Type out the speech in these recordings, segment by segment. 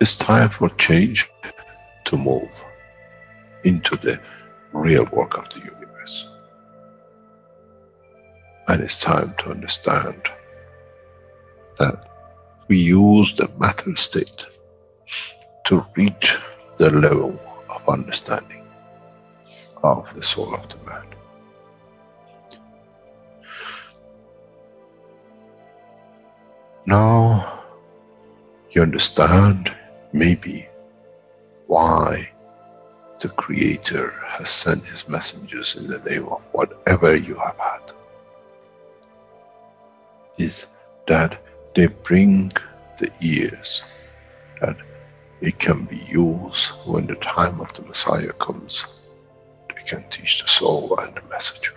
It's time for change to move into the real work of the universe. And it's time to understand that we use the matter state to reach the level of understanding of the soul of the man. Now you understand maybe why the Creator has sent His messengers in the name of whatever you have had. Is that they bring the ears, that it can be used when the time of the Messiah comes. They can teach the soul and the message,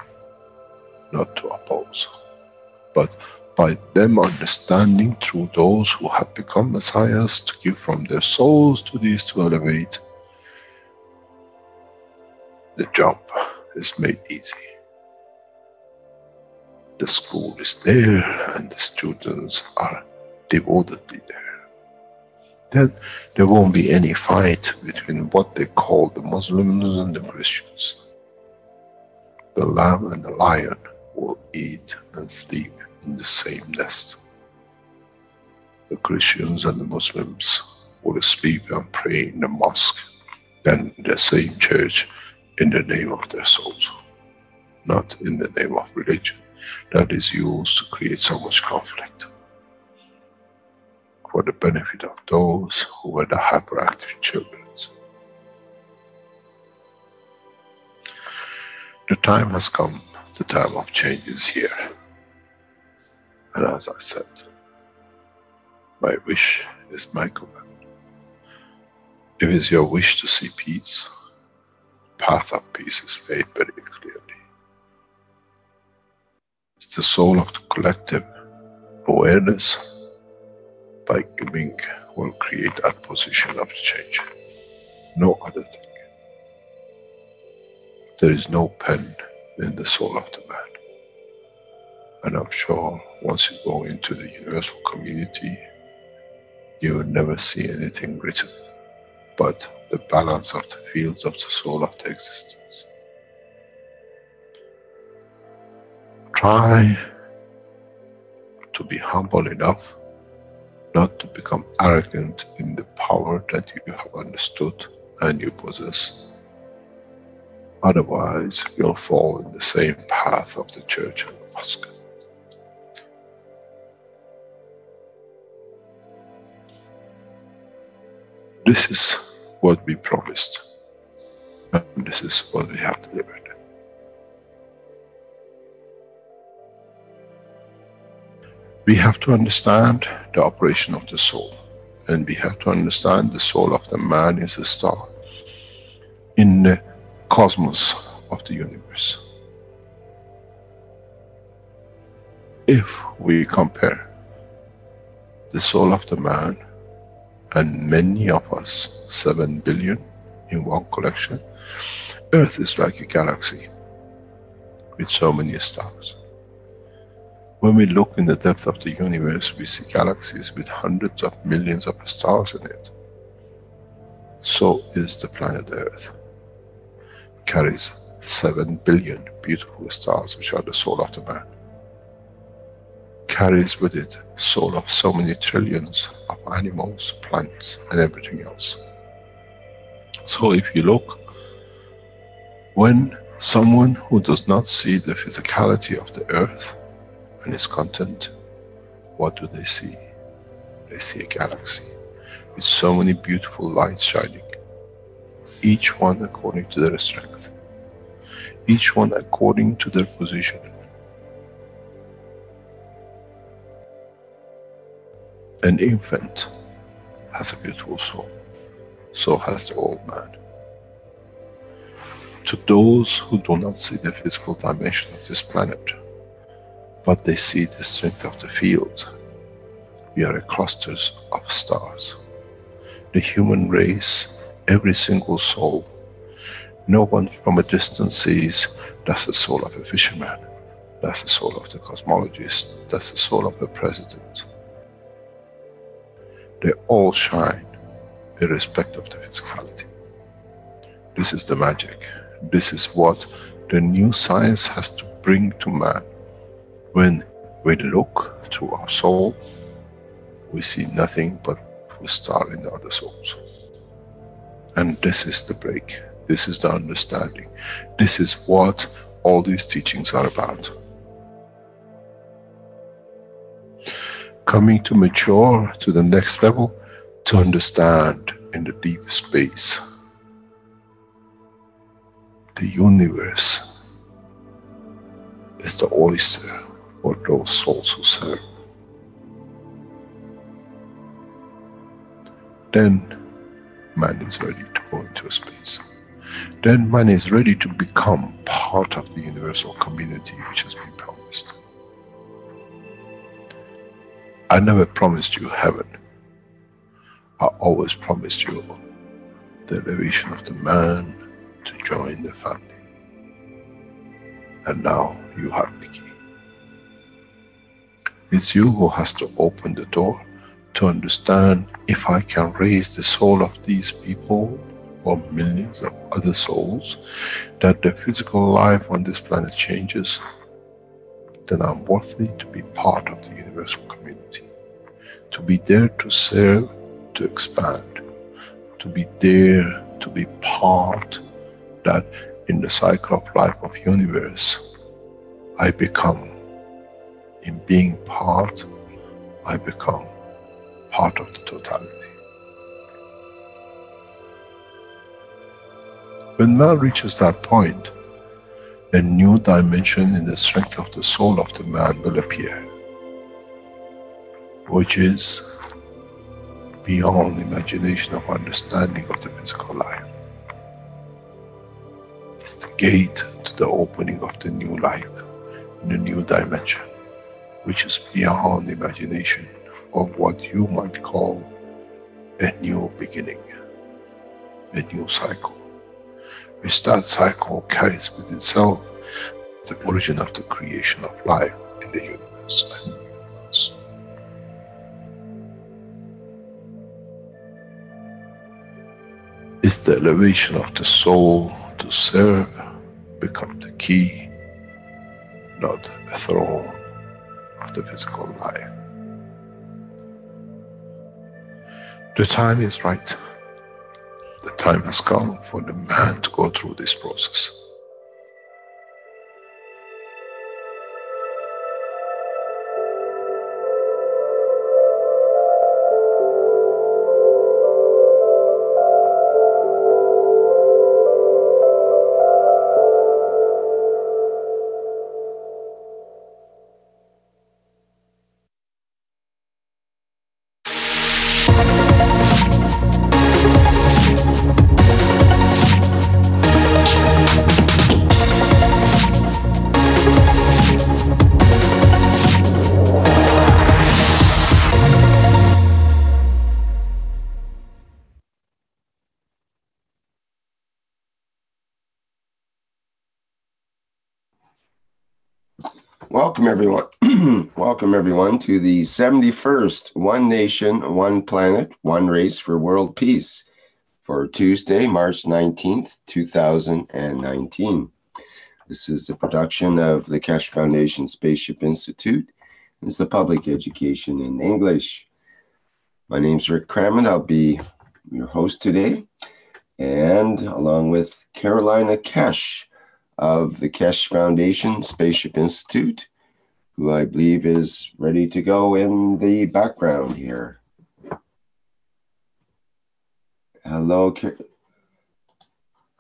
not to oppose. But by them understanding through those who have become Messiahs, to give from their souls to these to elevate, the job is made easy. The school is there and the students are devotedly there. Then there won't be any fight between what they call the Muslims and the Christians. The lamb and the lion will eat and sleep in the same nest. The Christians and the Muslims will sleep and pray in the mosque and in the same church in the name of their souls, not in the name of religion that is used to create so much conflict for the benefit of those who were the hyperactive children. The time has come, the time of change is here. And as I said, my wish is my command. If it's your wish to see peace, path of peace is laid very clearly. It's the soul of the collective awareness. By giving will create that position of change. No other thing. There is no pen in the soul of the man. And I'm sure once you go into the universal community, you will never see anything written but the balance of the fields of the soul of the existence. Try to be humble enough not to become arrogant in the power that you have understood and you possess. Otherwise, you'll fall in the same path of the church and the mosque. This is what we promised, and this is what we have delivered. We have to understand the operation of the soul, and we have to understand the soul of the man is a star in the cosmos of the universe. If we compare the soul of the man and many of us, 7 billion in one collection, Earth is like a galaxy with so many stars. When we look in the depth of the universe, we see galaxies with hundreds of millions of stars in it. So is the planet Earth. It carries 7 billion beautiful stars, which are the soul of the man. Carries with it soul of so many trillions of animals, plants, and everything else. So if you look, when someone who does not see the physicality of the earth and its content, what do they see? They see a galaxy with so many beautiful lights shining, each one according to their strength, each one according to their position. An infant has a beautiful soul, so has the old man. To those who do not see the physical dimension of this planet, but they see the strength of the field, we are clusters of stars. The human race, every single soul, no one from a distance sees that's the soul of a fisherman, that's the soul of the cosmologist, that's the soul of the president. They all shine irrespective of the physicality. This is the magic. This is what the new science has to bring to man. When we look through our soul, we see nothing but we star in the other souls. And this is the break. This is the understanding. This is what all these teachings are about. Coming to mature to the next level, to understand in the deep space, the universe is the oyster for those souls who serve. Then man is ready to go into space. Then man is ready to become part of the universal community which has been promised. I never promised you heaven. I always promised you the elevation of the man to join the family. And now you have the key. It's you who has to open the door to understand, if I can raise the soul of these people or millions of other souls, that the physical life on this planet changes, then I'm worthy to be part of the universal community. To be there to serve, to expand, to be there, to be part, that in the cycle of life of universe, I become, in being part, I become part of the totality. When man reaches that point, a new dimension in the strength of the soul of the man will appear, which is beyond imagination of understanding of the physical life. It's the gate to the opening of the new life, in a new dimension, which is beyond imagination of what you might call a new beginning, a new cycle, which that cycle carries with itself the origin of the creation of life in the universe and the universe. It's the elevation of the soul to serve become the key, not a throne of the physical life. The time is right. The time has come for the man to go through this process. Welcome everyone. Welcome everyone to the 71st One Nation, One Planet, One Race for World Peace for Tuesday, March 19th, 2019. This is a production of the Keshe Foundation Spaceship Institute. It's the public education in English. My name's Rick Crammond. I'll be your host today, and along with Carolina Keshe of the Keshe Foundation Spaceship Institute, who I believe is ready to go in the background here. Hello,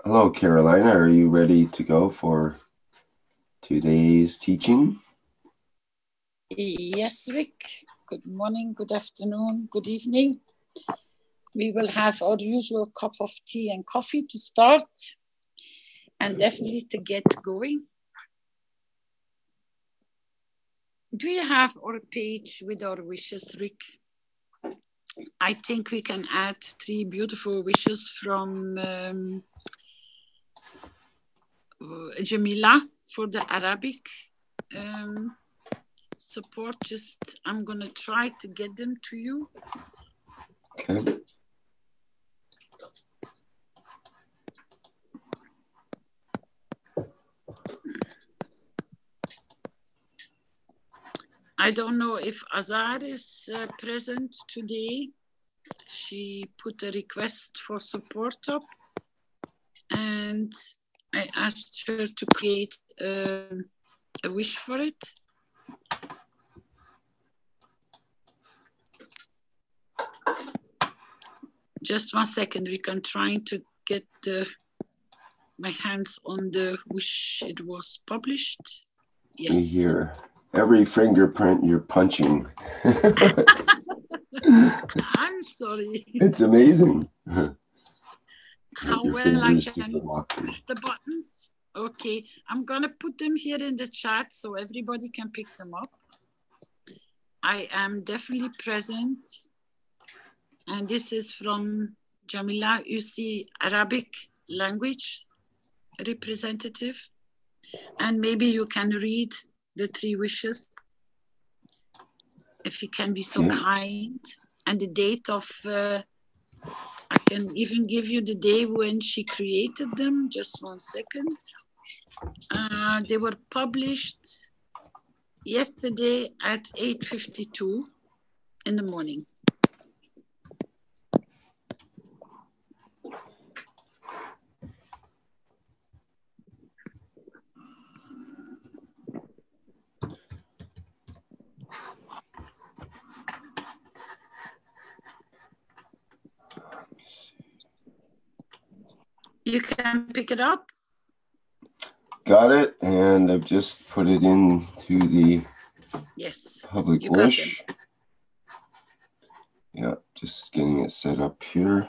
hello, Carolina. Are you ready to go for today's teaching? Yes, Rick. Good morning, good afternoon, good evening. We will have our usual cup of tea and coffee to start, and definitely to get going. Do you have our page with our wishes, Rick? I think we can add 3 beautiful wishes from Jamila for the Arabic support. Just, I'm going to try to get them to you. Okay. I don't know if Azar is present today. She put a request for support up, and I asked her to create a wish for it. Just 1 second, we can try to get my hands on the wish it was published. Yes. We hear every fingerprint you're punching. I'm sorry. It's amazing. How well I can push the buttons. Okay, I'm gonna put them here in the chat so everybody can pick them up. I am definitely present. And this is from Jamila Usi, Arabic language representative. And maybe you can read the 3 wishes, if you can be so kind. And the date of, I can even give you the day when she created them. Just 1 second. They were published yesterday at 8:52 in the morning. You can pick it up. Got it, and I've just put it into the public wish. Yeah, just getting it set up here.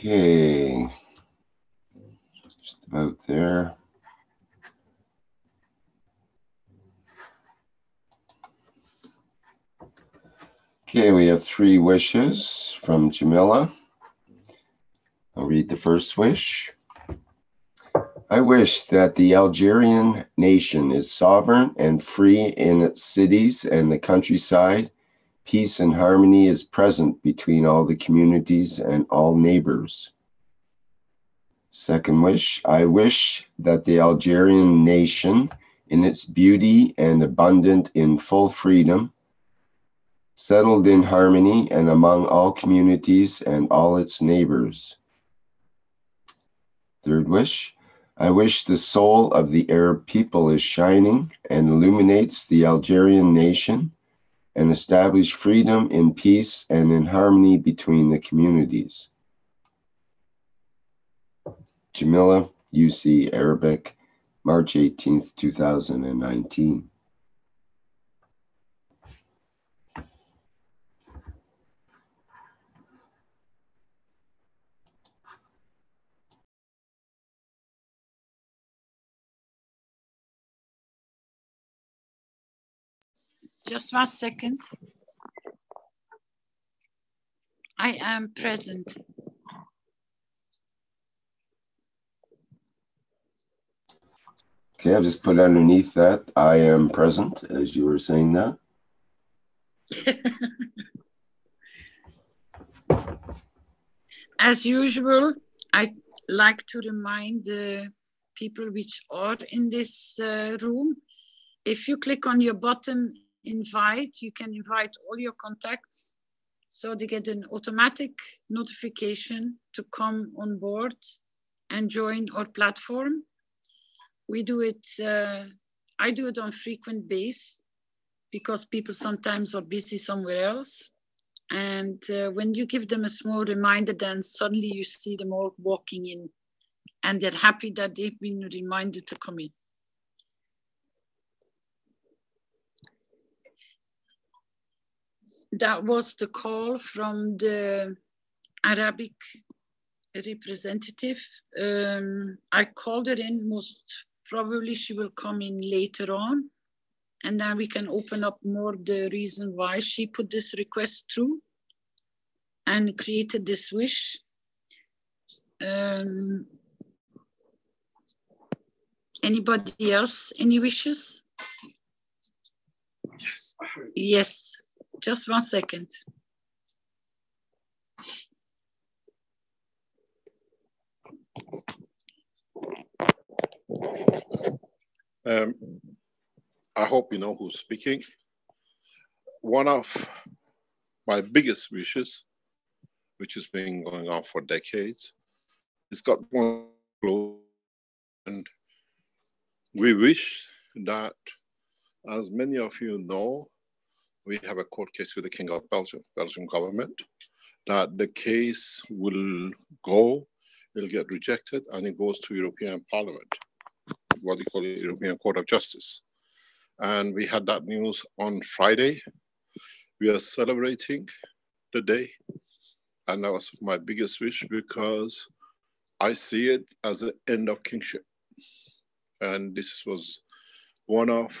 Okay, just about there. Okay, we have 3 wishes from Jamila. I'll read the first wish. I wish that the Algerian nation is sovereign and free in its cities and the countryside. Peace and harmony is present between all the communities and all neighbors. Second wish, I wish that the Algerian nation, in its beauty and abundant in full freedom, settled in harmony and among all communities and all its neighbors. Third wish, I wish the soul of the Arab people is shining and illuminates the Algerian nation and establish freedom in peace and in harmony between the communities. Jamila, UC Arabic, March 18th, 2019. Just 1 second. I am present. Okay, I'll just put underneath that, I am present, as you were saying that. As usual, I like to remind the people which are in this room, if you click on your bottom invite, you can invite all your contacts so they get an automatic notification to come on board and join our platform. We do it, I do it on frequent basis because people sometimes are busy somewhere else. And when you give them a small reminder, then suddenly you see them all walking in and they're happy that they've been reminded to come in. That was the call from the Arabic representative. I called her in, most probably she will come in later on. And then we can open up more the reason why she put this request through and created this wish. Anybody else? Any wishes? Yes. Yes. Just 1 second. I hope you know who's speaking. One of my biggest wishes, which has been going on for decades, it's got one close, and we wish that, as many of you know, we have a court case with the King of Belgium, Belgian government, that the case will go, it'll get rejected, and it goes to European Parliament, what we call the European Court of Justice. And we had that news on Friday. We are celebrating the day, and that was my biggest wish, because I see it as the end of kingship. And this was one of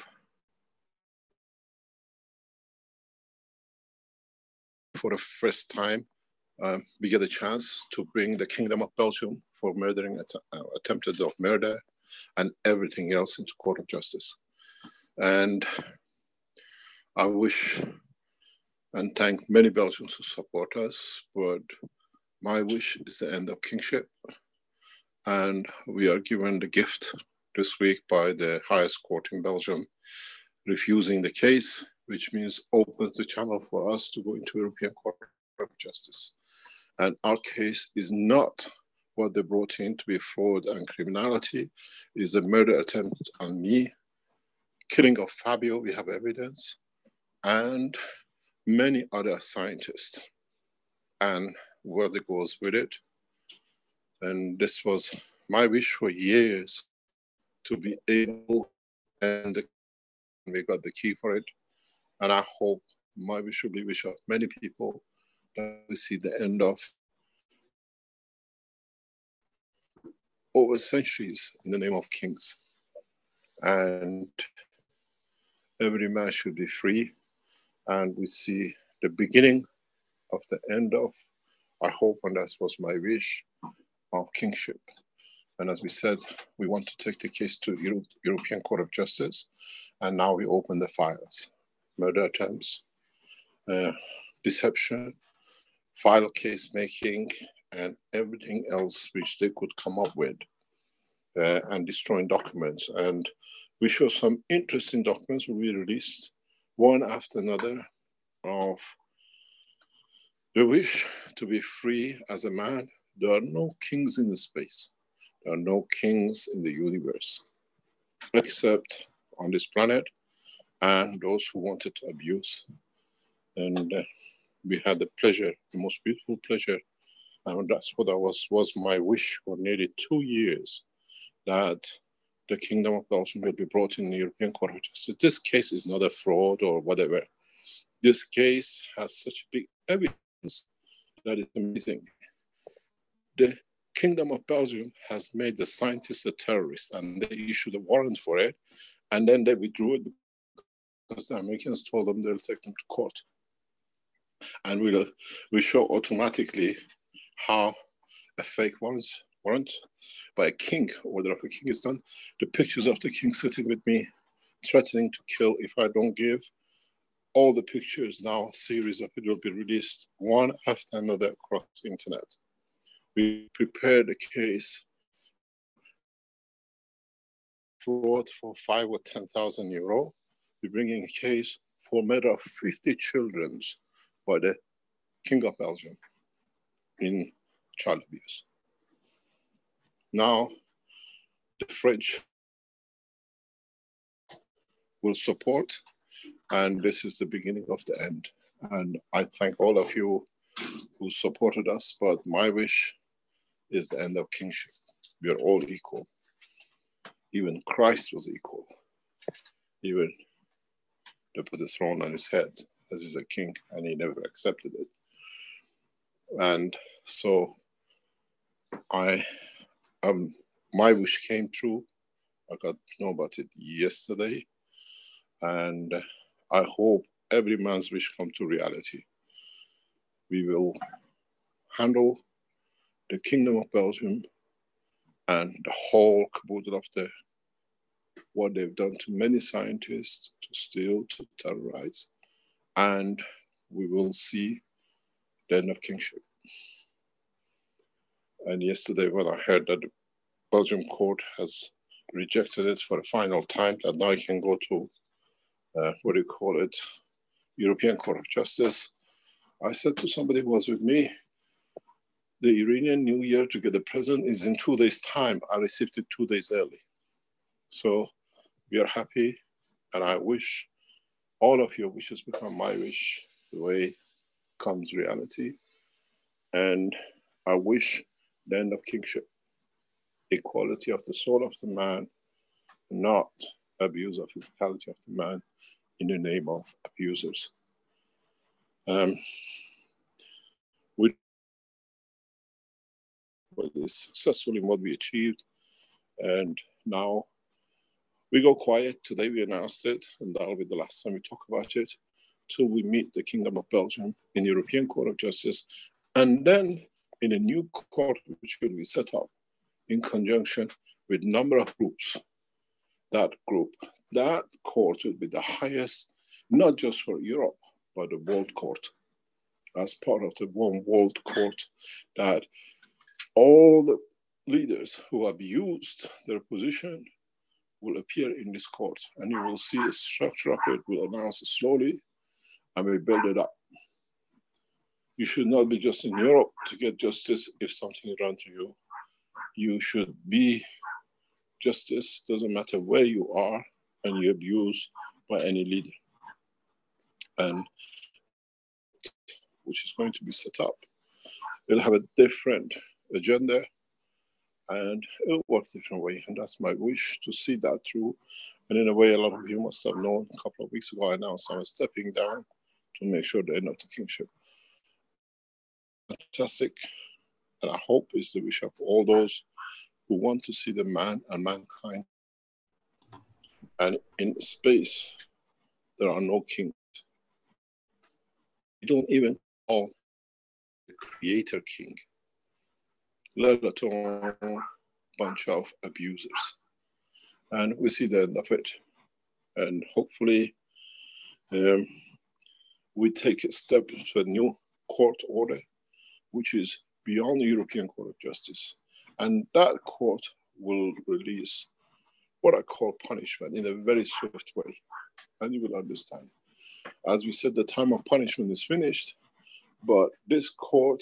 for the first time, we get a chance to bring the Kingdom of Belgium for murdering, attempted of murder, and everything else into Court of Justice. And I wish and thank many Belgians who support us, but my wish is the end of kingship. And we are given the gift this week by the highest court in Belgium, refusing the case, which means opens the channel for us to go into European Court of Justice. And our case is not what they brought in to be fraud and criminality, is a murder attempt on me, killing of Fabio, we have evidence, and many other scientists, and what it goes with it. And this was my wish for years, to be able, and we got the key for it. And I hope my wish will be wish of many people, that we see the end of over centuries in the name of kings. And every man should be free. And we see the beginning of the end of, I hope, and that was my wish, of kingship. And as we said, we want to take the case to European Court of Justice. And now we open the files. Murder attempts, deception, file case making, and everything else which they could come up with, and destroying documents. And we show some interesting documents will be released, one after another, of the wish to be free as a man. There are no kings in the space. There are no kings in the universe, except on this planet, and those who wanted to abuse. And we had the pleasure, the most beautiful pleasure, and that's what was my wish for nearly 2 years, that the Kingdom of Belgium will be brought in the European Court of Justice. This case is not a fraud or whatever. This case has such big evidence that is amazing. The Kingdom of Belgium has made the scientists a terrorist, and they issued a warrant for it, and then they withdrew it because the Americans told them they'll take them to court. And we show automatically how a fake warrant by a king, order of a king, is done. The pictures of the king sitting with me, threatening to kill if I don't give. All the pictures now, a series of it will be released one after another across the internet. We prepared a case fraud for 5 or 10,000 euro. We're bringing a case for murder of 50 children by the King of Belgium in child abuse. Now, the French will support, and this is the beginning of the end. And I thank all of you who supported us, but my wish is the end of kingship. We are all equal. Even Christ was equal. Even they put the throne on his head as he's a king, and he never accepted it. And so my wish came true. I got to know about it yesterday, and I hope every man's wish come to reality. We will handle the Kingdom of Belgium and the whole caboodle of what they've done to many scientists, to steal, to terrorize. And we will see the end of kingship. And yesterday when I heard that the Belgian court has rejected it for the final time, that now I can go to, European Court of Justice, I said to somebody who was with me, the Iranian New Year to get the present is in 2 days' time. I received it 2 days early. So we are happy, and I wish all of your wishes become my wish, the way comes reality. And I wish the end of kingship, equality of the soul of the man, not abuse of physicality of the man in the name of abusers. We were successful in what we achieved, and now we go quiet. Today we announced it, and that'll be the last time we talk about it, till we meet the Kingdom of Belgium in the European Court of Justice, and then in a new court which will be set up in conjunction with a number of groups. That court will be the highest, not just for Europe, but the world court, as part of the one world court, that all the leaders who abused their position will appear in this court, and you will see the structure of it. We'll announce it slowly, and we build it up. You should not be just in Europe to get justice if something is done to you. You should be justice, doesn't matter where you are and you're abused by any leader. And which is going to be set up. It'll have a different agenda, and it'll work a different way. And that's my wish, to see that through. And in a way, a lot of you must have known a couple of weeks ago, I announced I was stepping down to make sure the end of the kingship. Fantastic. And I hope it's the wish of all those who want to see the man and mankind. And in space, there are no kings. We don't even call the creator king, let alone a bunch of abusers. And we see the end of it. And hopefully we take a step to a new court order, which is beyond the European Court of Justice. And that court will release what I call punishment in a very swift way. And you will understand. As we said, the time of punishment is finished, but this court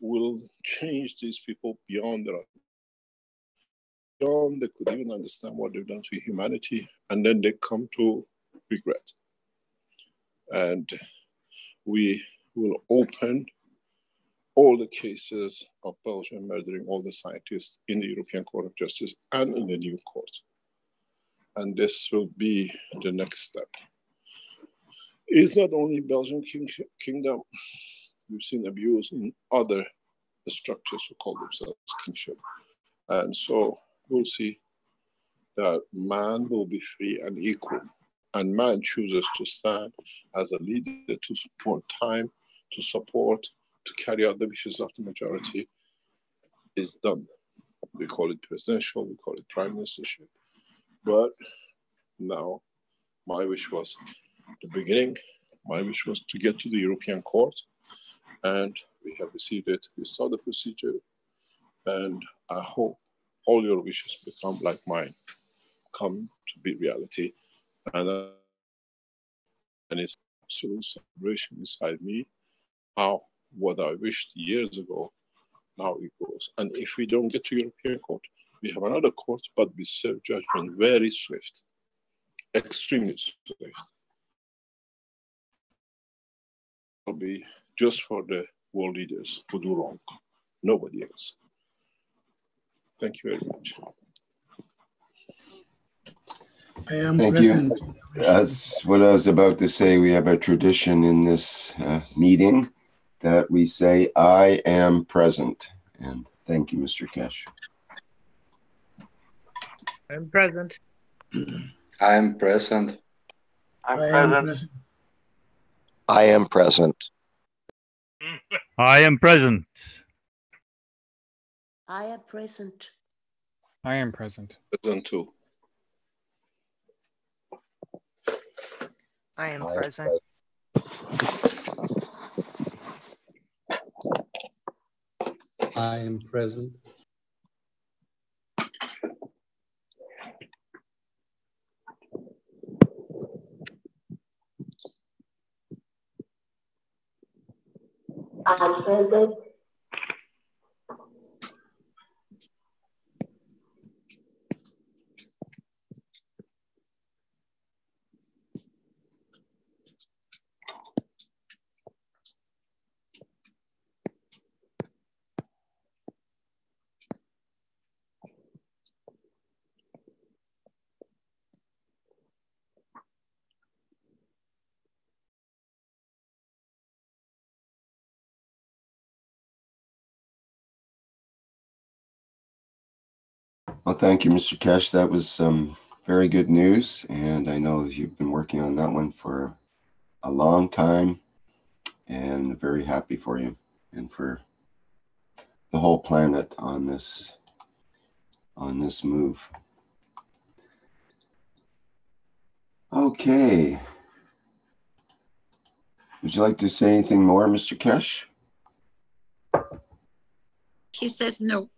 will change these people beyond they could even understand what they've done to humanity, and then they come to regret. And we will open all the cases of Belgium murdering all the scientists in the European Court of Justice and in the new court. And this will be the next step. It's not only Belgian kingdom. We've seen abuse in other structures who call themselves kingship. And so we'll see that man will be free and equal. And man chooses to stand as a leader, to support time, to support, to carry out the wishes of the majority, is done. We call it presidential, we call it prime ministership. But now, my wish was the beginning. My wish was to get to the European Court, and we have received it. We saw the procedure, and I hope all your wishes become like mine, come to be reality. And it's absolute celebration inside me, how what I wished years ago, now it goes. And if we don't get to European Court, we have another court, but we serve judgment very swift, extremely swift. It'll be just for the world leaders who do wrong, nobody else. Thank you very much. I am Thank present. you. That's what I was about to say. We have a tradition in this meeting that we say, I am present. And thank you, Mr. Keshe. I'm present. I am present. I am present. I am present. I am present. I am present. I am present. Present too. I am present. I am present. I'm present. Well, thank you, Mr. Keshe. That was some very good news, and I know that you've been working on that one for a long time, and very happy for you and for the whole planet on this move. Okay. Would you like to say anything more, Mr. Keshe? He says no.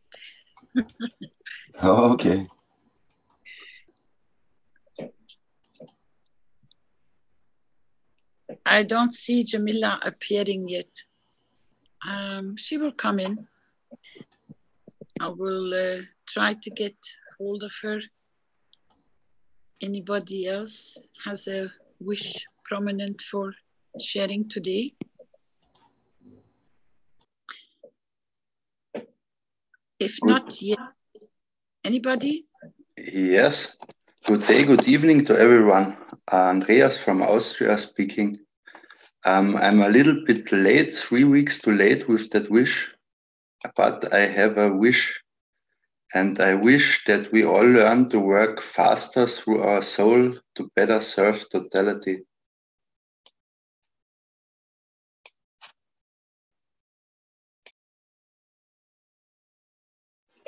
Oh, okay. I don't see Jamila appearing yet. She will come in. I will try to get hold of her. Anybody else has a wish prominent for sharing today? If not yet, anybody? Yes. Good day, good evening to everyone. Andreas from Austria speaking. I'm a little bit late, 3 weeks too late with that wish, but I have a wish, and I wish that we all learn to work faster through our soul to better serve totality.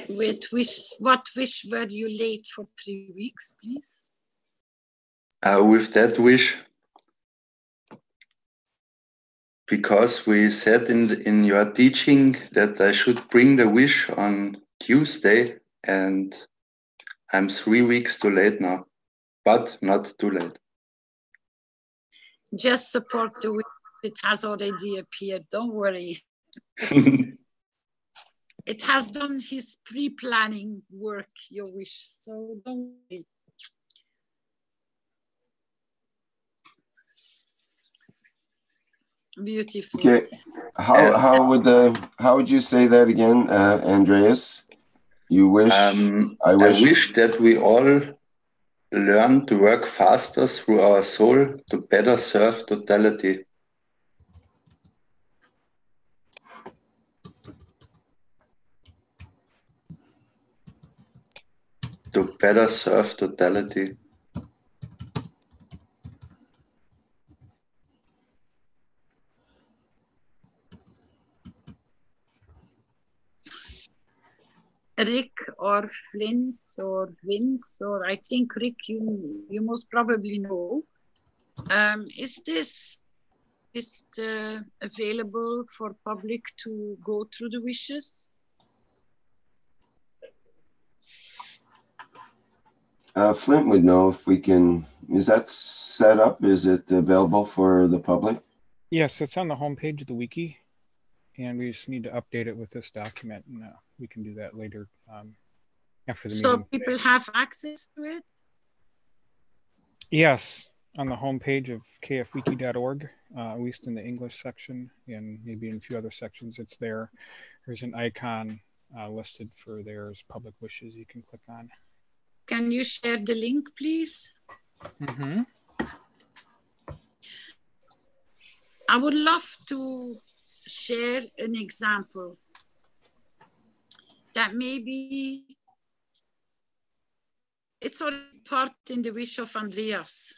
What wish were you late for 3 weeks, please? With that wish, because we said in your teaching that I should bring the wish on Tuesday, and I'm 3 weeks too late now, but not too late. Just support the wish. It has already appeared. Don't worry. It has done his pre-planning work, your wish, so don't worry. Beautiful. Okay. How would you say that again, Andreas? You wish? I wish that we all learn to work faster through our soul to better serve totality. To better serve totality. Rick or Flint or Vince, or I think Rick, you most probably know. Is this available for public to go through the wishes? Flint would know if we can. Is that set up? Is it available for the public? Yes, it's on the homepage of the wiki, and we just need to update it with this document, and we can do that later after the meeting. So people have access to it? Yes, on the homepage of kfwiki.org, at least in the English section, and maybe in a few other sections, it's there. There's an icon listed for there's public wishes you can click on. Can you share the link, please? Mm-hmm. I would love to share an example that maybe it's already part in the wish of Andreas.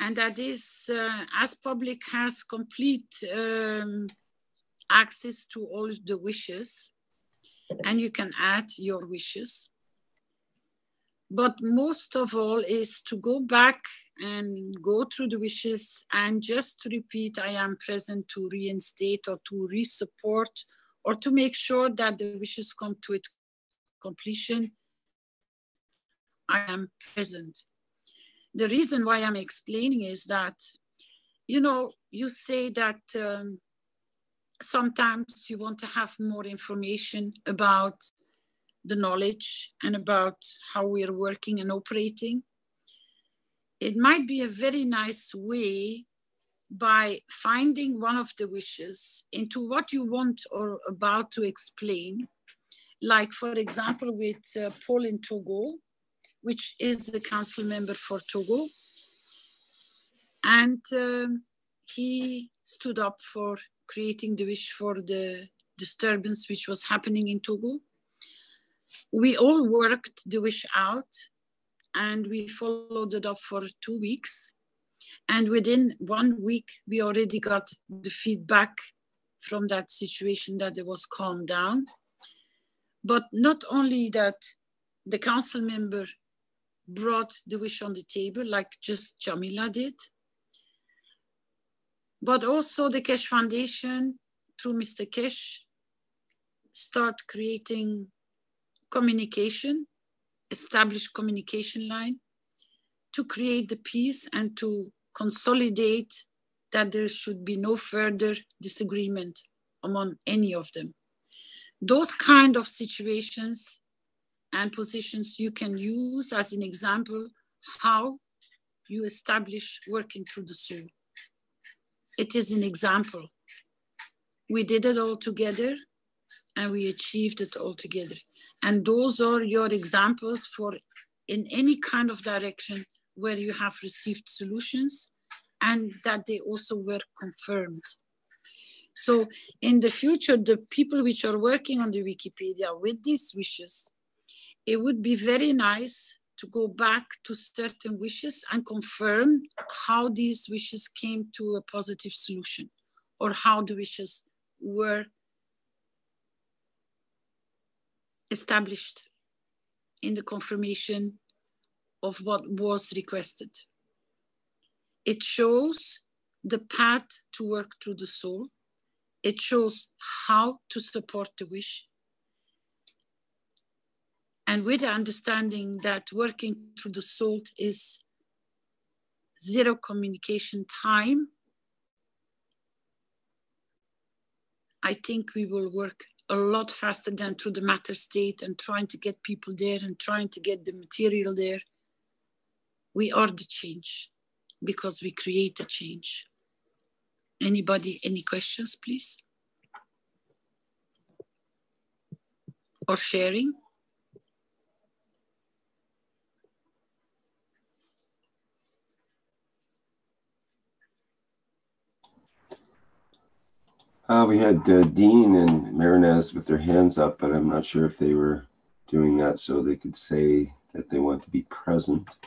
And that is, as public has complete access to all the wishes, and you can add your wishes. But most of all is to go back and go through the wishes and just to repeat, I am present, to reinstate or to re-support or to make sure that the wishes come to its completion. I am present. The reason why I'm explaining is that, you know, you say that sometimes you want to have more information about the knowledge and about how we are working and operating. It might be a very nice way by finding one of the wishes into what you want or about to explain. Like, for example, with Paul in Togo, which is the council member for Togo. And he stood up for creating the wish for the disturbance which was happening in Togo. We all worked the wish out and we followed it up for 2 weeks. And within 1 week, we already got the feedback from that situation that it was calmed down. But not only that, the council member brought the wish on the table like just Jamila did, but also the Keshe Foundation through Mr. Keshe start creating communication, establish communication line to create the peace and to consolidate that there should be no further disagreement among any of them. Those kind of situations and positions you can use as an example how you establish working through the soul. It is an example. We did it all together and we achieved it all together. And those are your examples for in any kind of direction where you have received solutions and that they also were confirmed. So in the future, the people which are working on the Wikipedia with these wishes, it would be very nice to go back to certain wishes and confirm how these wishes came to a positive solution or how the wishes were established in the confirmation of what was requested. It shows the path to work through the soul. It shows how to support the wish. And with the understanding that working through the soul is zero communication time, I think we will work a lot faster than through the matter state and trying to get people there and trying to get the material there. We are the change because we create the change. Anybody, any questions, please? Or sharing? We had Dean and Marinez with their hands up, but I'm not sure if they were doing that so they could say that they want to be present.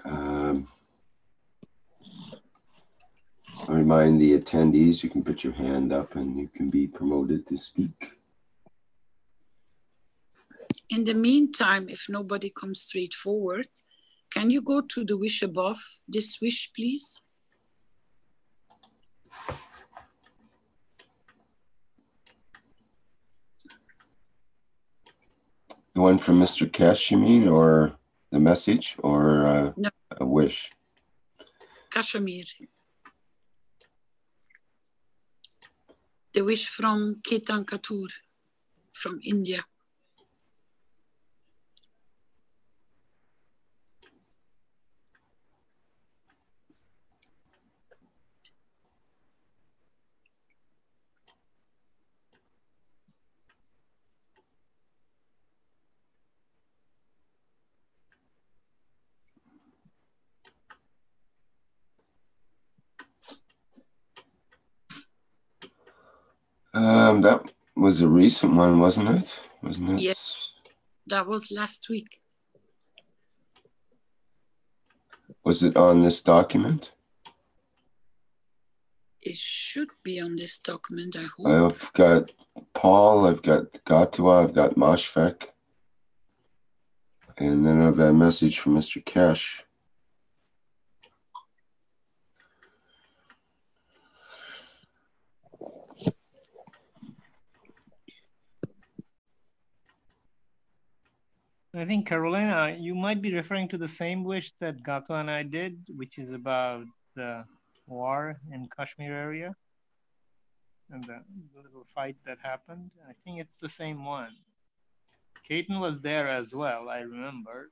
I remind the attendees, you can put your hand up and you can be promoted to speak. In the meantime, if nobody comes straight forward, can you go to the wish above this wish, please? The one from Mr. Keshe, you mean, or the message, or No. a wish? Kashmir. The wish from Ketan Katur from India. That was a recent one, wasn't it? Wasn't it? Yes, that was last week. Was it on this document? It should be on this document, I hope. I've got Paul, I've got Gatwa, I've got Mashfek. And then I've got a message from Mr. Keshe. I think, Carolina, you might be referring to the same wish that Gato and I did, which is about the war in Kashmir area and the little fight that happened. I think it's the same one. Keaton was there as well, I remember.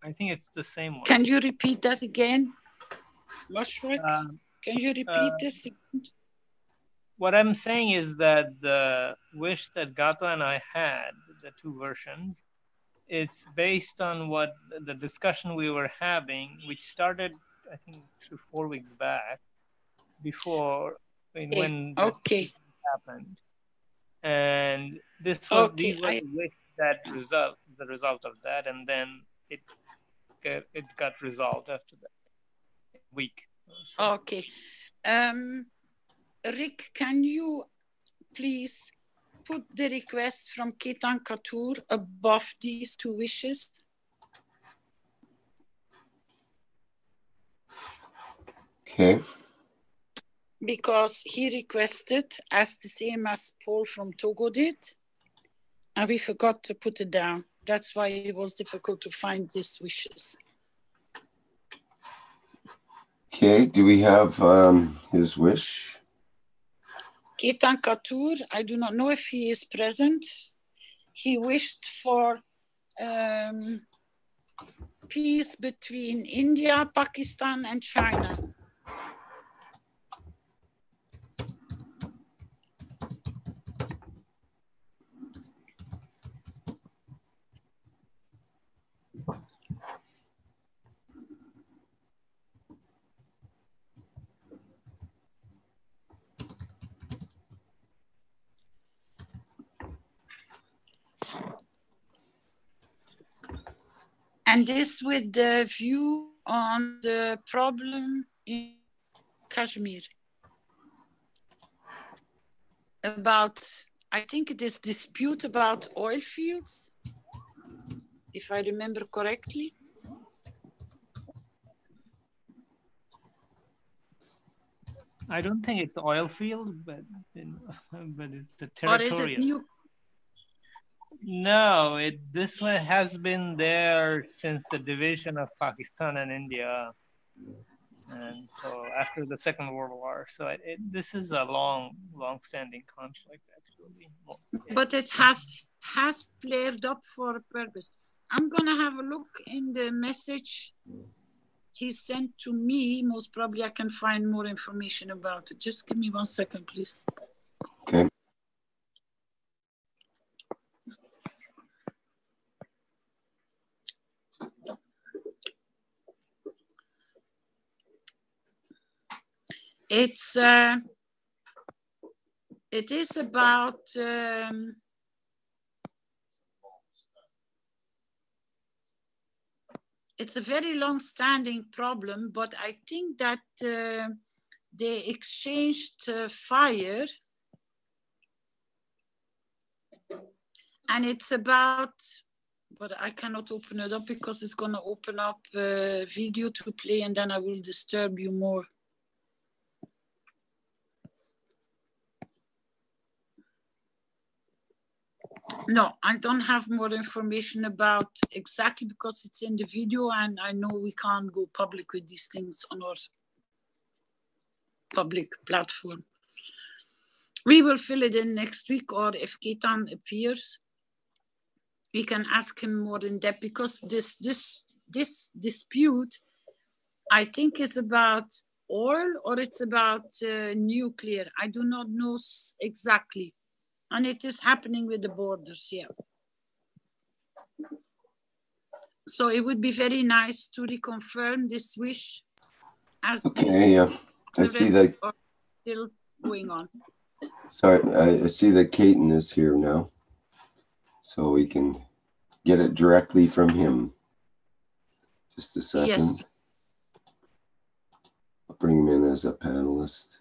I think it's the same one. Can you repeat that again? Mashfaq, can you repeat this again? What I'm saying is that the wish that Gato and I had, the two versions, it's based on what the discussion we were having, which started, I think, 4 weeks back, before when okay. happened. And this was these were the wish that the result of that, and then it got resolved after that week. So. Okay. Rick, can you please put the request from Ketan Katur above these two wishes? Okay. Because he requested as the same as Paul from Togo did, and we forgot to put it down. That's why it was difficult to find these wishes. Okay, do we have his wish? Ketan Katur, I do not know if he is present. He wished for peace between India, Pakistan, and China. And this with the view on the problem in Kashmir. About, I think it is dispute about oil fields, if I remember correctly. I don't think it's oil field, but it's the territorial. Or is it new? No, this one has been there since the division of Pakistan and India, and so after the Second World War. So this is a long-standing conflict, actually. But it has flared up for a purpose. I'm gonna have a look in the message he sent to me. Most probably I can find more information about it. Just give me 1 second, please. Okay. It is about it's a very long-standing problem, but I think that they exchanged fire, and it's about, but I cannot open it up because it's going to open up a video to play, and then I will disturb you more. No, I don't have more information about exactly because it's in the video, and I know we can't go public with these things on our public platform. We will fill it in next week, or if Ketan appears, we can ask him more in depth, because this dispute, I think, is about oil or it's about nuclear. I do not know exactly. And it is happening with the borders, yeah. So it would be very nice to reconfirm this wish as okay, yeah. I see that are still going on. Sorry, I see that Keaton is here now, so we can get it directly from him. Just a second. Yes. I'll bring him in as a panelist.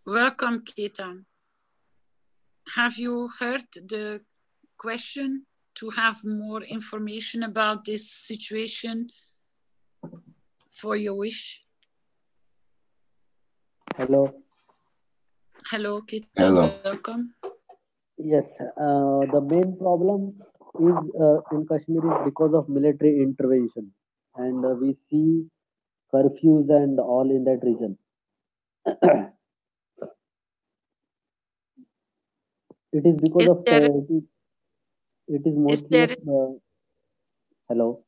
Welcome, Ketan. Have you heard the question to have more information about this situation for your wish? Hello. Hello, Ketan. Hello. Welcome. Yes, the main problem is in Kashmir is because of military intervention, and we see curfews and all in that region. It is because Is of there, it is is mostly there, of hello.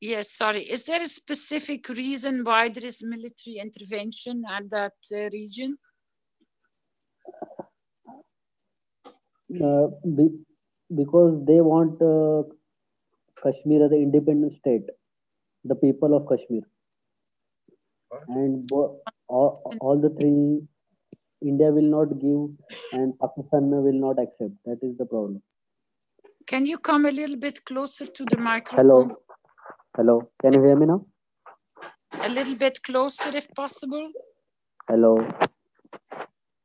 yes, sorry. Is there a specific reason why there is military intervention at that region? Because they want Kashmir as an independent state, the people of Kashmir, and all the three, India will not give and Pakistan will not accept. That is the problem. Can you come a little bit closer to the microphone? Hello. Hello. Can you hear me now? A little bit closer if possible. Hello.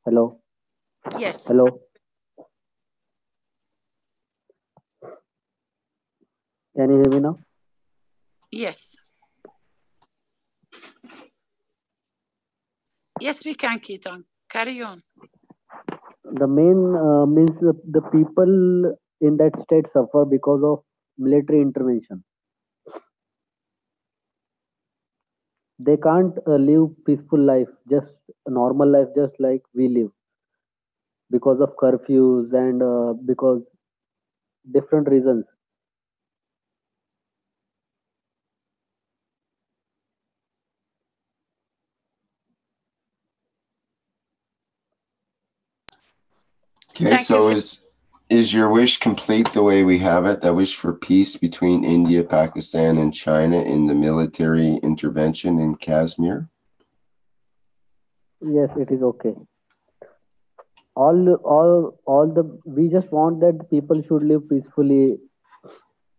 Hello. Yes. Hello. Can you hear me now? Yes. Yes, we can, Ketan. Carry on. The main means the people in that state suffer because of military intervention. They can't live peaceful life, just a normal life, just like we live, because of curfews and because different reasons. Okay, so is your wish complete the way we have it? That wish for peace between India, Pakistan, and China in the military intervention in Kashmir? Yes, it is okay. We just want that people should live peacefully.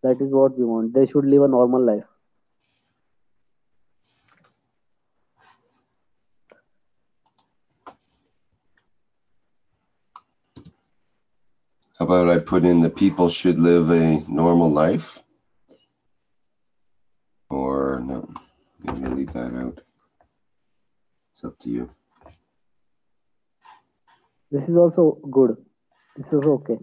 That is what we want. They should live a normal life. How about I put in the people should live a normal life? Or no, maybe I'll leave that out. It's up to you. This is also good. This is okay.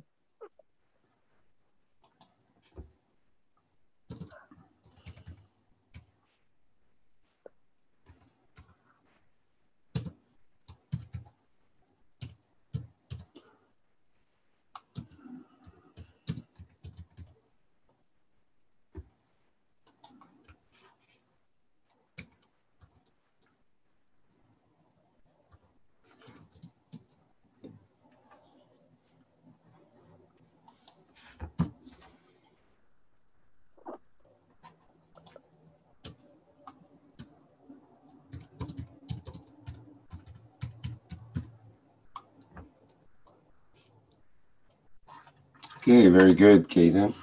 Okay, very good, Ketan.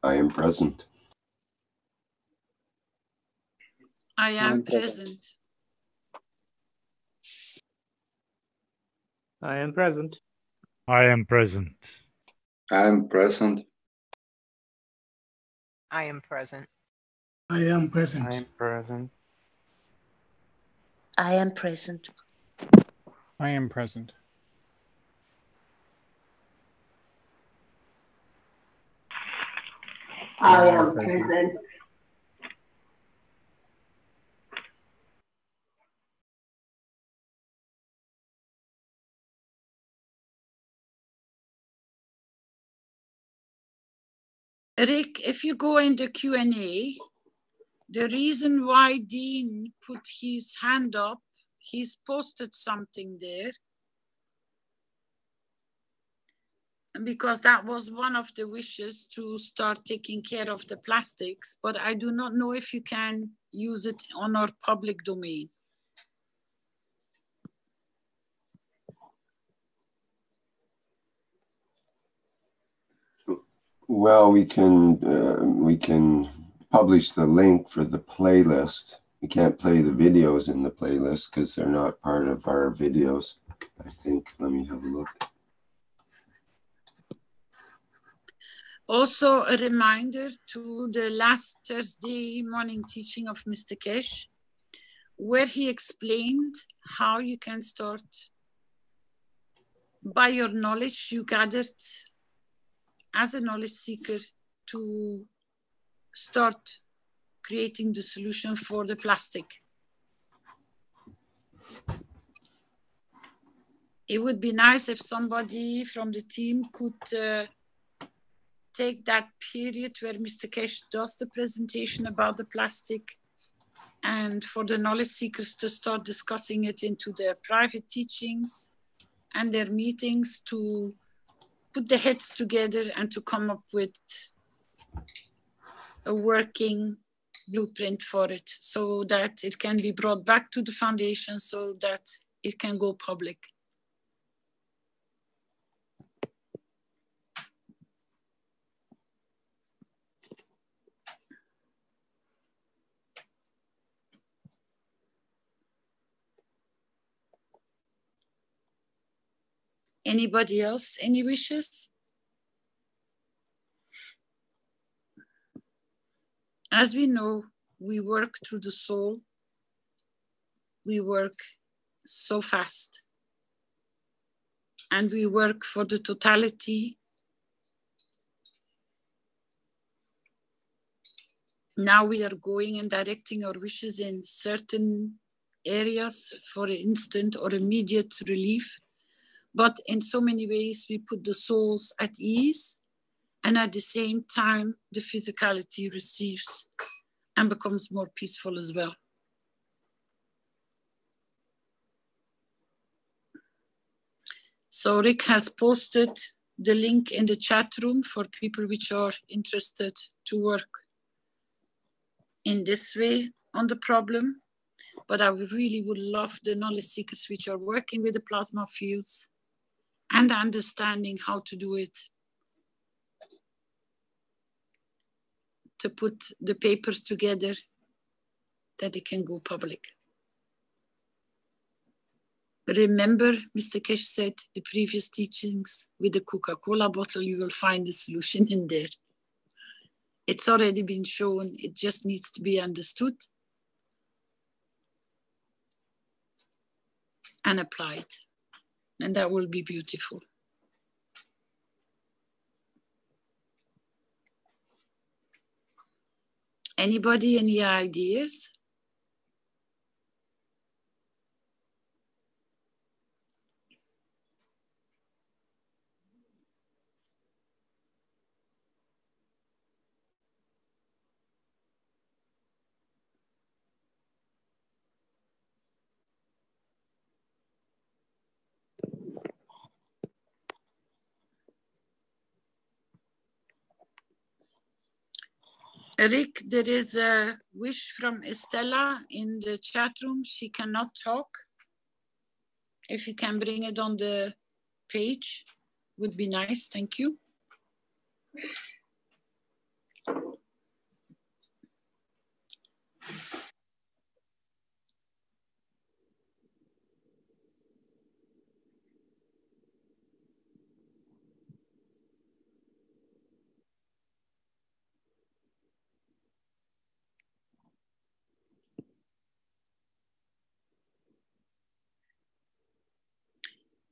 I am present. I am present. I am present. I am present. I am present. I am present. I am present. I am present. I am present. I am present. I am present. Rick, if you go in the Q&A, the reason why Dean put his hand up, he's posted something there. because that was one of the wishes, to start taking care of the plastics, but I do not know if you can use it on our public domain. Well, we can publish the link for the playlist. We can't play the videos in the playlist because they're not part of our videos. I think, let me have a look. Also, a reminder to the last Thursday morning teaching of Mr. Keshe, where he explained how you can start by your knowledge you gathered as a knowledge seeker to start creating the solution for the plastic. It would be nice if somebody from the team could take that period where Mr. Keshe does the presentation about the plastic, and for the knowledge seekers to start discussing it into their private teachings and their meetings, to put the heads together and to come up with a working blueprint for it, so that it can be brought back to the foundation, so that it can go public. Anybody else? Any wishes? As we know, we work through the soul. We work so fast. And we work for the totality. Now we are going and directing our wishes in certain areas, for instant or immediate relief. But in so many ways, we put the souls at ease, and at the same time, the physicality receives and becomes more peaceful as well. So Rick has posted the link in the chat room for people which are interested to work in this way on the problem. But I really would love the knowledge seekers which are working with the plasma fields and understanding how to do it, to put the papers together that it can go public. Remember, Mr. Keshe said the previous teachings with the Coca-Cola bottle, you will find the solution in there. It's already been shown, it just needs to be understood and applied. And that will be beautiful. Anybody, any ideas? Rick, there is a wish from Estella in the chat room. She cannot talk. If you can bring it on the page, would be nice. Thank you.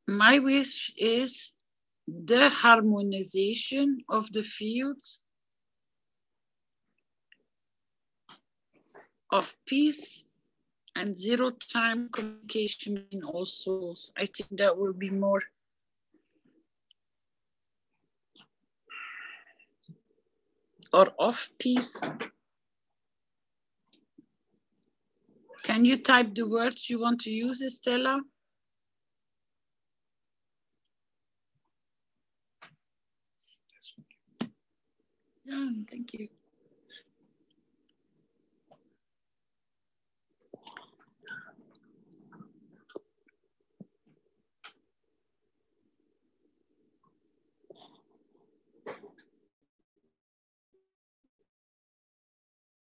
My wish is the harmonization of the fields of peace and zero-time communication in all souls. I think that will be more or of peace. Can you type the words you want to use, Estella? Yeah, thank you.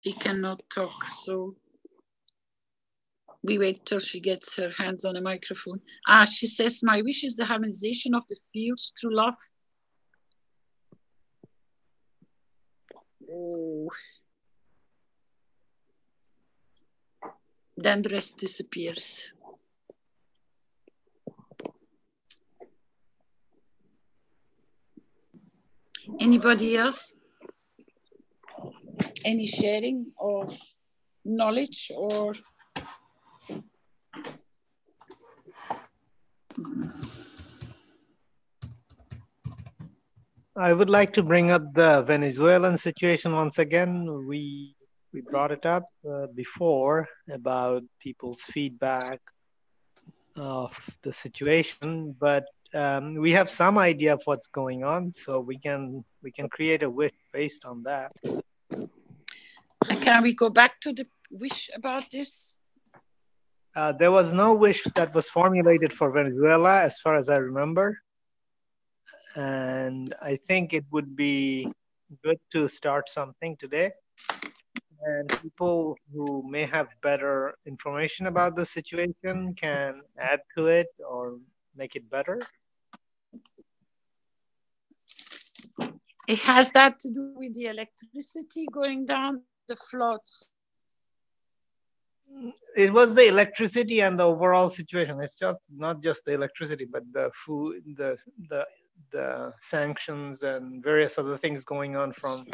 She cannot talk, so we wait till she gets her hands on a microphone. She says, my wish is the harmonization of the fields through love. Oh. Then the rest disappears. Anybody else? Any sharing of knowledge or? I would like to bring up the Venezuelan situation once again. We brought it up before about people's feedback of the situation, but we have some idea of what's going on, so we can create a wish based on that. Can we go back to the wish about this? There was no wish that was formulated for Venezuela, as far as I remember. And I think it would be good to start something today. And people who may have better information about the situation can add to it or make it better. It has that to do with the electricity going down, the floods. It was the electricity and the overall situation. It's just not just the electricity, but the food, the sanctions and various other things going on from.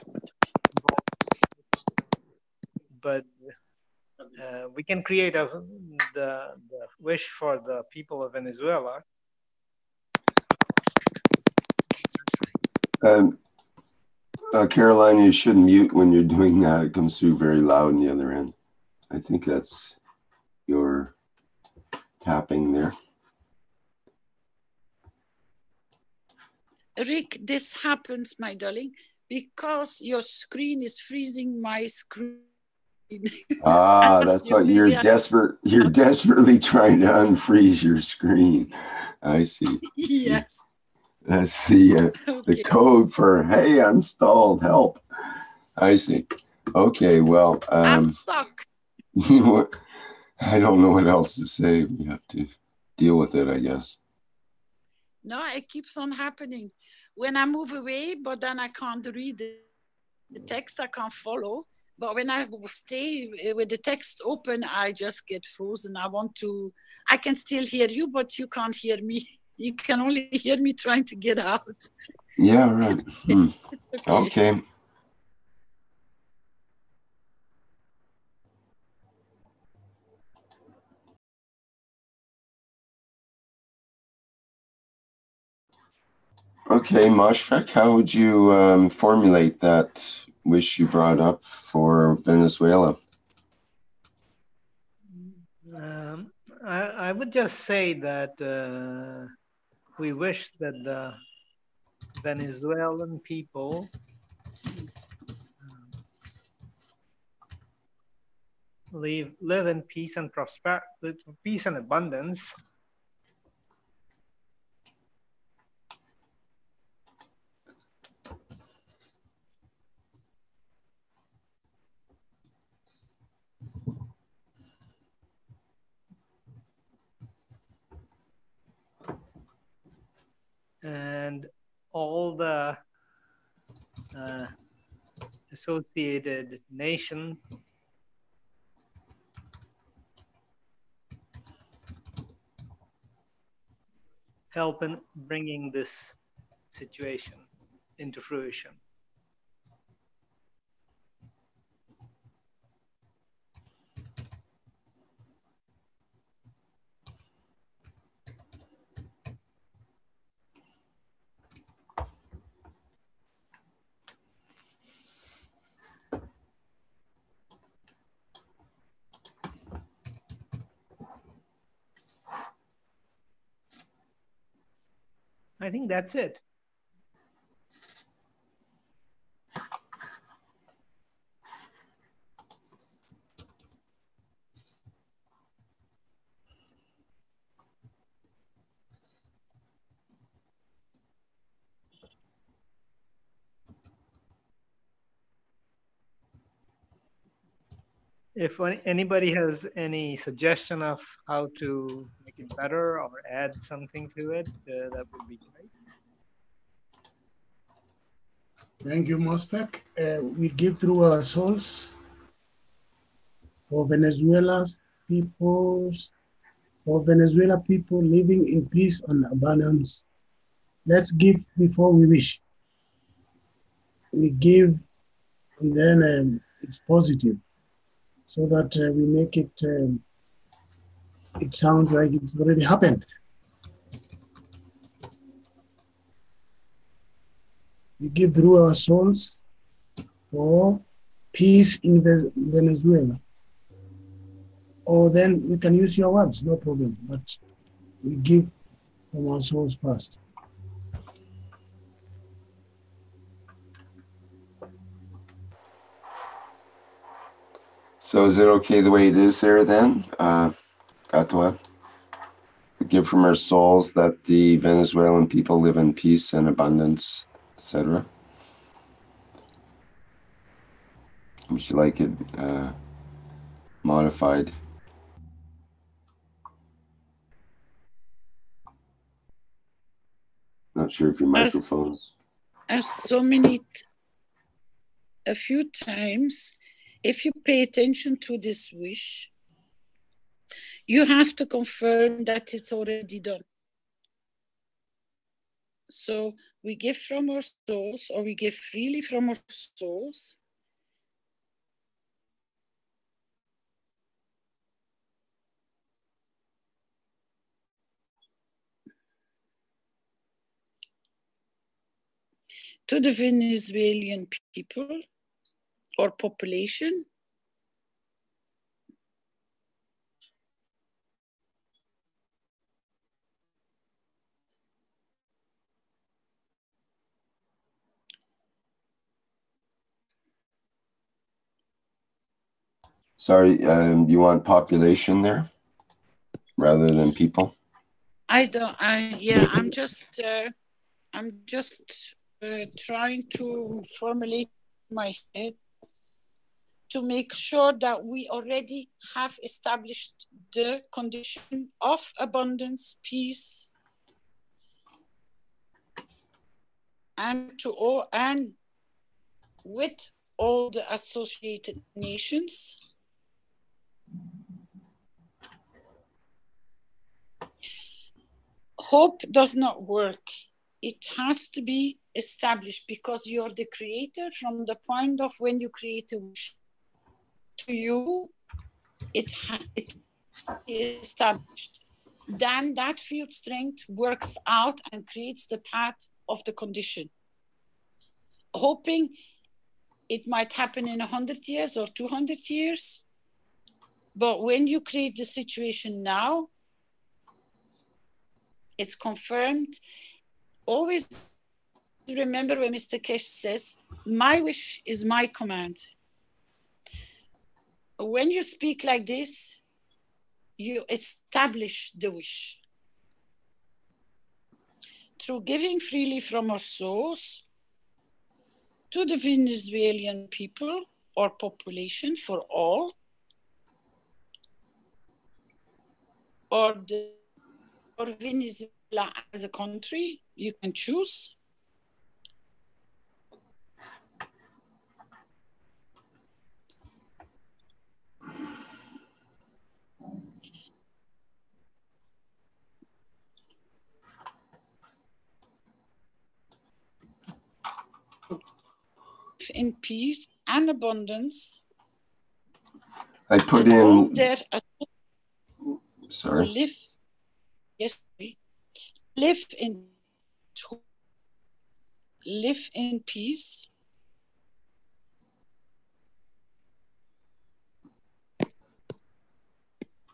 But we can create the wish for the people of Venezuela. Caroline, you should mute when you're doing that. It comes through very loud on the other end. I think that's your tapping there. Rick, this happens, my darling, because your screen is freezing my screen. That's what you're desperate. You're desperately trying to unfreeze your screen. I see. Yes. That's the code for, hey, I'm stalled, help. I see. Okay, well, I'm stuck. I don't know what else to say. We have to deal with it, I guess. No, it keeps on happening. When I move away, but then I can't read the text, I can't follow. But when I stay with the text open, I just get frozen. I can still hear you, but you can't hear me. You can only hear me trying to get out. Yeah, right. Okay. Okay, Mashfaq, how would you formulate that wish you brought up for Venezuela? I would just say that we wish that the Venezuelan people live in peace and peace and abundance. And all the associated nations help in bringing this situation into fruition. I think that's it. If anybody has any suggestion of how to make it better or add something to it, that would be great. Thank you, Mosfek. We give through our souls for Venezuela's peoples, for Venezuela people living in peace and abundance. Let's give before we wish. We give, and then it's positive, so that we make it. It sounds like it's already happened. We give through our souls for peace in Venezuela. Or then we can use your words, no problem. But we give from our souls first. So is it okay the way it is there then, Gatua? We give from our souls that the Venezuelan people live in peace and abundance, etc. Would you like it modified? Not sure if your microphone's... As a few times, if you pay attention to this wish, you have to confirm that it's already done. So we give from our souls, or we give freely from our souls. To the Venezuelan people or population. Sorry, you want population there rather than people? I'm just trying to formulate in my head to make sure that we already have established the condition of abundance, peace, and with all the associated nations. Hope does not work. It has to be established because you're the creator from the point of when you create a wish. To you, it is established. Then that field strength works out and creates the path of the condition. Hoping it might happen in 100 years or 200 years. But when you create the situation now, it's confirmed. Always remember when Mr. Keshe says, my wish is my command. When you speak like this, you establish the wish. Through giving freely from our souls to the Venezuelan people or population for all, or Venezuela as a country, you can choose. In peace and abundance. I put in... Sorry. Live in peace.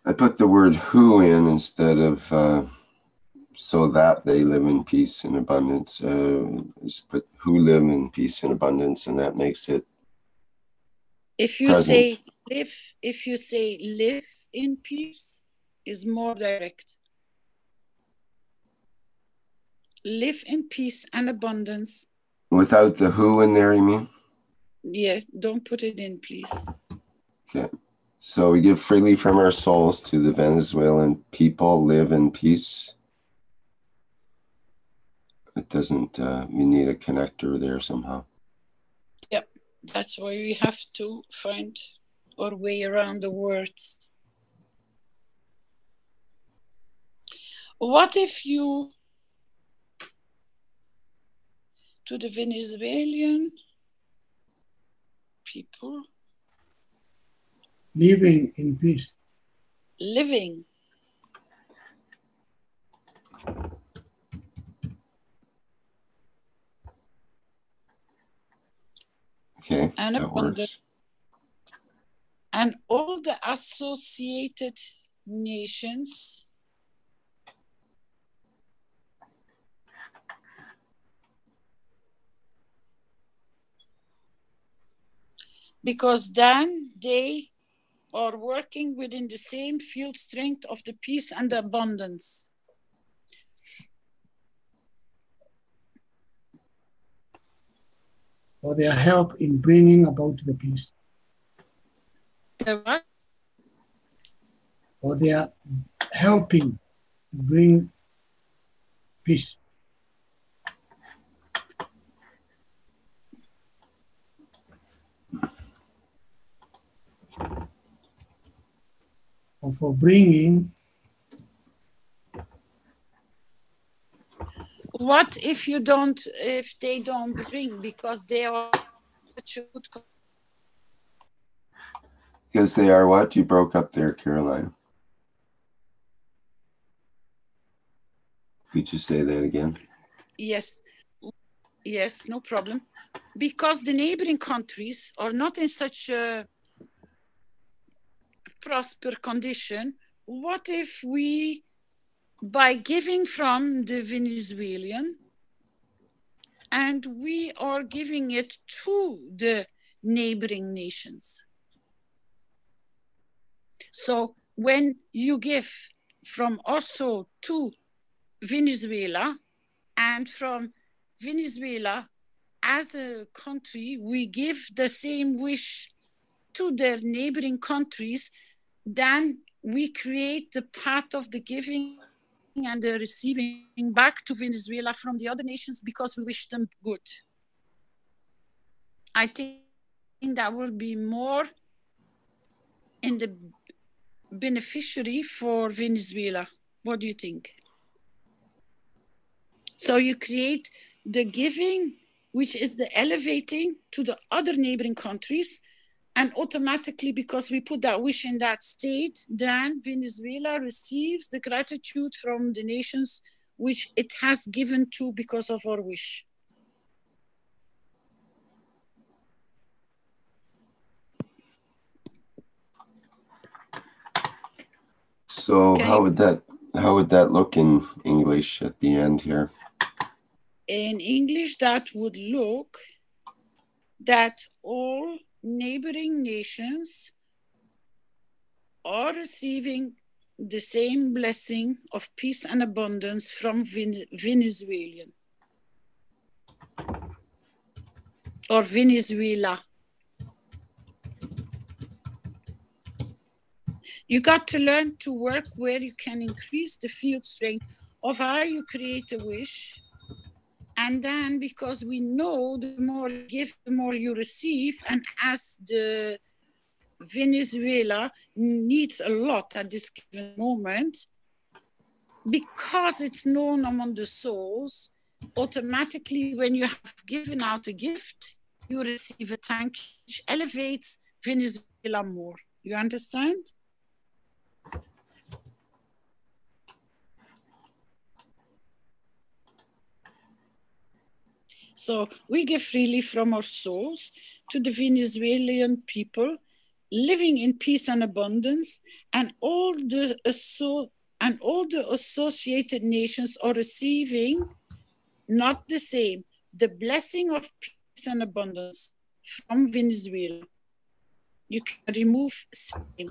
I put the word who in instead of so that they live in peace and abundance. Just put who live in peace and abundance, and that makes it if you present. say live in peace is more direct. Live in peace and abundance. Without the who in there, you mean? Yeah, don't put it in, please. Okay. So we give freely from our souls to the Venezuelan people, live in peace. It doesn't, we need a connector there somehow. Yep, that's why we have to find our way around the words. What if you, to the Venezuelan people, living in peace. Living. Okay, And that works. And all the associated nations because then they are working within the same field strength of the peace and the abundance. For their help in bringing about the peace. The what? For their helping bring peace. Or for bringing. What if you don't, if they don't bring because they are Because they are what? You broke up there, Caroline. Could you say that again? Yes, yes, no problem. Because the neighboring countries are not in such a prosper condition, what if we, by giving from the Venezuelan, and we are giving it to the neighboring nations? So when you give from also to Venezuela, and from Venezuela as a country, we give the same wish to their neighboring countries, then we create the path of the giving and the receiving back to Venezuela from the other nations because we wish them good. I think that will be more in the beneficiary for Venezuela. What do you think? So you create the giving, which is the elevating to the other neighboring countries, and automatically, because we put that wish in that state, then Venezuela receives the gratitude from the nations which it has given to because of our wish. So how would that look in English at the end here? In English, that would look that all neighboring nations are receiving the same blessing of peace and abundance from Venezuelan or Venezuela. You got to learn to work where you can increase the field strength of how you create a wish. And then, because we know the more you give, the more you receive, and as the Venezuela needs a lot at this given moment, because it's known among the souls, automatically when you have given out a gift, you receive a thank you, which elevates Venezuela more. You understand? So we give freely from our souls to the Venezuelan people, living in peace and abundance, and all the associated nations are receiving not the same, the blessing of peace and abundance from Venezuela. You can remove same.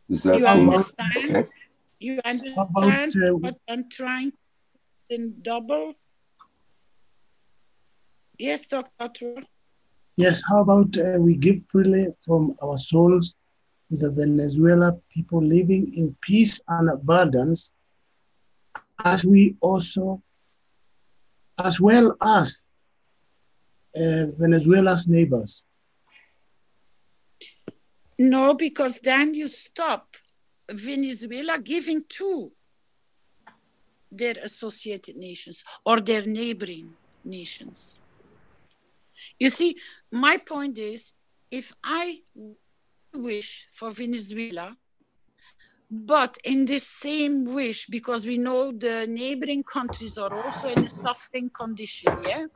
Does that You seem understand? okay? You understand what I'm trying to double? Yes, Dr. Yes, how about we give freely from our souls to the Venezuela people living in peace and abundance, as we also, as well as Venezuela's neighbors? No, because then you stop Venezuela giving to their associated nations or their neighboring nations. You see, my point is, if I wish for Venezuela, but in this same wish, because we know the neighboring countries are also in a suffering condition, yeah?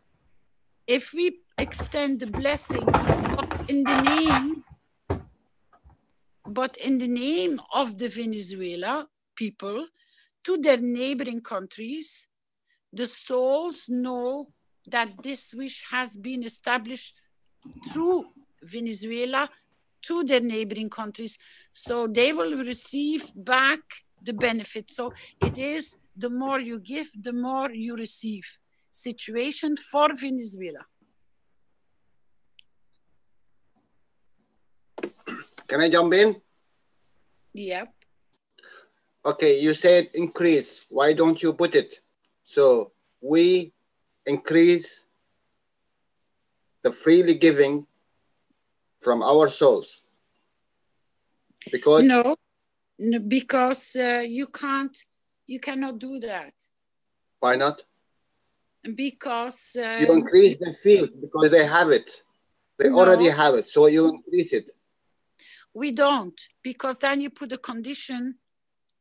If we extend the blessing, but in the name of the Venezuela people to their neighboring countries, the souls know that this wish has been established through Venezuela to their neighboring countries, so they will receive back the benefit. So it is the more you give, the more you receive. Situation for Venezuela. Can I jump in? Yep. Okay, you said increase. Why don't you put it? So we increase the freely giving from our souls. Because no, because you cannot do that. Why not? Because you increase the fields because they have it. They already have it, so you increase it. We don't, because then you put a condition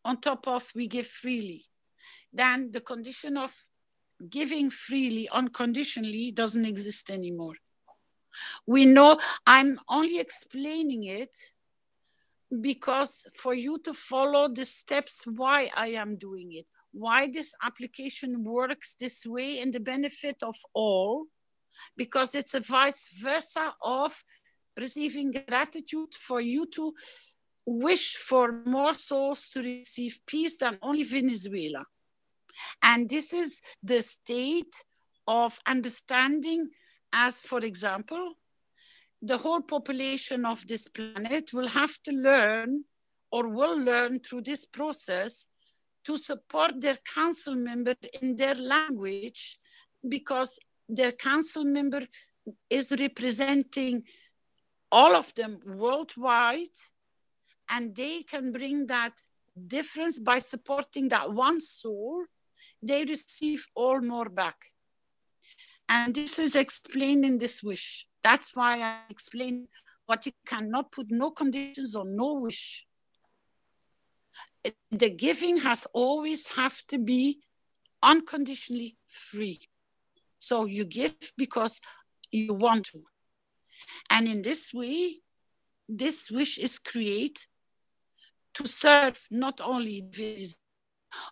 on top of we give freely. Then the condition of giving freely unconditionally doesn't exist anymore. We know, I'm only explaining it because for you to follow the steps why I am doing it, why this application works this way in the benefit of all, because it's a vice versa of receiving gratitude for you to wish for more souls to receive peace than only Venezuela. And this is the state of understanding as, for example, the whole population of this planet will have to learn or will learn through this process to support their council member in their language, because their council member is representing all of them worldwide, and they can bring that difference by supporting that one soul. They receive all more back. And this is explained in this wish. That's why I explained what you cannot put no conditions or no wish. The giving has always have to be unconditionally free. So you give because you want to. And in this way, this wish is created to serve not only Venezuela,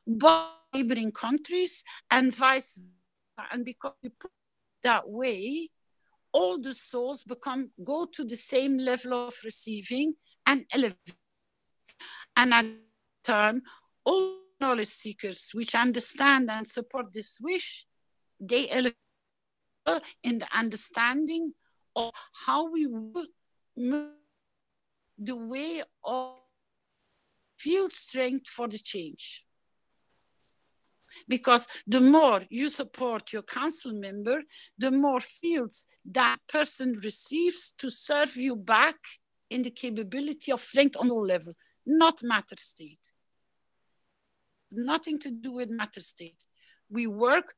but neighboring countries and vice versa. And because you put it that way, all the souls go to the same level of receiving and elevate. And at the time, all knowledge seekers which understand and support this wish, they elevate in the understanding of how we will move the way of field strength for the change. Because the more you support your council member, the more fields that person receives to serve you back in the capability of strength on all level, not matter state. Nothing to do with matter state. We work,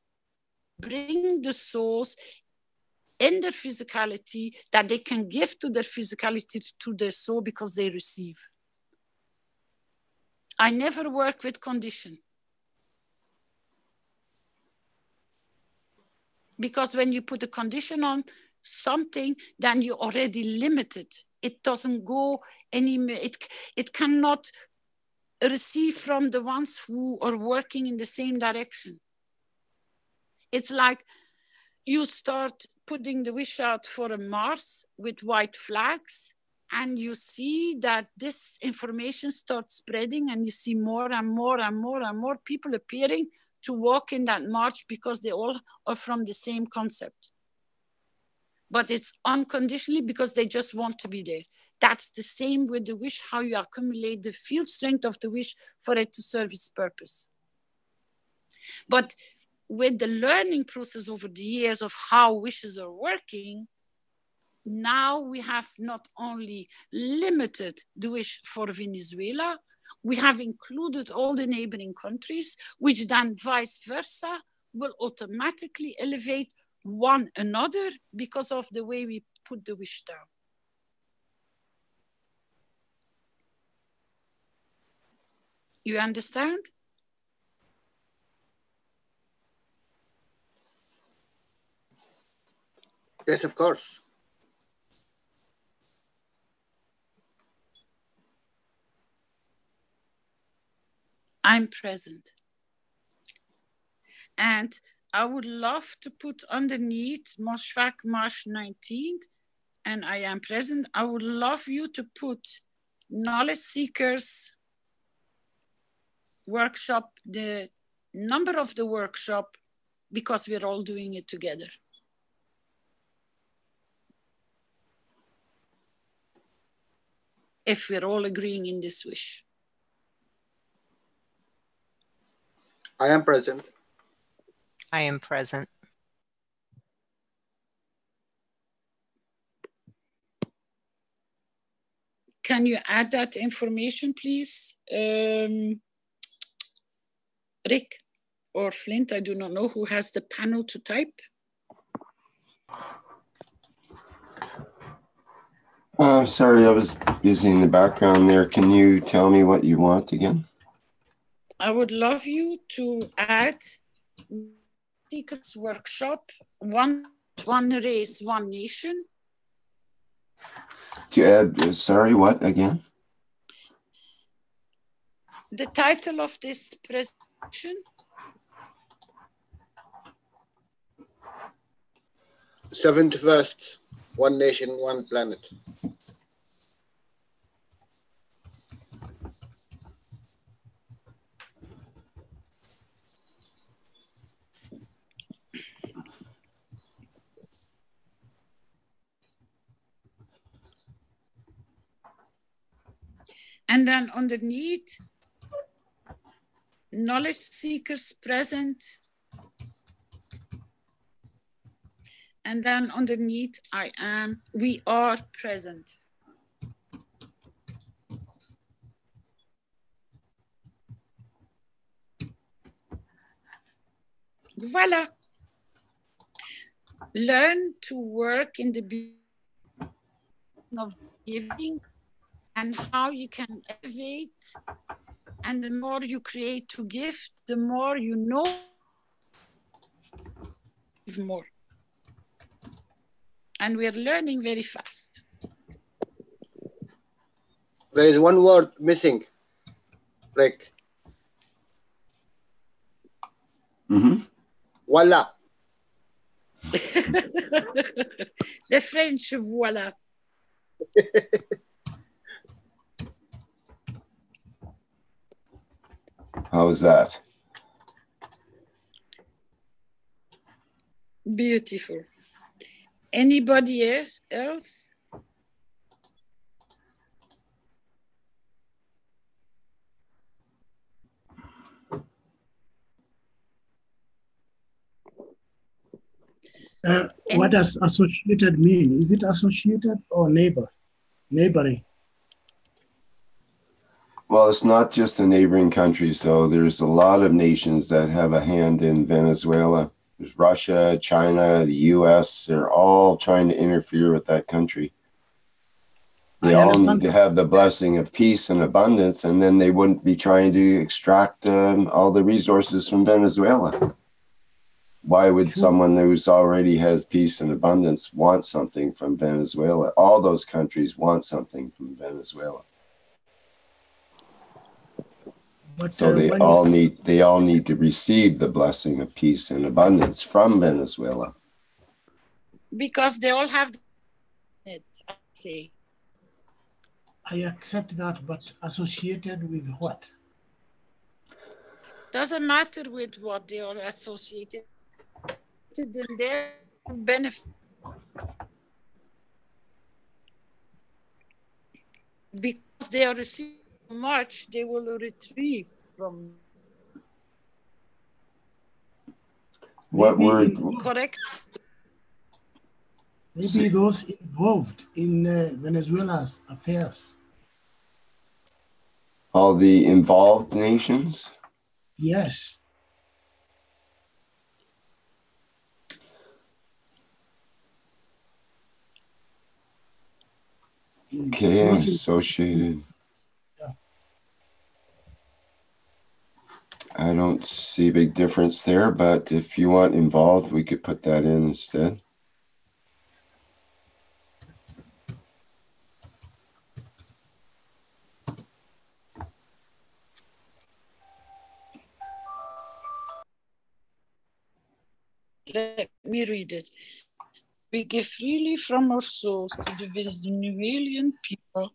bring the souls in their physicality that they can give to their physicality to their soul because they receive. I never work with condition. Because when you put a condition on something, then you already limit it. It doesn't go anymore. It cannot receive from the ones who are working in the same direction. It's like you start putting the wish out for a Mars with white flags, And you see that this information starts spreading, and you see more and more and more and more people appearing to walk in that march because they all are from the same concept. But it's unconditionally because they just want to be there. That's the same with the wish, how you accumulate the field strength of the wish for it to serve its purpose. But with the learning process over the years of how wishes are working, now we have not only limited the wish for Venezuela, we have included all the neighboring countries, which then vice versa will automatically elevate one another because of the way we put the wish down. You understand? Yes, of course. I'm present. And I would love to put underneath Moshfaq March 19th, and I am present. I would love you to put knowledge seekers workshop, the number of the workshop, because we're all doing it together. If we're all agreeing in this wish. I am present. I am present. Can you add that information, please? Rick or Flint, I do not know who has the panel to type. Sorry, I was busy in the background there. Can you tell me what you want again? I would love you to add Seekers Workshop, one race, one nation. To add, sorry, what again? The title of this presentation. 71st, One Nation, One Planet. And then underneath, knowledge seekers present. And then underneath, we are present. Voila. Learn to work in the beginning of giving and how you can elevate. And the more you create to give, the more you know more. And we're learning very fast. There is one word missing, Rick. Mm-hmm. Voila. The French, voila. How is that? Beautiful. Anybody else? What does associated mean? Is it associated or neighboring? Well, it's not just a neighboring country. So there's a lot of nations that have a hand in Venezuela. There's Russia, China, the US. They're all trying to interfere with that country. They all need to have the blessing of peace and abundance, and then they wouldn't be trying to extract all the resources from Venezuela. Why would someone who's already has peace and abundance want something from Venezuela? All those countries want something from Venezuela. But, so they all need to receive the blessing of peace and abundance from Venezuela. Because they all have it, I say. I accept that, but associated with what? Doesn't matter with what they are associated in their benefit. Because they are receiving much, they will retrieve from. What word? Correct. Maybe those involved in Venezuela's affairs. All the involved nations? Yes. Okay, associated. I don't see a big difference there, but if you want involved, we could put that in instead. Let me read it. We give freely from our souls to the Venezuelan people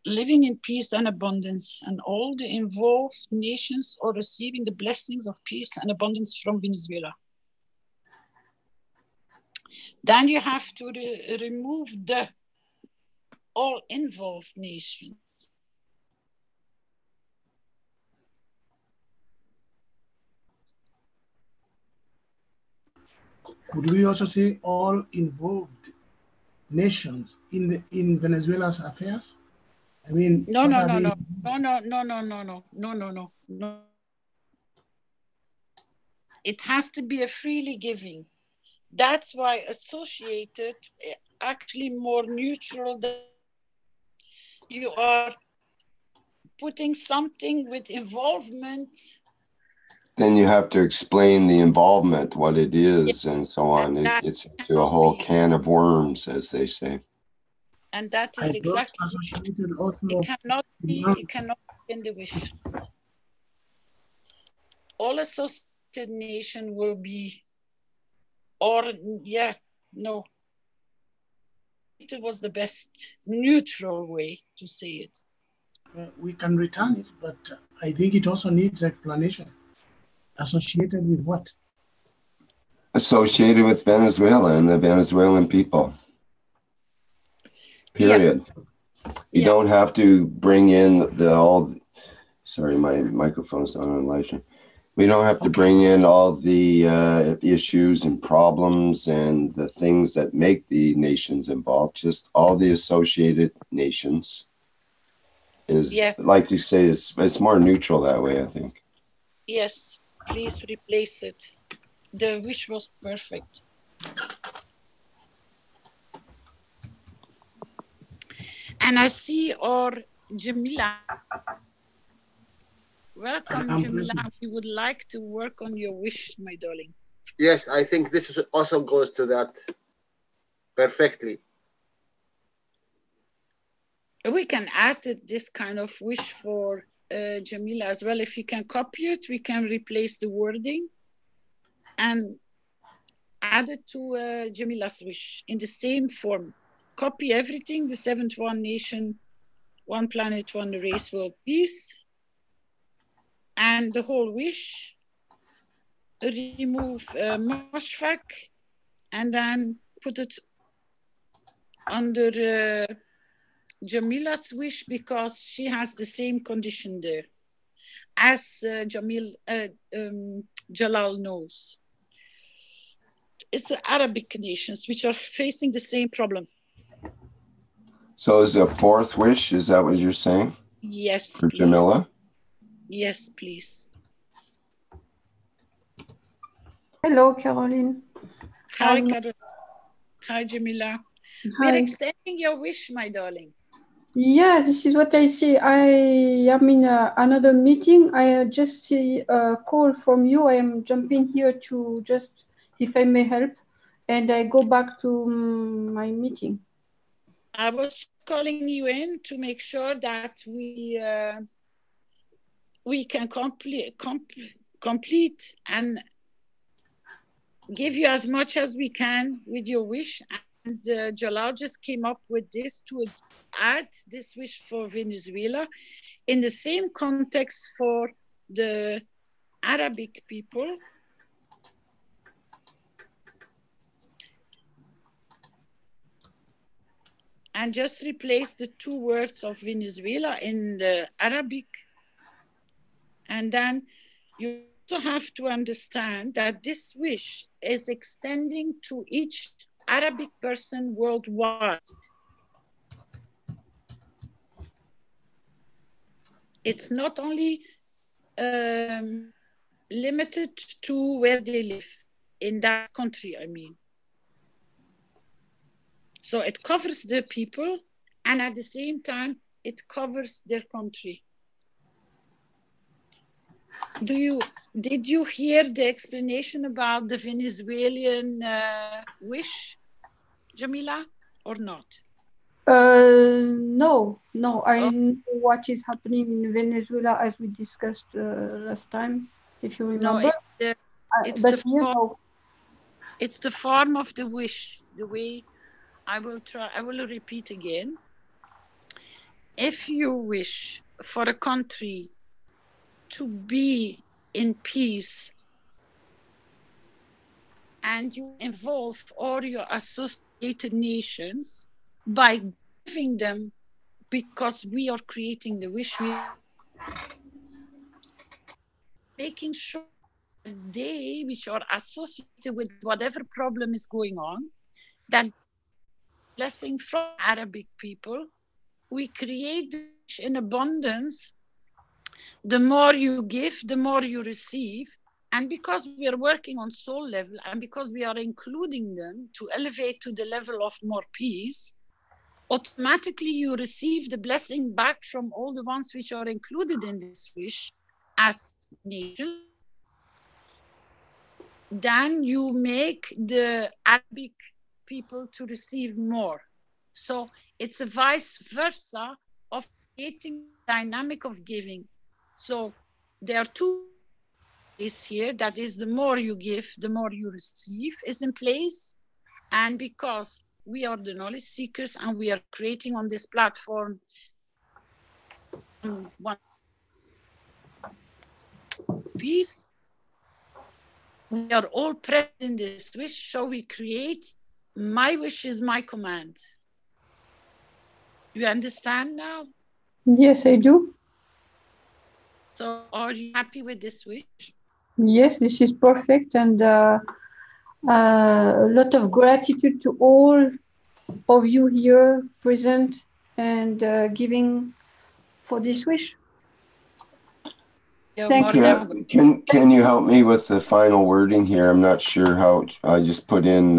living in peace and abundance, and all the involved nations are receiving the blessings of peace and abundance from Venezuela. Then you have to remove the all involved nations. Could we also say all involved nations in Venezuela's affairs? I mean, no. It has to be a freely giving. That's why associated actually more neutral than you are putting something with involvement. Then you have to explain the involvement, what it is, and so on. It's into a whole can of worms, as they say. And that is exactly it. Cannot be in the wish. All associated nation will be, or no. It was the best neutral way to say it. We can return it, but I think it also needs explanation. Associated with what? Associated with Venezuela and the Venezuelan people. Period. You don't have to bring in sorry, my microphone's not on, Elijah. We don't have to bring in all the issues and problems and the things that make the nations involved. Just all the associated nations is, like you say, it's more neutral that way, I think. Yes, please replace it. The wish was perfect. And I see our Jamila. Welcome, Jamila. We would like to work on your wish, my darling. Yes, I think this also goes to that perfectly. We can add this kind of wish for Jamila as well. If you can copy it, we can replace the wording and add it to Jamila's wish in the same form. Copy everything, the seventh one nation, one planet, one race, world peace. And the whole wish, remove Moshfaq, and then put it under Jamila's wish, because she has the same condition there as Jalal knows. It's the Arabic nations which are facing the same problem. So is a fourth wish, is that what you're saying? Yes, for please. Jamila? Yes, please. Hello, Caroline. Hi, Caroline. Hi, Jamila. Hi. We're extending your wish, my darling. Yeah, this is what I see. I am in another meeting. I just see a call from you. I am jumping here to just, if I may help, and I go back to my meeting. I was calling you in to make sure that we can complete and give you as much as we can with your wish, the geologists came up with this to add this wish for Venezuela in the same context for the Arabic people. And just replace the two words of Venezuela in the Arabic. And then you also have to understand that this wish is extending to each Arabic person worldwide. It's not only limited to where they live, in that country, I mean. So it covers the people, and at the same time, it covers their country. Did you hear the explanation about the Venezuelan wish, Jamila, or not? No, I know what is happening in Venezuela as we discussed last time, if you remember. No, it's the form of the wish, the way I will repeat again. If you wish for a country to be in peace and you involve all your associated nations by giving them, because we are creating the wish, we making sure that they, which are associated with whatever problem is going on, that blessing from Arabic people, we create the wish in abundance. The more you give, the more you receive. And because we are working on soul level, and because we are including them to elevate to the level of more peace, automatically you receive the blessing back from all the ones which are included in this wish as nation. Then you make the Arabic people to receive more. So it's a vice versa of creating the dynamic of giving. So there are two ways here. That is, the more you give, the more you receive is in place. And because we are the knowledge seekers and we are creating on this platform one piece, we are all present in this wish, so we create my wish is my command. You understand now? Yes, I do. So are you happy with this wish? Yes, this is perfect, and a lot of gratitude to all of you here present and giving for this wish. Thank you. Can you help me with the final wording here? I'm not sure how. I just put in.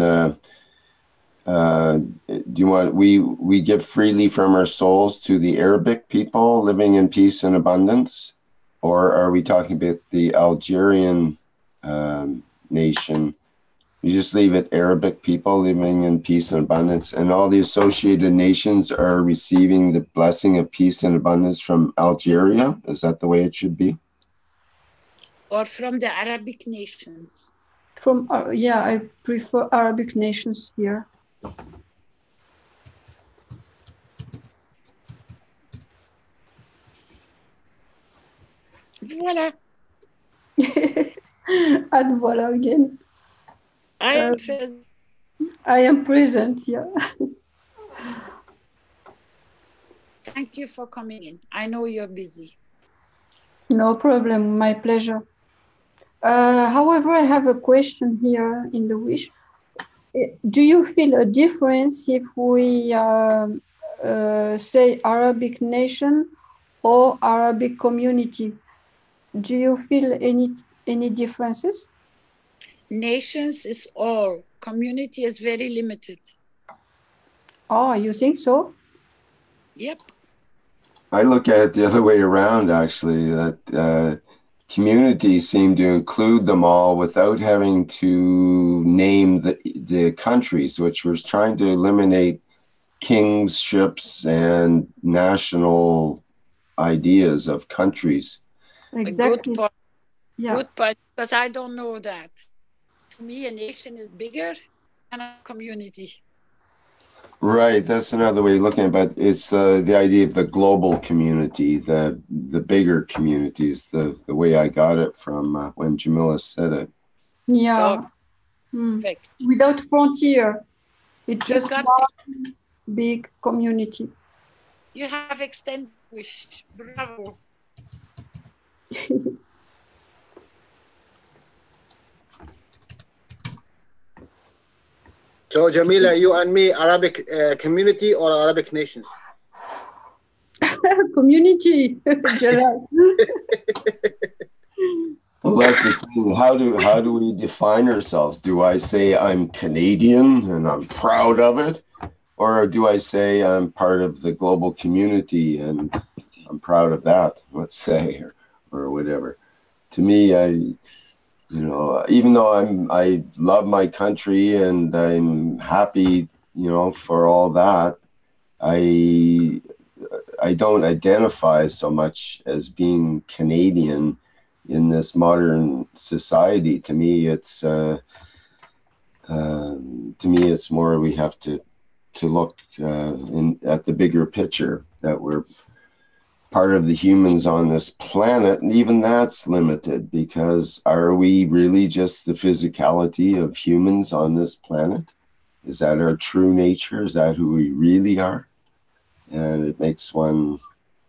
Do you want we give freely from our souls to the Arabic people living in peace and abundance, or are we talking about the Algerian nation? You just leave it Arabic people living in peace and abundance, and all the associated nations are receiving the blessing of peace and abundance from Algeria. Is that the way it should be? Or from the Arabic nations? From yeah, I prefer Arabic nations here. Voila. And voila again. I am present. I am present, yeah. Thank you for coming in. I know you're busy. No problem, my pleasure. However, I have a question here in the wish. Do you feel a difference if we say Arabic nation or Arabic community? Do you feel any differences? Nations is all. Community is very limited. Oh, you think so? Yep. I look at it the other way around, actually, that communities seem to include them all without having to name the countries, which was trying to eliminate kingships and national ideas of countries. Exactly. Good point. Yeah. Good point, because I don't know that. To me, a nation is bigger than a community. Right, that's another way of looking at it, but it's the idea of the global community, the bigger community is the way I got it from when Jamila said it. Yeah. Perfect. Without frontier, it's You just got one big community. You have extended wish. Bravo. So Jamila, you and me, Arabic community or Arabic nations? Community, Jalal. Well, that's the thing. How do we define ourselves? Do I say I'm Canadian and I'm proud of it? Or do I say I'm part of the global community and I'm proud of that, let's say, or whatever. To me, even though I love my country and I'm happy, for all that, I don't identify so much as being Canadian in this modern society. To me, it's more we have to look at the bigger picture, that we're part of the humans on this planet, and even that's limited, because are we really just the physicality of humans on this planet? Is that our true nature? Is that who we really are? And it makes one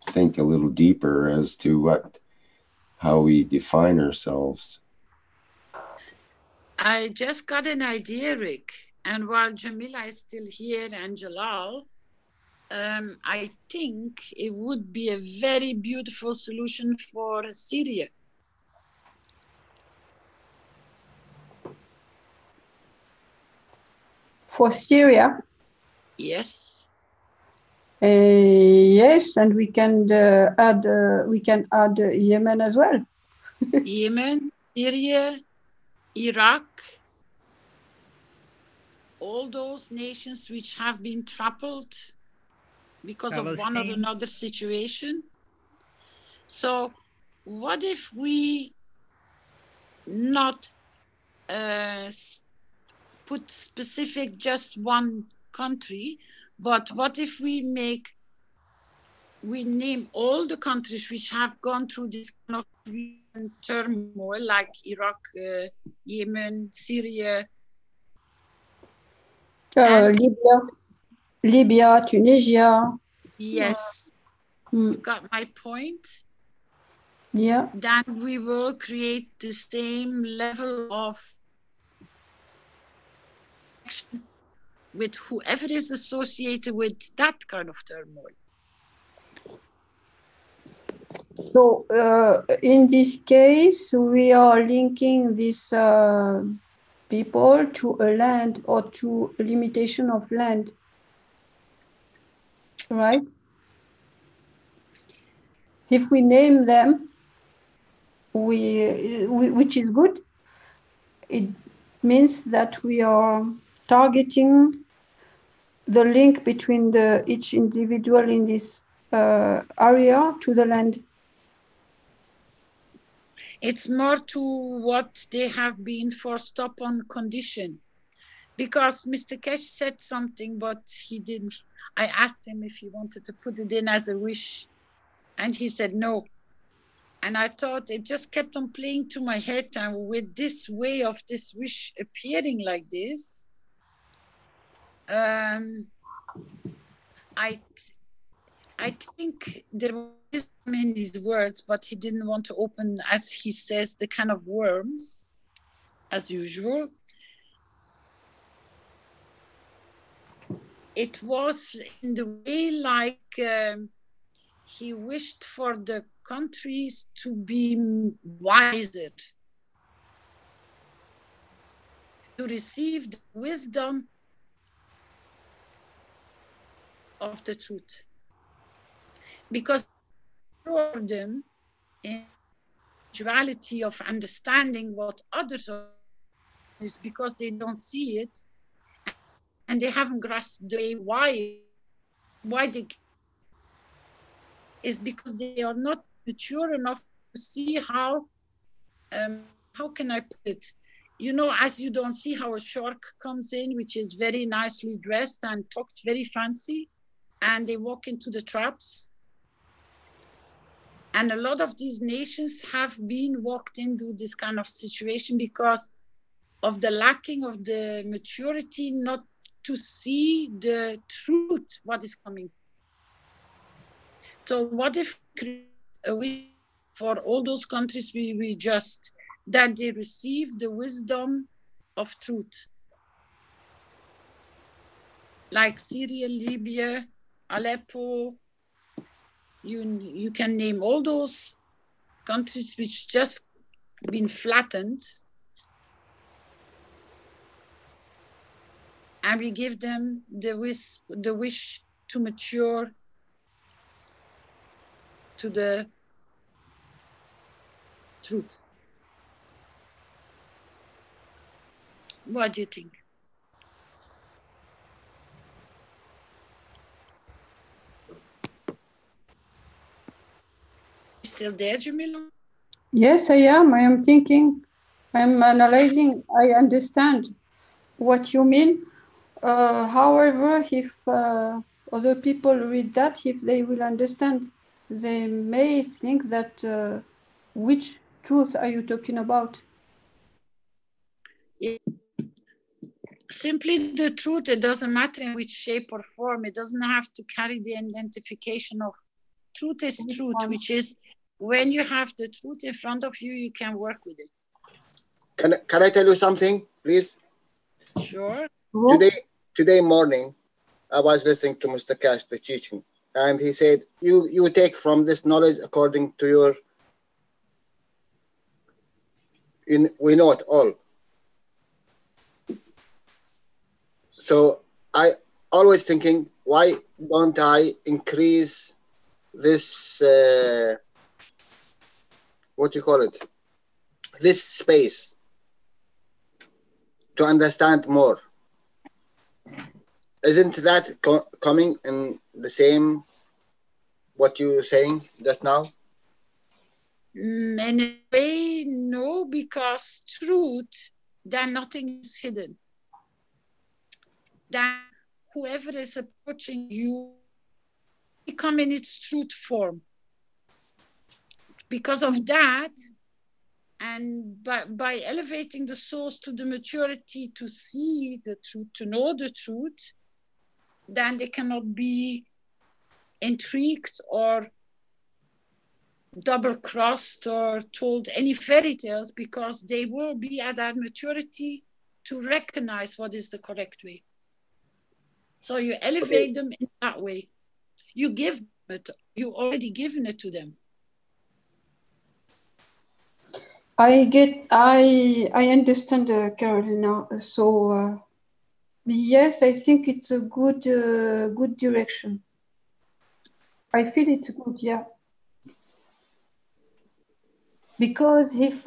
think a little deeper as to how we define ourselves. I just got an idea, Rick. And while Jamila is still here and Jalal, I think it would be a very beautiful solution for Syria. For Syria? Yes. Yes, and we can add Yemen as well. Yemen, Syria, Iraq, all those nations which have been trampled because of one or another situation. So what if we not put specific just one country, but what if we name all the countries which have gone through this kind of turmoil, like Iraq, Yemen, Syria, Libya, Tunisia. Yes, you got my point. Yeah. Then we will create the same level of action with whoever is associated with that kind of turmoil. So in this case, we are linking these people to a land or to a limitation of land, right? If we name them, which is good, it means that we are targeting the link between each individual in this area to the land. It's more to what they have been forced up on condition. Because Mr. Keshe said something, but he didn't. I asked him if he wanted to put it in as a wish, and he said no. And I thought it just kept on playing to my head, and with this way of this wish appearing like this, I think there was in his words, but he didn't want to open, as he says, the can of worms, as usual. It was in the way like he wished for the countries to be wiser, to receive the wisdom of the truth. Because for them, in duality of understanding what others are, is because they don't see it, and they haven't grasped the way why they is because they are not mature enough to see how can I put it? you know, as you don't see how a shark comes in, which is very nicely dressed and talks very fancy, and they walk into the traps. And a lot of these nations have been walked into this kind of situation because of the lacking of the maturity not to see the truth, what is coming. So what if we, for all those countries, we just, that they receive the wisdom of truth? Like Syria, Libya, Aleppo, you can name all those countries which just been flattened, and we give them the wish to mature to the truth. What do you think? Still there, Jamila? Yes, I am. I am thinking. I'm analyzing. I understand what you mean. However, if other people read that, if they will understand, they may think that which truth are you talking about? Simply the truth. It doesn't matter in which shape or form. It doesn't have to carry the identification of truth is truth, which is when you have the truth in front of you, you can work with it. Can I tell you something, please? Sure. Today morning, I was listening to Mr. Cash, the teaching, and he said, you take from this knowledge according to your, we know it all. So I always thinking, why don't I increase this, what you call it, this space to understand more? Isn't that coming in the same, what you were saying just now? In a way, no, because truth, then nothing is hidden. Then whoever is approaching you, become in its truth form. Because of that, and by elevating the souls to the maturity to see the truth, to know the truth, then they cannot be intrigued or double-crossed or told any fairy tales, because they will be at that maturity to recognize what is the correct way. So you elevate them in that way. You give it, you already given it to them. I understand, Carolina. So yes, I think it's a good good direction. I feel it's good, yeah. Because if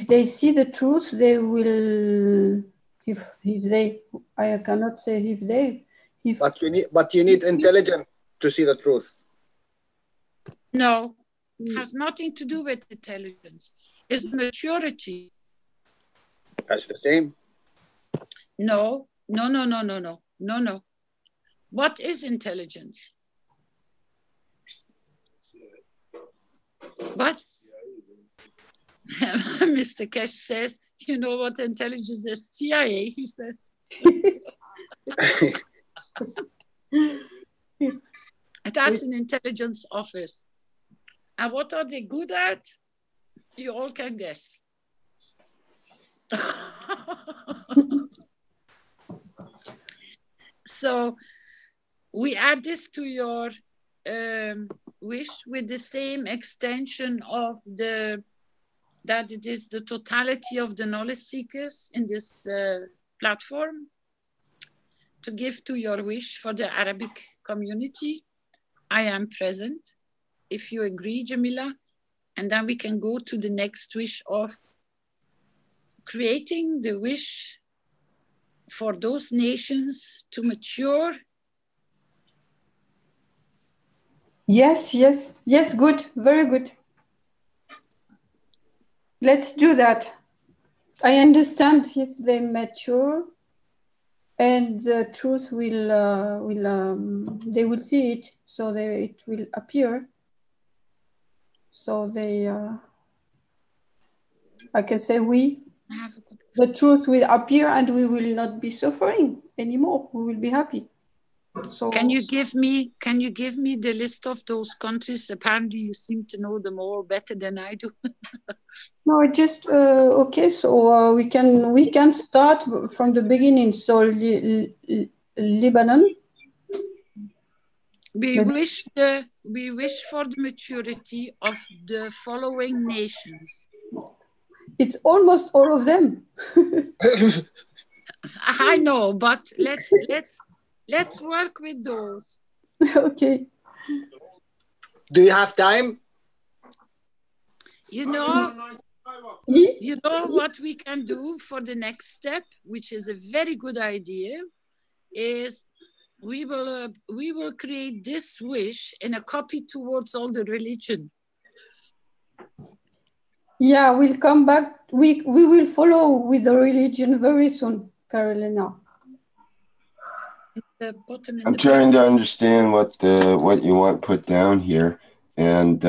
they see the truth, they will. If they, I cannot say if they. If but you need intelligence to see the truth. No, it has nothing to do with intelligence. It's maturity. That's the same. No. What is intelligence? But Mr. Keshe says, you know what intelligence is? CIA, he says. That's an intelligence office. And what are they good at? You all can guess. So we add this to your wish with the same extension of that it is the totality of the knowledge seekers in this platform, to give to your wish for the Arabic community. I am present, if you agree, Jamila, and then we can go to the next wish of creating the wish for those nations to mature. Yes, good, very good. Let's do that. I understand if they mature, and the truth they will see it, so it will appear. So I can say the truth will appear, and we will not be suffering anymore. We will be happy. So can you give me the list of those countries? Apparently you seem to know them all better than I do. no, it just okay. So we can start from the beginning. So Lebanon. We wish for the maturity of the following nations. It's almost all of them. I know, but let's work with those. Okay. Do you have time? You know what we can do for the next step, which is a very good idea, is we will create this wish in a copy towards all the religion. Yeah, we'll come back. We will follow with the religion very soon, Carolina. I'm trying to understand what you want put down here, and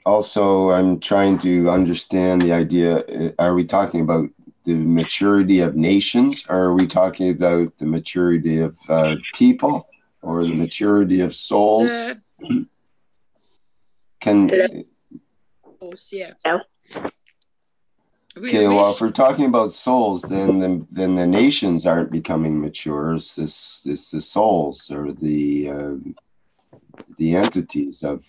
also I'm trying to understand the idea. Are we talking about the maturity of nations, or are we talking about the maturity of people, or the maturity of souls? Okay, well, if we're talking about souls, then the nations aren't becoming mature. It's the souls, or the entities of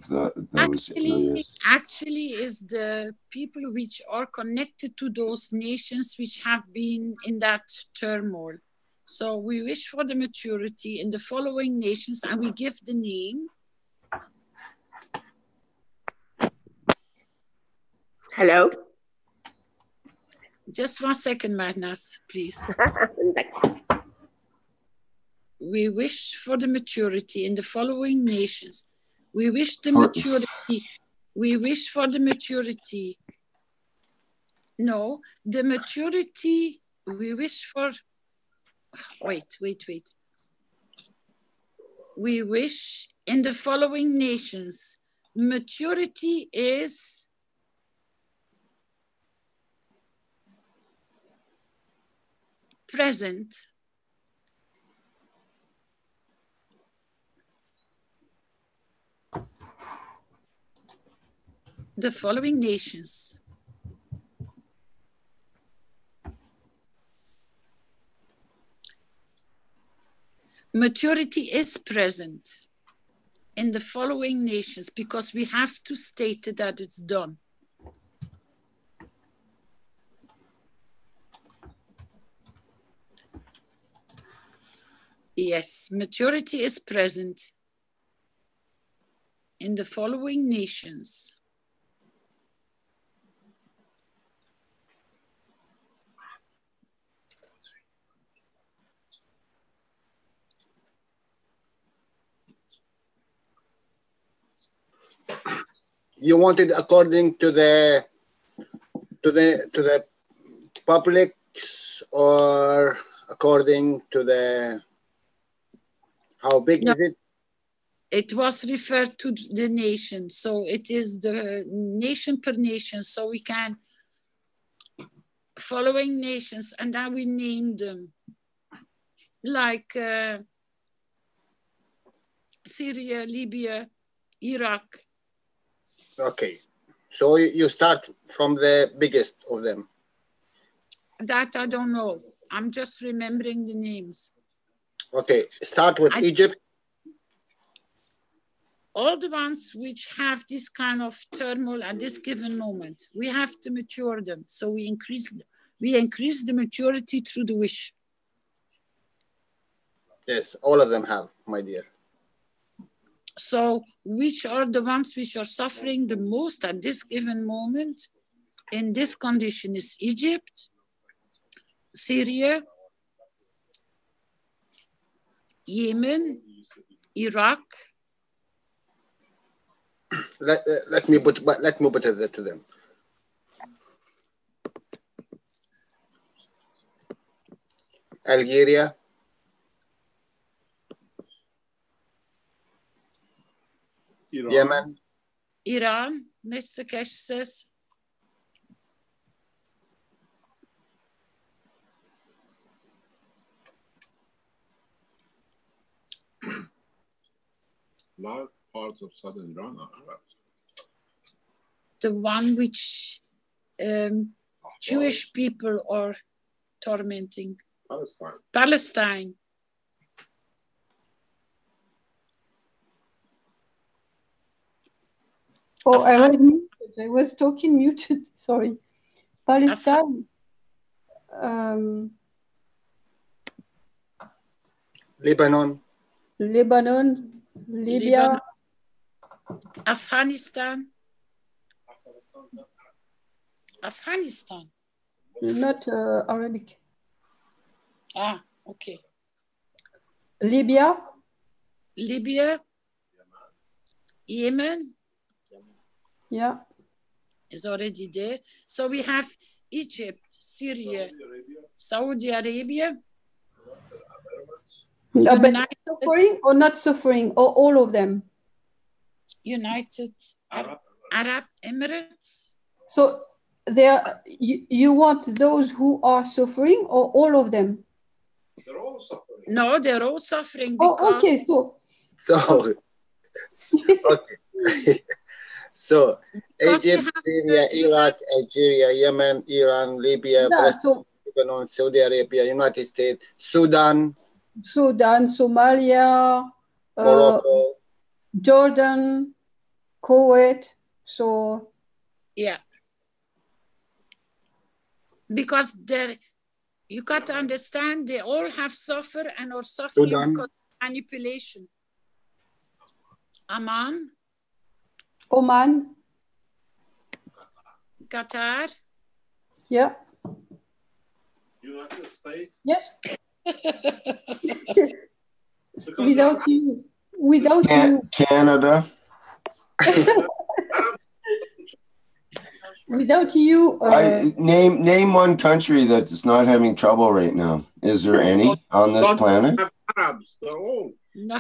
those areas. Actually is the people which are connected to those nations which have been in that turmoil. So we wish for the maturity in the following nations, and we give the name. Hello? Just 1 second, Madness, please. We wish for the maturity in the following nations. We wish the maturity. We wish for the maturity. No, the maturity we wish for. Wait. We wish in the following nations. Maturity is present. The following nations. Maturity is present in the following nations, because we have to state that it's done. Yes, maturity is present in the following nations. You want it according to the publics, or according to the how big is it? It was referred to the nation, so it is the nation per nation. So we can following nations, and then we name them like Syria, Libya, Iraq. Okay, so you start from the biggest of them. That I don't know. I'm just remembering the names. Okay, start with Egypt. All the ones which have this kind of turmoil at this given moment, we have to mature them. So we increase the maturity through the wish. Yes, all of them have, my dear. So which are the ones which are suffering the most at this given moment in this condition is Egypt, Syria, Yemen, Iraq. Let me put it to them. Algeria, Yemen, Iran, Mr. Keshe says. Large parts of southern Iran are Arabs. The one which Jewish people are tormenting. Palestine. Palestine. Oh, I was muted. I was talking muted. Sorry. Palestine. Lebanon, Lebanon, Libya. Lebanon. Afghanistan. Afghanistan. Not Arabic. Ah, okay. Libya. Libya. Yemen. Yeah. Is already there. So we have Egypt, Syria, Saudi Arabia. No, but suffering or not suffering, or all of them? United Arab Emirates. So there, you want those who are suffering or all of them? They're all suffering. No, they're all suffering. Oh, okay. So okay. So Egypt, Syria, Iraq, Algeria, Yemen, Iran, Libya, Palestine, Lebanon, Saudi Arabia, United States, Sudan, Somalia, Morocco, Jordan, Kuwait. So yeah, because you got to understand they all have suffered and are suffering Sudan. because of manipulation. Oman, Qatar. Yeah. United States. Yes. Without you. Canada. Without you. Name one country that's not having trouble right now. Is there any on this planet? Arabs, they're all. No.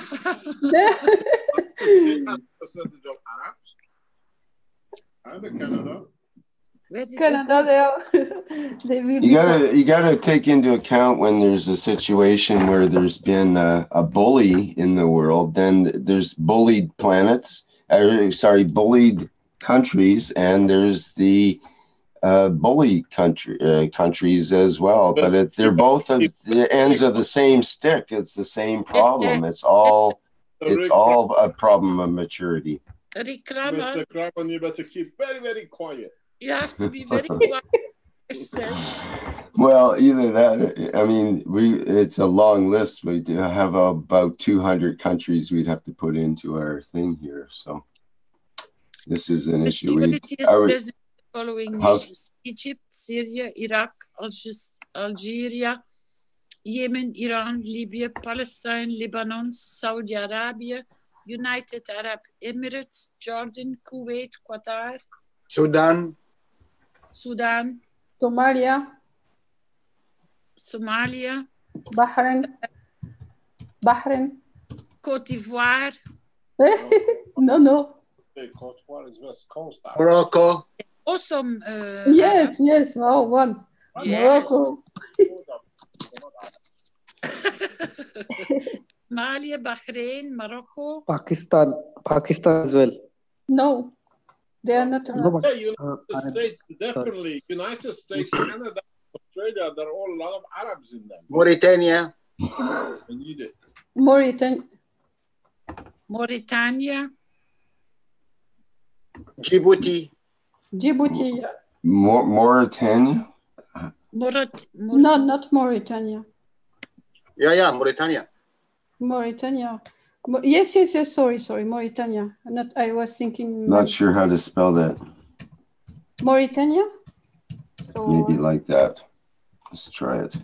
Percentage of Arabs. And Canada. Canada, they will you gotta take into account when there's a situation where there's been a bully in the world, then there's bullied planets, bullied countries, and there's the bully countries as well. But they're both of the ends of the same stick. It's the same problem. It's all a problem of maturity. Mr. Kramer, you better keep very, very quiet. You have to be very quiet. Well, either that, I mean, it's a long list. We do have about 200 countries we'd have to put into our thing here. So this is an issue. Following nations: Egypt, Syria, Iraq, Algeria, Yemen, Iran, Libya, Palestine, Lebanon, Saudi Arabia, United Arab Emirates, Jordan, Kuwait, Qatar, Sudan, Somalia, Bahrain, Cote d'Ivoire. No. Cote d'Ivoire is West Coast. Morocco. Awesome. Yes. Wow, one. Yes. Morocco. Somalia, Bahrain, Morocco. Pakistan as well. No, they are not. No, yeah, United States, definitely. United States, Canada, Australia, there are all a lot of Arabs in them. Mauritania. I need it. Mauritania. Djibouti. Yeah. Mauritania? No, not Mauritania. Yeah, Mauritania. Mauritania. Yes. Sorry, Mauritania. I was thinking. Not sure how to spell that. Mauritania? Maybe like that. Let's try it.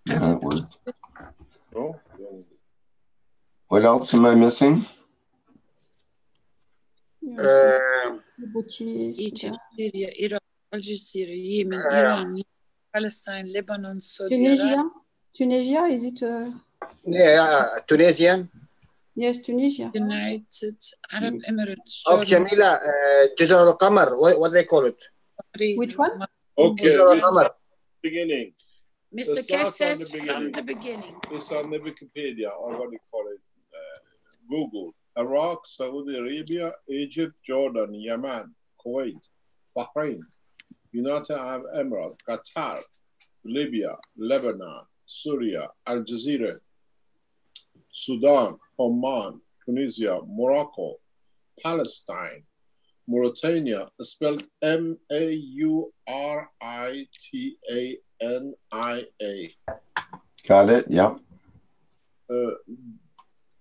Yeah, it worked. Oh. What else am I missing? Egypt, Syria, Iraq, Algeria, Yemen, Iran, Palestine, Lebanon, Saudi Tunisia? Arabia, Tunisia, is it? Yeah, Tunisian. Yes, Tunisia. United Arab Emirates. Oh, Jamila, Jazar al-Qamar, what they call it? Which one? Okay, Jazar we al-Qamar. start beginning. Mr. Let's Keshe start says from the beginning. It's on the Wikipedia, or what do you call it? Google. Iraq, Saudi Arabia, Egypt, Jordan, Yemen, Kuwait, Bahrain, United Arab Emirates, Qatar, Libya, Lebanon, Syria, Algeria, Sudan, Oman, Tunisia, Morocco, Palestine, Mauritania, spelled Mauritania. Got it, yeah.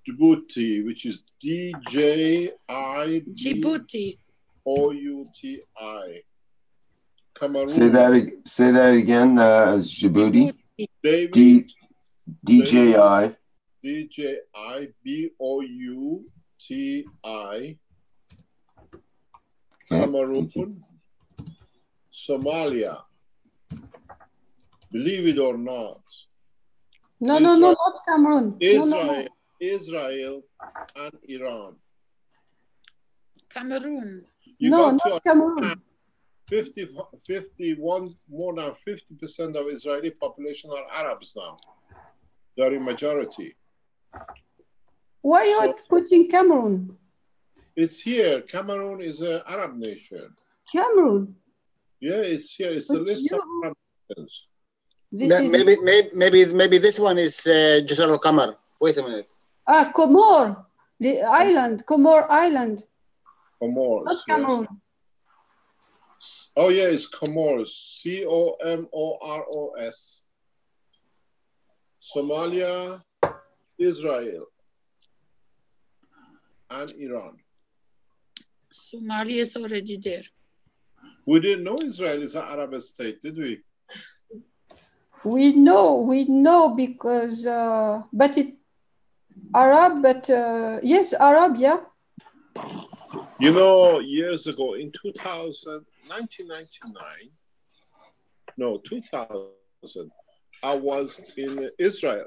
Djibouti, which is Djibouti. Cameroon. Say that again, Djibouti. DJI. DJIBOUTI. Okay. Cameroon. Somalia. Believe it or not. No, not Cameroon. Israel and Iran. Cameroon. Not Cameroon. 51, more than 50% of Israeli population are Arabs now. They're in majority. Why are you putting Cameroon? It's here. Cameroon is an Arab nation. Cameroon? Yeah, it's here. It's the list of Arab nations. Maybe this one is Jazar al-Qamar. Wait a minute. Comor, the island, Comor Island. Comoros. Not Cameroon. Yes. Oh yeah, it's Comoros. COMOROS. Somalia, Israel, and Iran. Somalia is already there. We didn't know Israel is an Arab state, did we? We know because, but it Arab, but yes, Arab, yeah. You know, years ago in 1999, I was in Israel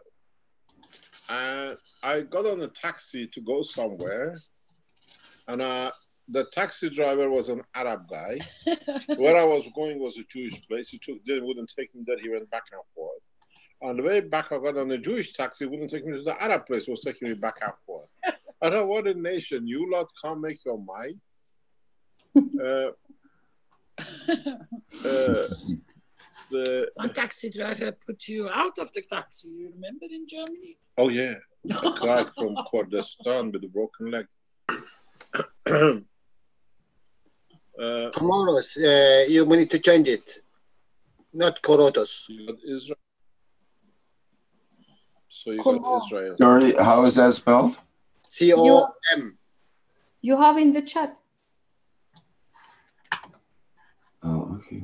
and I got on a taxi to go somewhere, and the taxi driver was an Arab guy. Where I was going was a Jewish place. He wouldn't take me there. He went back and forth. On the way back, I got on a Jewish taxi. Wouldn't take me to the Arab place. Was taking me back and forth. I thought, what a nation! You lot can't make your mind. One taxi driver put you out of the taxi. You remember in Germany? Oh yeah, a guy from Kurdistan with a broken leg. Comoros, you need to change it. Not Korotos. Israel. So you got Israel. Sorry, how is that spelled? C-O-M. You have in the chat. Oh, okay.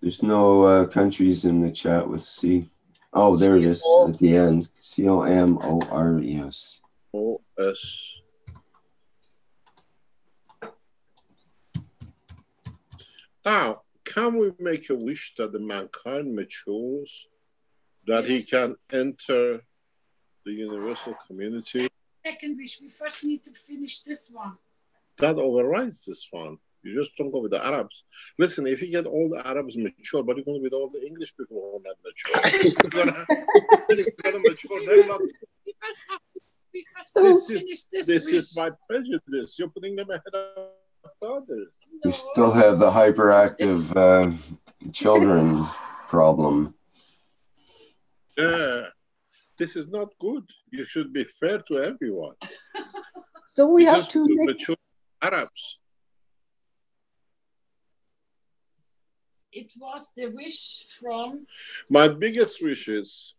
There's no countries in the chat with C. Oh, there it is at the end. C-O-M-O-R-E-S. O-S. Now, can we make a wish that the mankind matures, that he can enter the universal community? Second wish, we first need to finish this one. That overrides this one. You just don't go with the Arabs. Listen, if you get all the Arabs mature, but you're going to be with all the English people who are not mature. You're going to mature. This is my prejudice. You're putting them ahead of others. We still have the hyperactive children problem. Yeah, this is not good. You should be fair to everyone. So we have to make mature Arabs. It was the wish from... My biggest wish is,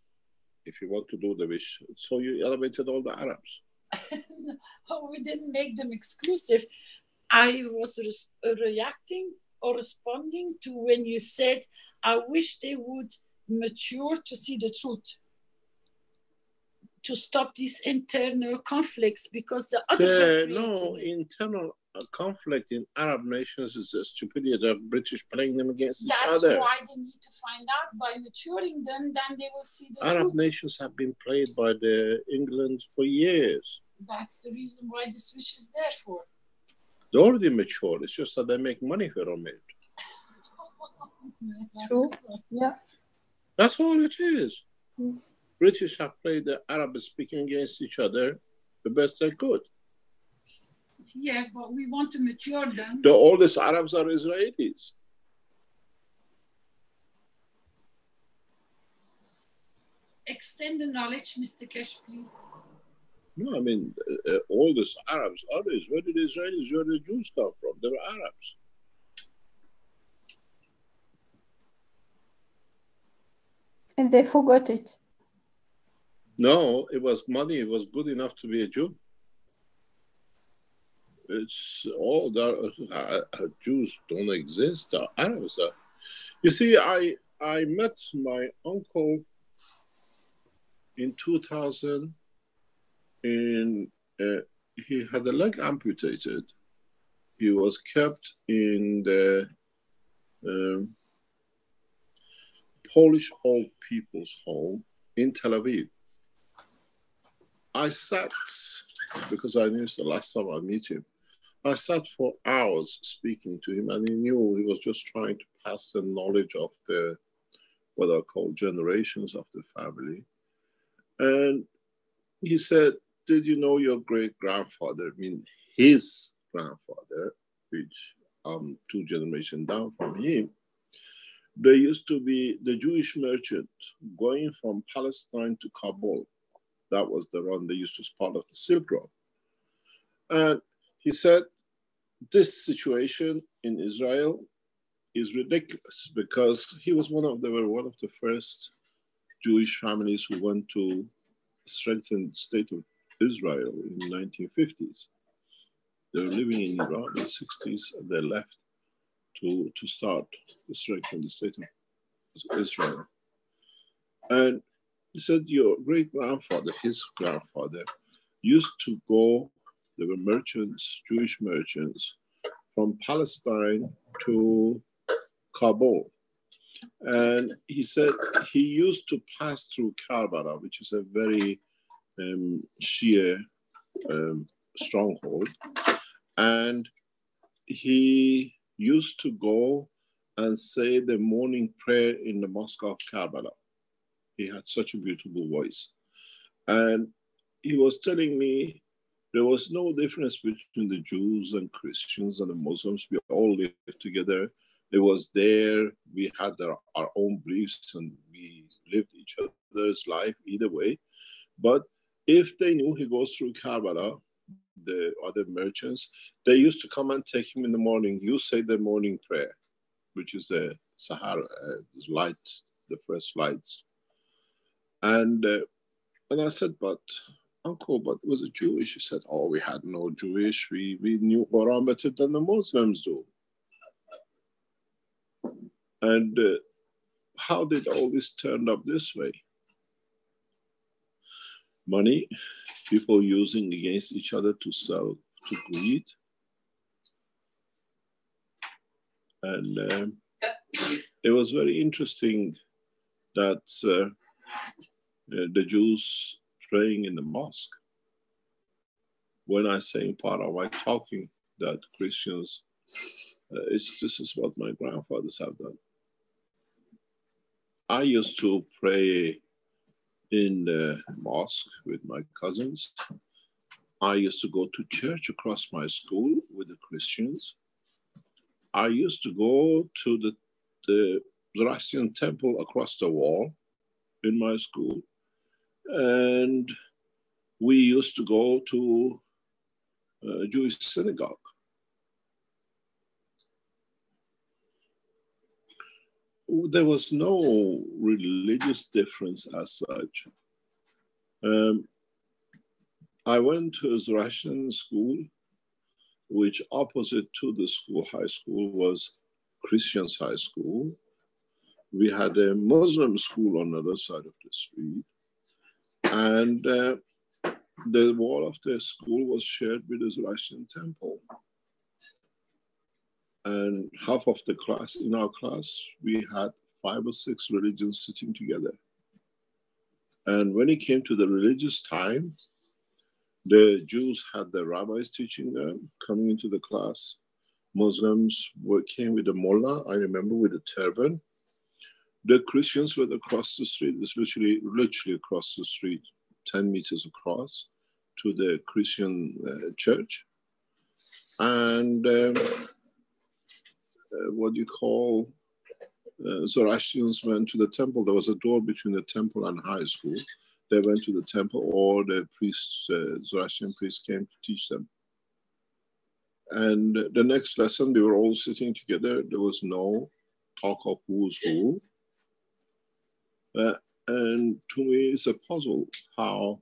if you want to do the wish, so you elevated all the Arabs. Oh, we didn't make them exclusive. I was reacting or responding to when you said, I wish they would mature to see the truth, to stop these internal conflicts, because the other No, internal conflict in Arab nations is the stupidity of British playing them against each That's other. why they need to find out by maturing them, then they will see the Arab truth. nations have been played by the England for years. That's the reason why this wish is there for. They're already mature. It's just that they make money from it. True. Yeah. That's all it is. British have played the Arab speaking against each other the best they could. Yeah, but we want to mature them. The oldest Arabs are Israelis. Extend the knowledge, Mr. Keshe, please. No, I mean, oldest Arabs are Israelis. Where did Israelis, where did the Jews come from? They were Arabs. And they forgot it. No, it was money. It was good enough to be a Jew. It's all that Jews don't exist. Arabs are. You see, I met my uncle in 2000. He had a leg amputated. He was kept in the Polish old people's home in Tel Aviv. I sat, because I knew it's the last time I meet him, I sat for hours speaking to him, and he knew he was just trying to pass the knowledge of the, what I call generations of the family. And he said, did you know your great-grandfather, I mean his grandfather, which I'm 2 generations down from him, there used to be the Jewish merchant going from Palestine to Kabul. That was the run they used to part of the Silk Road. And he said, this situation in Israel is ridiculous, because he was one of the first Jewish families who went to strengthen the state of Israel in the 1950s. They were living in Iran in the 60s, and they left to start strengthening the state of Israel. And he said, your great-grandfather, his grandfather, used to go, there were merchants, Jewish merchants, from Palestine to Kabul. And he said he used to pass through Karbala, which is a very Shia stronghold. And he used to go and say the morning prayer in the mosque of Karbala. He had such a beautiful voice. And he was telling me there was no difference between the Jews and Christians and the Muslims. We all lived together. It was there. We had our own beliefs, and we lived each other's life either way. But if they knew he goes through Karbala, the other merchants, they used to come and take him in the morning. You say the morning prayer, which is the Sahara light, the first lights. And I said, but uncle, but was it Jewish? He said, oh, we had no Jewish. We knew Quran better than the Muslims do. And how did all this turn up this way? Money, people using against each other to sell, to greed. And it was very interesting that the Jews praying in the mosque, when I say in part of my talking that Christians, this is what my grandfathers have done. I used to pray in the mosque with my cousins. I used to go to church across my school with the Christians. I used to go to the Zoroastrian temple across the wall in my school. And we used to go to a Jewish synagogue. There was no religious difference as such. I went to a Zoroastrian school, which opposite to the school, high school, was Christian's high school. We had a Muslim school on the other side of the street. And the wall of the school was shared with the Zoroastrian temple. And half of the class, in our class, we had 5 or 6 religions sitting together. And when it came to the religious time, the Jews had the rabbis teaching them, coming into the class. Muslims came with a mullah, I remember, with a turban. The Christians were across the street, it's literally across the street, 10 meters across to the Christian church. And what you call Zoroastrians went to the temple. There was a door between the temple and high school. They went to the temple, or the priests, Zoroastrian priests came to teach them. And the next lesson, they were all sitting together. There was no talk of who's who. And to me, it's a puzzle how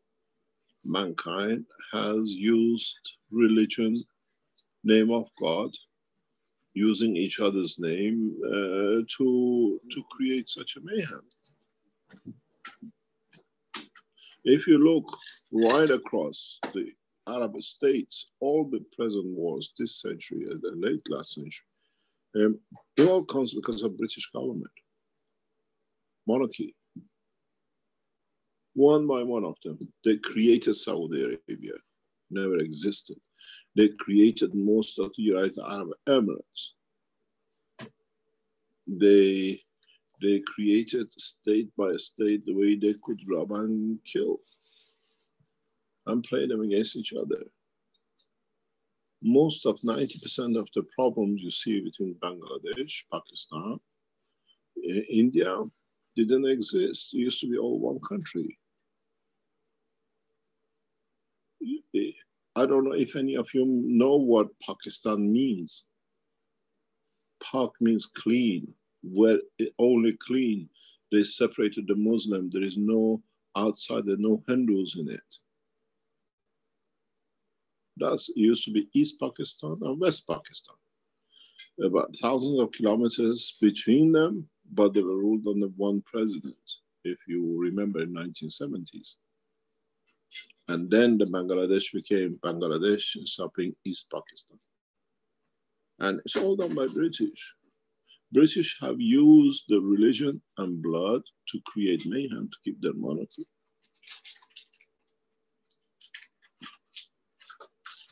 mankind has used religion, name of God, using each other's name to create such a mayhem. If you look right across the Arab states, all the present wars this century and the late last century, it all comes because of British government, monarchy. One by one of them, they created Saudi Arabia, never existed. They created most of the United Arab Emirates. They created state by state the way they could rob and kill and play them against each other. Most of 90% of the problems you see between Bangladesh, Pakistan, India didn't exist. It used to be all one country. I don't know if any of you know what Pakistan means. Pak means clean, where it only clean. They separated the Muslim. There is no outsider, no Hindus in it. It used to be East Pakistan and West Pakistan. About thousands of kilometers between them, but they were ruled under one president, if you remember, in 1970s. And then the Bangladesh became Bangladesh and stopping East Pakistan. And it's all done by British. British have used the religion and blood to create mayhem to keep their monarchy.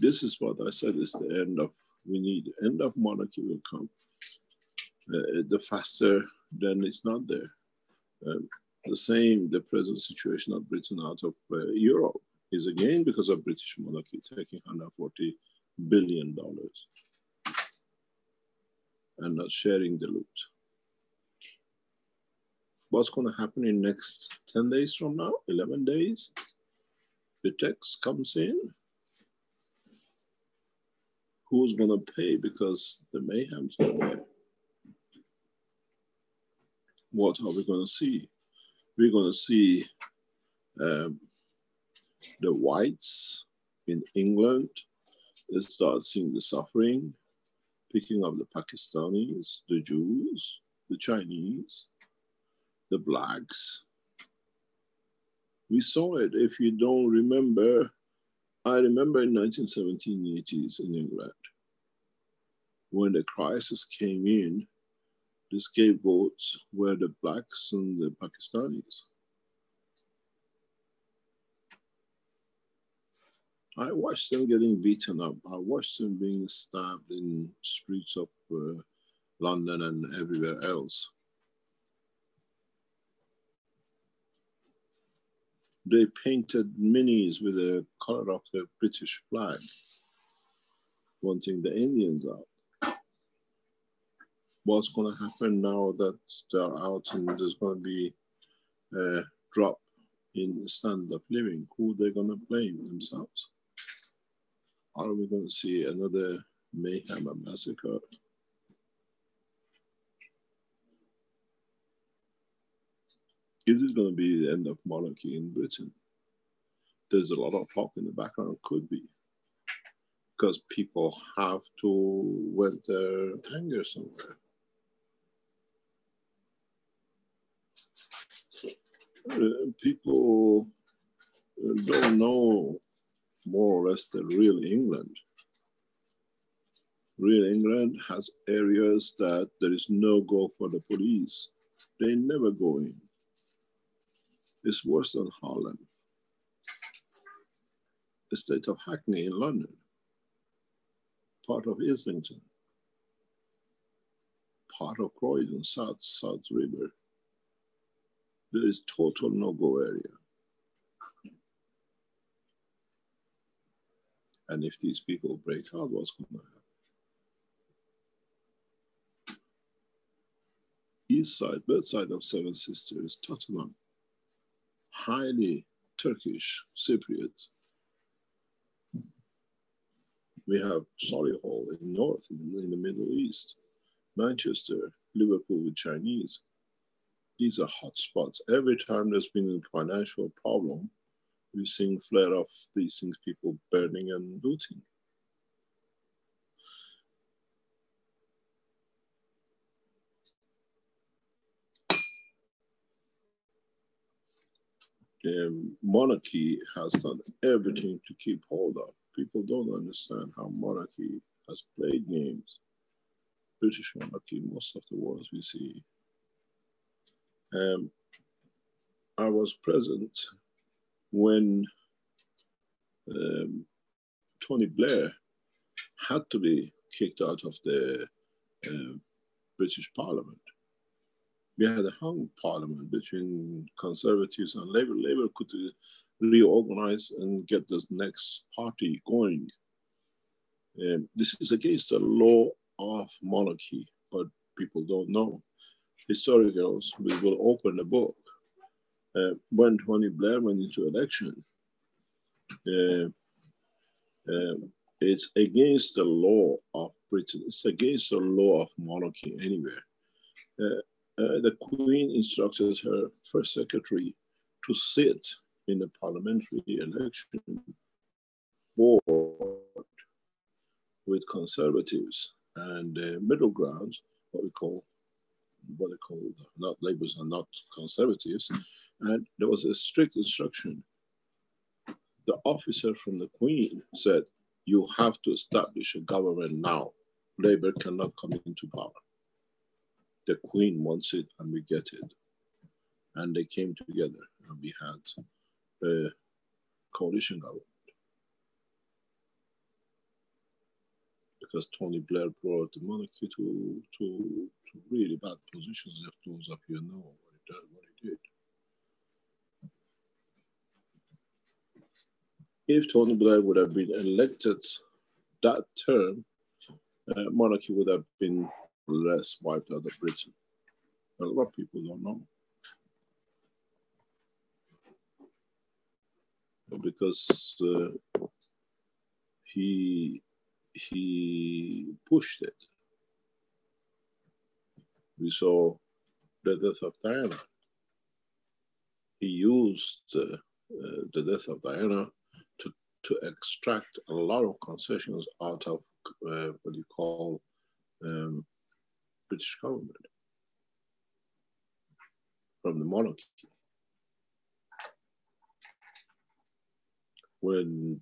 This is what I said is the end of, we need, the end of monarchy will come. The faster, then it's not there. The same, the present situation of Britain out of Europe is again because of British monarchy taking $140 billion and not sharing the loot. What's going to happen in next 10 days from now, 11 days? The text comes in. Who's going to pay because the mayhem's not there? What are we going to see? We're going to see the whites in England, they start seeing the suffering, picking up the Pakistanis, the Jews, the Chinese, the blacks. We saw it. If you don't remember, I remember in 1970s in England, when the crisis came in, the scapegoats were the blacks and the Pakistanis. I watched them getting beaten up. I watched them being stabbed in streets of London and everywhere else. They painted minis with the color of the British flag, wanting the Indians out. What's going to happen now that they're out and there's going to be a drop in standard of living? Who are they going to blame themselves? Are we going to see another mayhem and massacre? Is it going to be the end of monarchy in Britain? There's a lot of talk in the background, could be. Because people have to vent their anger somewhere. People don't know more or less the real England. Real England has areas that there is no go for the police. They never go in. It's worse than Holland. The state of Hackney in London, part of Islington, part of Croydon, South River. There is total no-go area. And if these people break out, what's going to happen? East side, bedside of Seven Sisters, Tottenham, highly Turkish Cypriot. We have Solihull in North, in the Middle East, Manchester, Liverpool with Chinese. These are hot spots. Every time there's been a financial problem, we've seen flare of these things, people burning and looting. Monarchy has done everything to keep hold of. People don't understand how monarchy has played games. British monarchy, most of the wars we see. I was present when Tony Blair had to be kicked out of the British Parliament. We had a hung parliament between Conservatives and Labour. Labour could reorganize and get the next party going. This is against the law of monarchy, but people don't know. Historians will open the book. When Tony Blair went into election, it's against the law of Britain. It's against the law of monarchy anywhere. The Queen instructed her first secretary to sit in the parliamentary election board with Conservatives and middle grounds, what they call not Labours and not Conservatives. And there was a strict instruction. The officer from the Queen said, you have to establish a government now. Labour cannot come into power. The Queen wants it and we get it. And they came together and we had a coalition government. Because Tony Blair brought the monarchy to really bad positions, if those of you know what he did. If Tony Blair would have been elected that term, monarchy would have been less wiped out of Britain. A lot of people don't know. Because he pushed it. We saw the death of Diana. He used the death of Diana to extract a lot of concessions out of what you call British government from the monarchy. When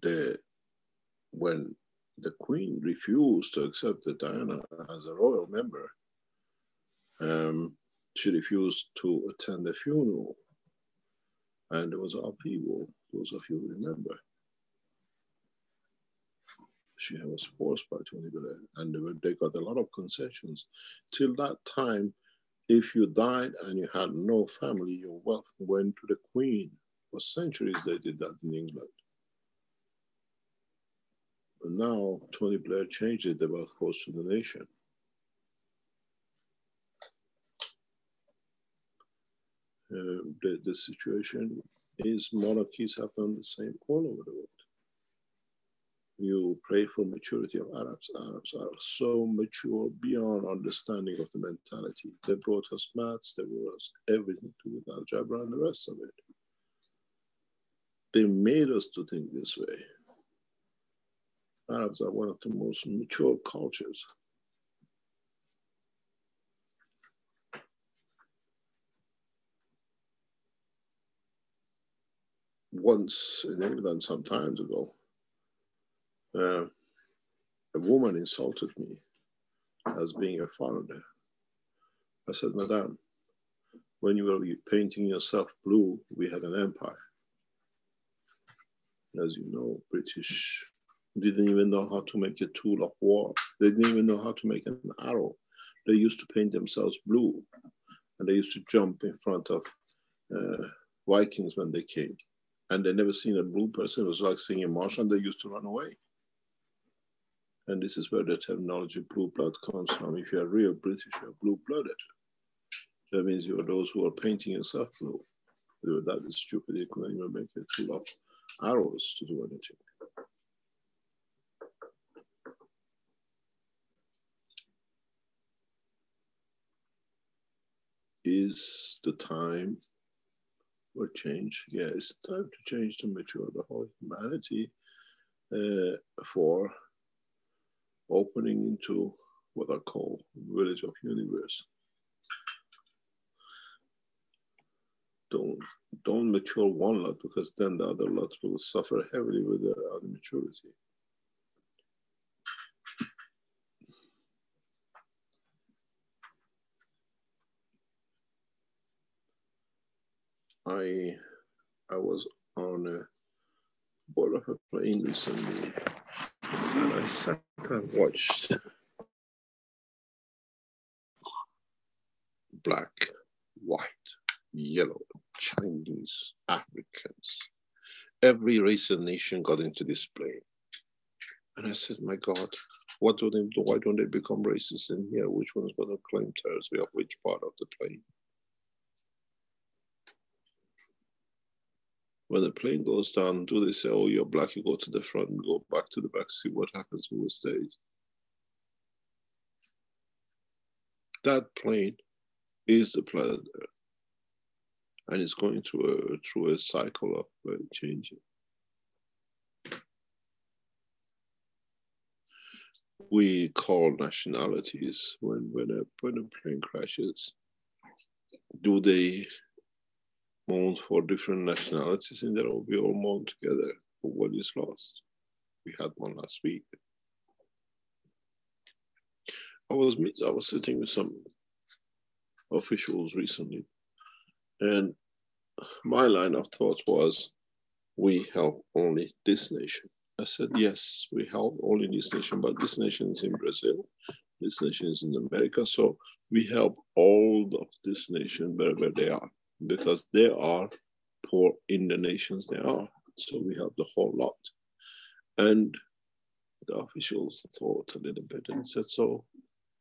the Queen refused to accept that Diana as a royal member, she refused to attend the funeral. And there was upheaval, those of you who remember. She was forced by Tony Blair, and they got a lot of concessions. Till that time, if you died and you had no family, your wealth went to the Queen. For centuries, they did that in England. But now, Tony Blair changed it, the wealth goes to the nation. The situation is monarchies have done the same all over the world. You pray for maturity of Arabs. Arabs are so mature beyond understanding of the mentality. They brought us maths, they brought us everything to do with algebra and the rest of it. They made us to think this way. Arabs are one of the most mature cultures. Once in England some time ago, a woman insulted me as being a foreigner. I said, Madame, when you were painting yourself blue, we had an empire. As you know, British didn't even know how to make a tool of war. They didn't even know how to make an arrow. They used to paint themselves blue, and they used to jump in front of Vikings when they came. And they never seen a blue person. It was like seeing a Martian. They used to run away. And this is where the terminology blue blood comes from. If you're real British, you're blue-blooded. That means you're those who are painting yourself blue. They were that stupid, they couldn't even make a tool of arrows to do anything. Is the time for change? Yeah, it's time to change, to mature the whole humanity for opening into what I call village of universe. Don't mature one lot, because then the other lot will suffer heavily with their other maturity. I was on a board of a plane recently, and I sat and watched black, white, yellow, Chinese, Africans. Every race and nation got into this plane. And I said, my God, what do they do? Why don't they become racist in here? Which one's going to claim territory of which part of the plane? When the plane goes down, do they say, oh, you're black, you go to the front, go back to the back, see what happens, who stays? That plane is the planet Earth. And it's going through a cycle of changing. We call nationalities when a plane crashes. Do they mourn for different nationalities in there, or we all mourn together for what is lost? We had one last week. I was sitting with some officials recently, and my line of thought was, we help only this nation. I said, yes, we help only this nation, but this nation is in Brazil, this nation is in America, so we help all of this nation wherever they are, because they are poor in the nations they are. So we help the whole lot. And the officials thought a little bit and said, so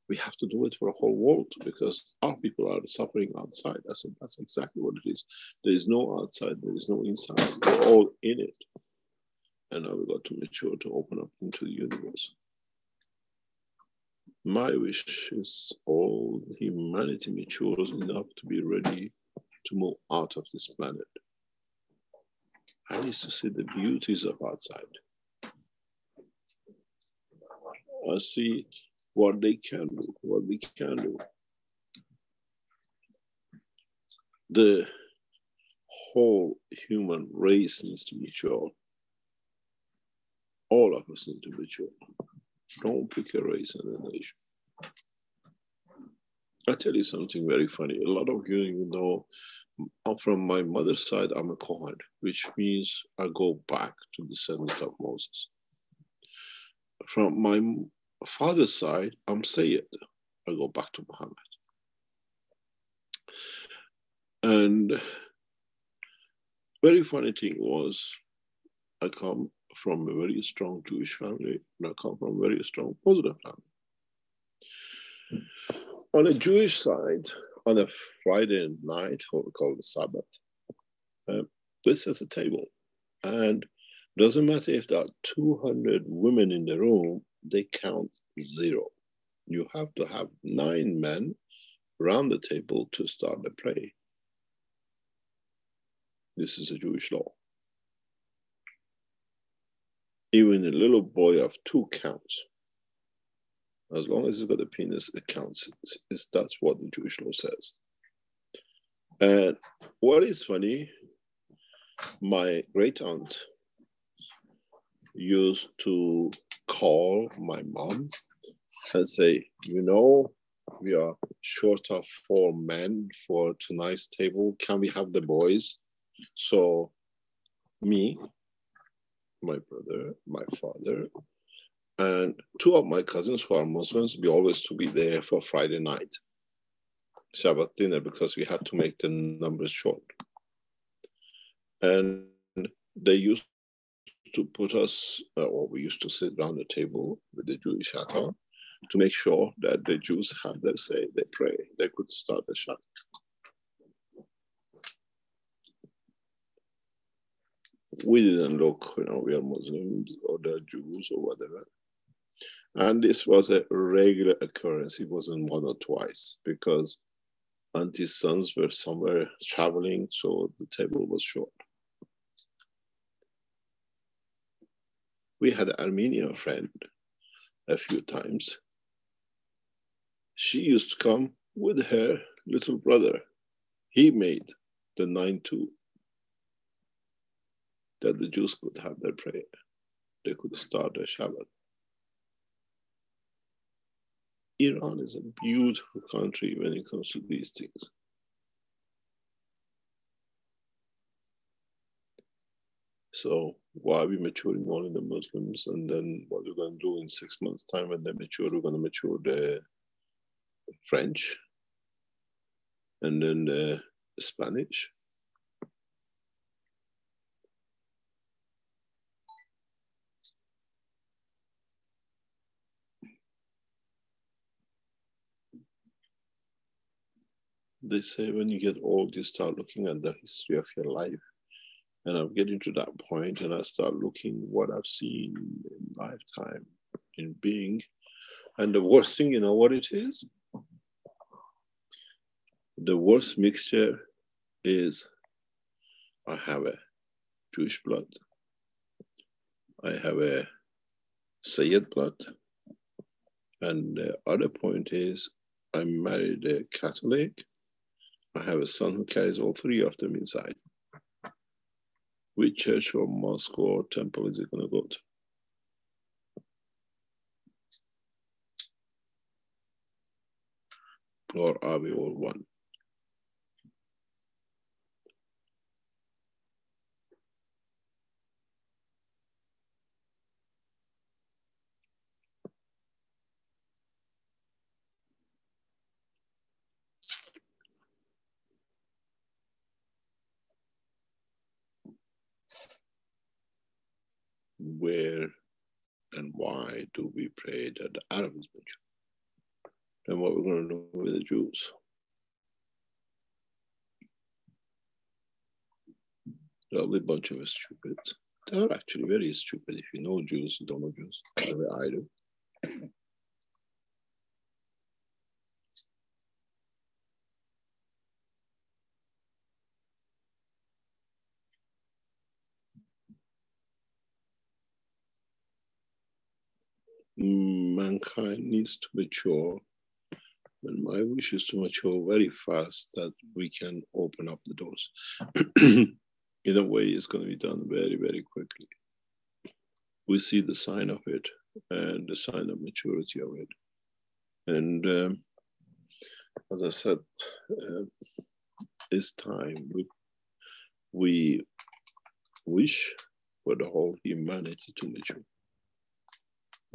we have to do it for the whole world because our people are suffering outside. I said, that's exactly what it is. There is no outside, there is no inside. We're all in it. And now we got to mature to open up into the universe. My wish is all humanity matures enough to be ready to move out of this planet. I need to see the beauties of outside. I see what they can do, what we can do. The whole human race needs to mature. All of us need to mature. Don't pick a race and a nation. I'll tell you something very funny. A lot of you even know from my mother's side, I'm a Kohen, which means I go back to the descendant of Moses. From my father's side, I'm Sayyid. I go back to Muhammad. And very funny thing was, I come from a very strong Jewish family, and I come from a very strong Muslim family. On a Jewish side, on a Friday night, what we call the Sabbath, they set a table. And it doesn't matter if there are 200 women in the room, they count 0. You have to have 9 men around the table to start the play. This is a Jewish law. Even a little boy of 2 counts. As long as he's got a penis, it counts. That's what the Jewish law says. And what is funny, my great aunt used to call my mom and say, you know, we are short of 4 men for tonight's table. Can we have the boys? So me, my brother, my father, and 2 of my cousins who are Muslims, we always to be there for Friday night Shabbat dinner because we had to make the numbers short. And they used to put us, or we used to sit around the table with the Jewish hat on to make sure that the Jews have their say, they pray, they could start the Shabbat. We didn't look, you know, we are Muslims or they're Jews or whatever. And this was a regular occurrence. It wasn't 1 or twice because auntie's sons were somewhere traveling, so the table was short. We had an Armenian friend a few times. She used to come with her little brother. He made the 9-2 that the Jews could have their prayer. They could start their Shabbat. Iran is a beautiful country when it comes to these things. So why are we maturing only the Muslims, and then what we're going to do in 6 months' time when they mature, we're going to mature the French and then the Spanish. They say when you get old, you start looking at the history of your life. And I'm getting to that point and I start looking what I've seen in lifetime, in being. And the worst thing, you know what it is? The worst mixture is I have a Jewish blood. I have a Sayyid blood. And the other point is I married a Catholic. I have a son who carries all 3 of them inside. Which church or mosque or temple is it going to go to? Or are we all one? Where and why do we pray that the Arabs mention? And what we're going to do with the Jews? They're a bunch of stupid. They're actually very stupid. If you know Jews, you don't know Jews. The way I do. Mankind needs to mature, and my wish is to mature very fast that we can open up the doors. In a way, it's going to be done very, very quickly. We see the sign of it and the sign of maturity of it. And as I said, it's time we wish for the whole humanity to mature.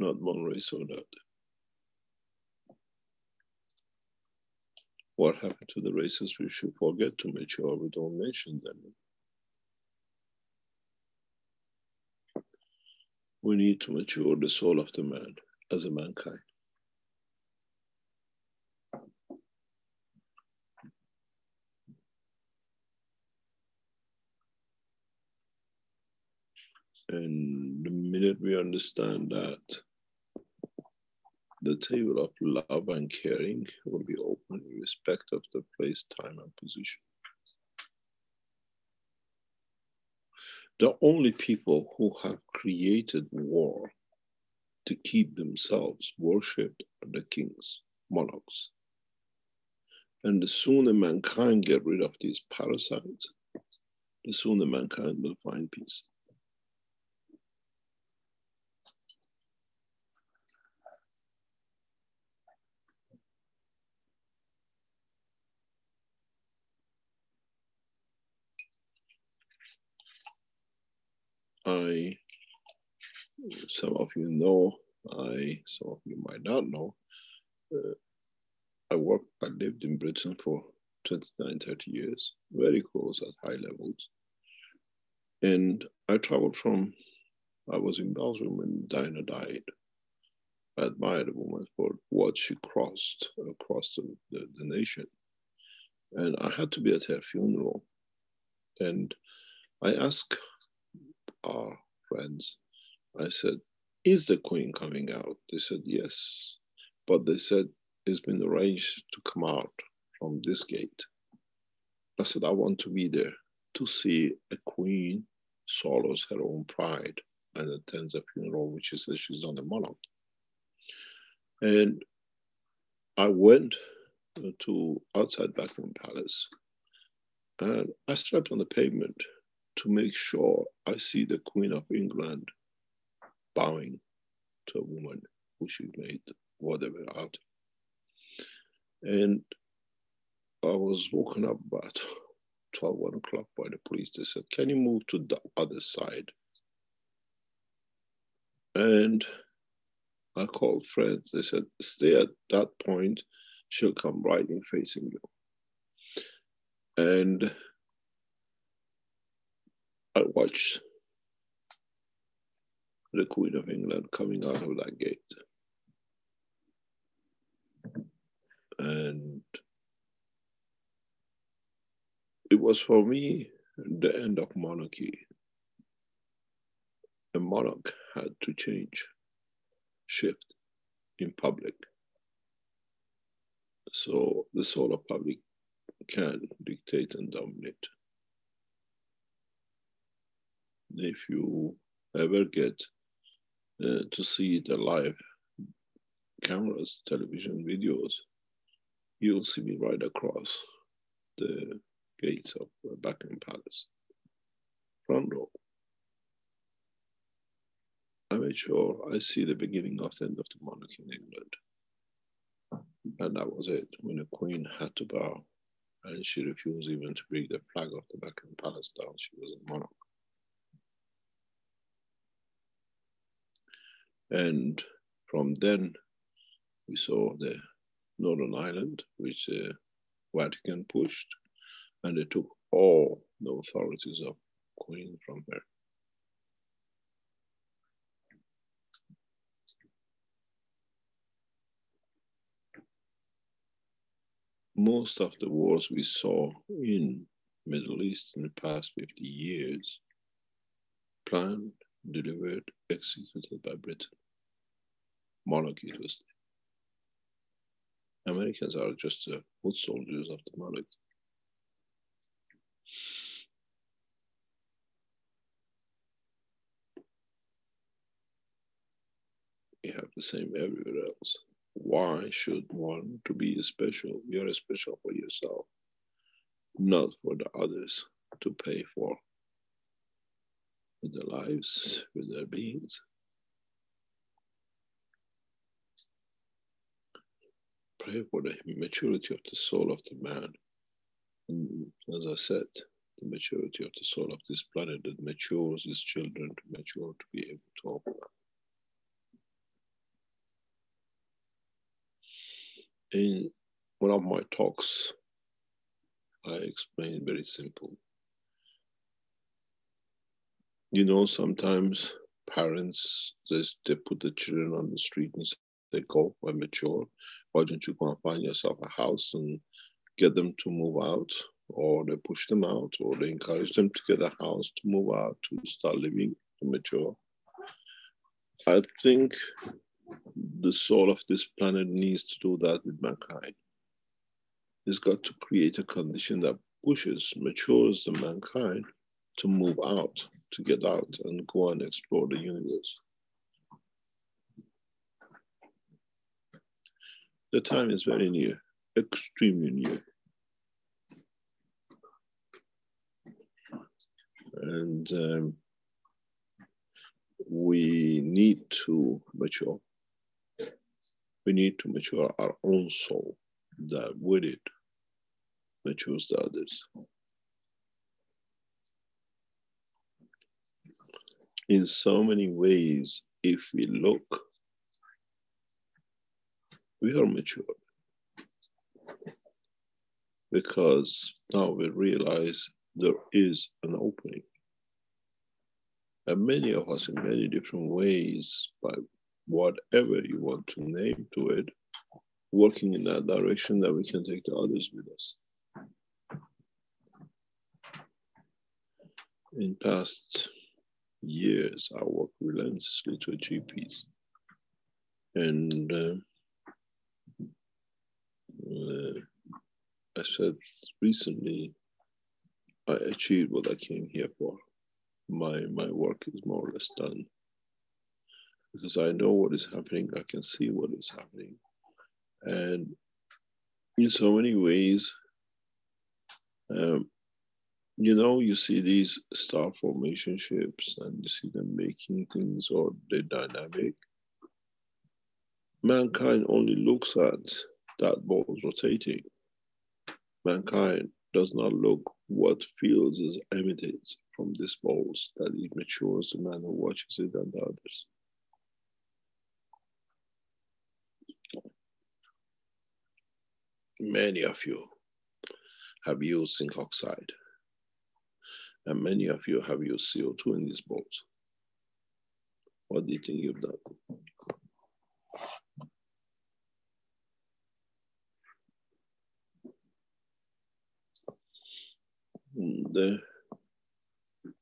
Not one race or the other. What happened to the races we should forget to mature? We don't mention them. We need to mature the soul of the man as a mankind. And the minute we understand that, the table of love and caring will be open in respect of the place, time, and position. The only people who have created war to keep themselves worshipped are the kings, monarchs. And the sooner mankind get rid of these parasites, the sooner mankind will find peace. some of you know, some of you might not know, I lived in Britain for 29, 30 years, very close at high levels. And I traveled I was in Belgium when Diana died. I admired the woman for what she crossed across the nation. And I had to be at her funeral. And I asked our friends, I said, is the Queen coming out? They said, yes. But they said, it's been arranged to come out from this gate. I said, I want to be there to see a Queen swallows her own pride and attends a funeral, which is that she's not a monarch. And I went to outside Buckingham Palace, and I slept on the pavement to make sure I see the Queen of England bowing to a woman who she made whatever out. And I was woken up about 12, 1 o'clock by the police. They said, can you move to the other side? And I called friends. They said, stay at that point. She'll come riding facing you. And I watched the Queen of England coming out of that gate. And it was for me the end of monarchy. A monarch had to change, shift in public. So the soul of public can dictate and dominate. If you ever get to see the live cameras, television videos, you'll see me right across the gates of Buckingham Palace, front row. I made sure I see the beginning of the end of the monarchy in England. And that was it, when the Queen had to bow, and she refused even to bring the flag of the Buckingham Palace down. She was a monarch. And from then, we saw the Northern Ireland, which the Vatican pushed, and they took all the authorities of Queen from her. Most of the wars we saw in Middle East in the past 50 years, planned, delivered, executed by Britain. Monarchy was there. Americans are just the foot soldiers of the monarchy. We have the same everywhere else. Why should one to be special? You're special for yourself, not for the others to pay for with their lives, with their beings. Pray for the maturity of the soul of the man. And as I said, the maturity of the soul of this planet that matures his children to mature to be able to open up. In one of my talks, I explained very simple. You know, sometimes parents, they put the children on the street and say, go, when mature, why don't you go and find yourself a house and get them to move out? Or they push them out, or they encourage them to get a house, to move out, to start living, to mature. I think the soul of this planet needs to do that with mankind. It's got to create a condition that pushes, matures the mankind to move out, to get out and go and explore the universe. The time is very near, extremely near. And we need to mature. We need to mature our own soul, that with it matures the others. in so many ways, if we look, we are mature. Because now we realize there is an opening. And many of us in many different ways, by whatever you want to name to it, working in that direction that we can take the others with us. In past years, I worked relentlessly to achieve peace. And I said recently, I achieved what I came here for. My work is more or less done. Because I know what is happening, I can see what is happening. And in so many ways, you know, you see these star formation ships and you see them making things or they're dynamic. Mankind only looks at that ball rotating. Mankind does not look what fields is emitted from these balls, that it matures the man who watches it and the others. Many of you have used zinc oxide, and many of you have used CO2 in these balls. What do you think you've done?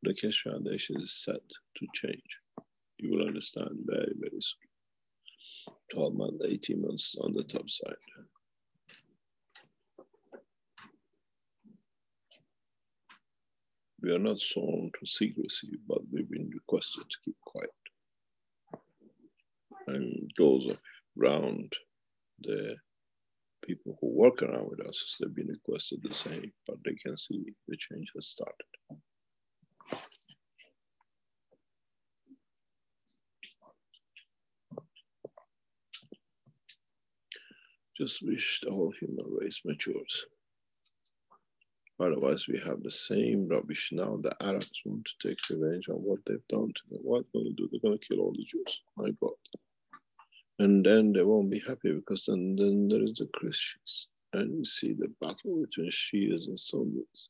The Keshe Foundation is set to change. You will understand very, very soon. 12 months, 18 months on the top side. We are not sworn to secrecy, but we've been requested to keep quiet. And those around the people who work around with us, they've been requested the same, but they can see the change has started. Just wish the whole human race matures. Otherwise, we have the same rubbish now. The Arabs want to take revenge on what they've done to them. What they're going to do? They're going to kill all the Jews. My God. And then they won't be happy because then there is the Christians. And we see the battle between Shias and Sunnis.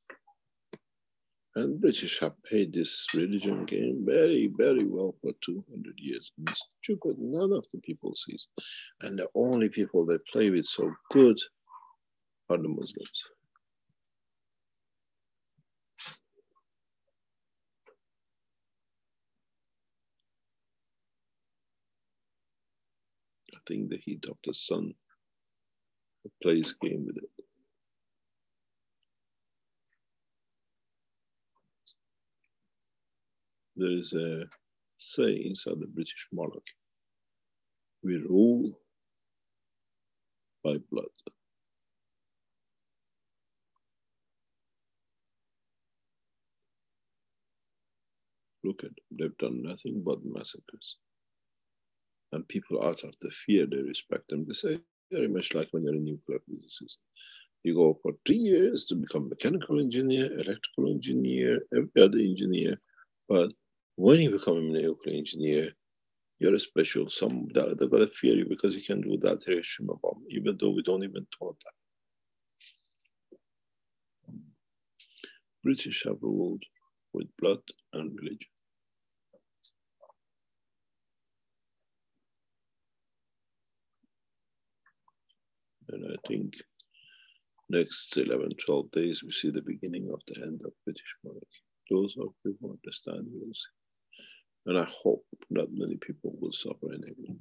And British have played this religion game very, very well for 200 years. It's stupid. None of the people sees. And the only people they play with so good are the Muslims. I think the heat of the sun plays game with it. There is a saying inside the British monarchy: we rule by blood. Look at them. They've done nothing but massacres. And people, out of the fear, they respect them. They say very much like when you're a nuclear physicist. You go for 3 years to become mechanical engineer, electrical engineer, every other engineer. But when you become a nuclear engineer, you're a special. They're going to fear you because you can do that Hiroshima bomb, even though we don't even taught that. British have ruled with blood and religion. And I think next 11, 12 days, we see the beginning of the end of British monarchy. Those of you who understand will see. And I hope that many people will suffer in England.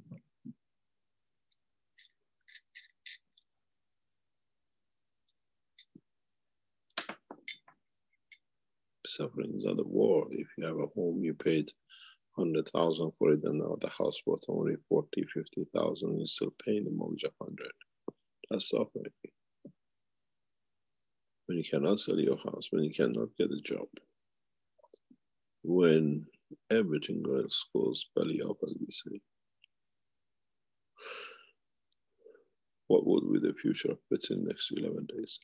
Suffering is not a war. If you have a home, you paid 100,000 for it, and now the house worth only 40, 50,000, you're still paying the mortgage of 100. That's suffering. When you cannot sell your house, when you cannot get a job, when everything else goes belly up, as we say. What would be the future of Britain in the next 11 days?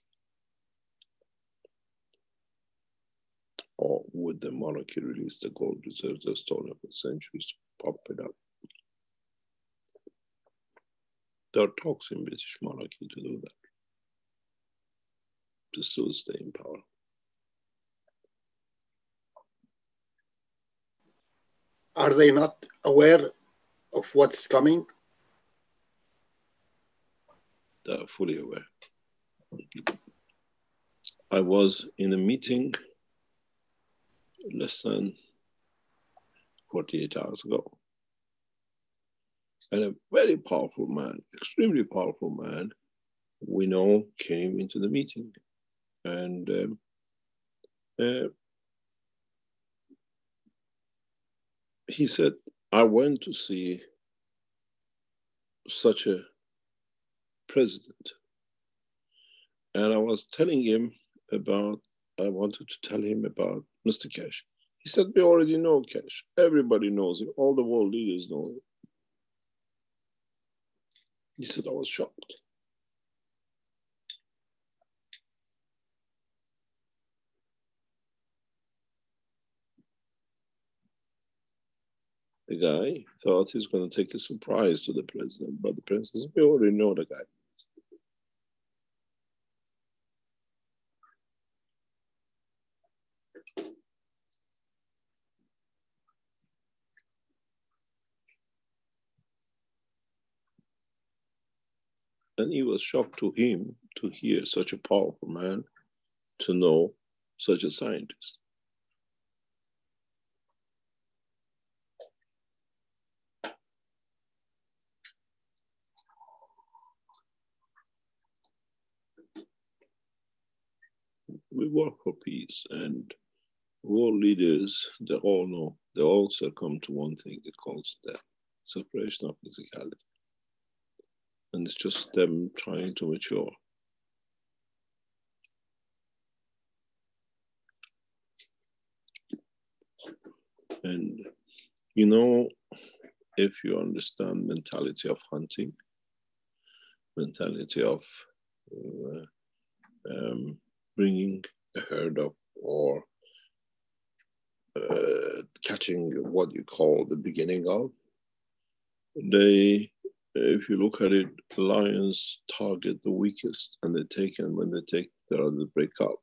Or would the monarchy release the gold reserves of stolen for centuries to pump it up? There are talks in British monarchy to do that, to still stay in power. Are they not aware of what's coming? They are fully aware. I was in a meeting less than 48 hours ago. And a very powerful man, extremely powerful man, we know came into the meeting. And he said, I went to see such a president. And I was telling him about, I wanted to tell him about Mr. Keshe. He said, we already know Keshe. Everybody knows him. All the world leaders know him. He said, I was shocked. The guy thought he's going to take a surprise to the president, but the president said, we already know the guy. And he was shocked to him to hear such a powerful man, to know such a scientist. We work for peace, and world leaders, they all know, they all succumb to one thing, it calls death, separation of physicality. And it's just them trying to mature. And you know, if you understand mentality of hunting, mentality of bringing a herd up, or catching what you call the beginning of, if you look at it, lions target the weakest, and they take, and when they take, they break up.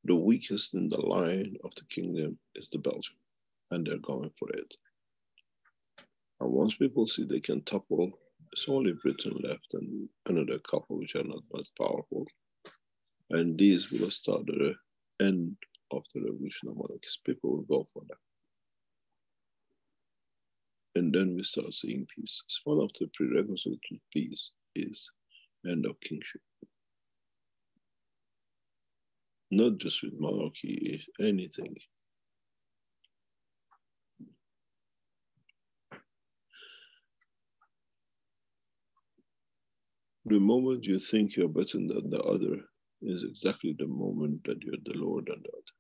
The weakest in the line of the kingdom is the Belgian, and they're going for it. And once people see they can topple, it's only Britain left and another couple which are not that powerful. And these will start the end of the revolution of monarchies. People will go for that. And then we start seeing peace. It's one of the prerequisites to peace is end of kingship. Not just with monarchy, anything. The moment you think you're better than the other is exactly the moment that you're the lower than the other.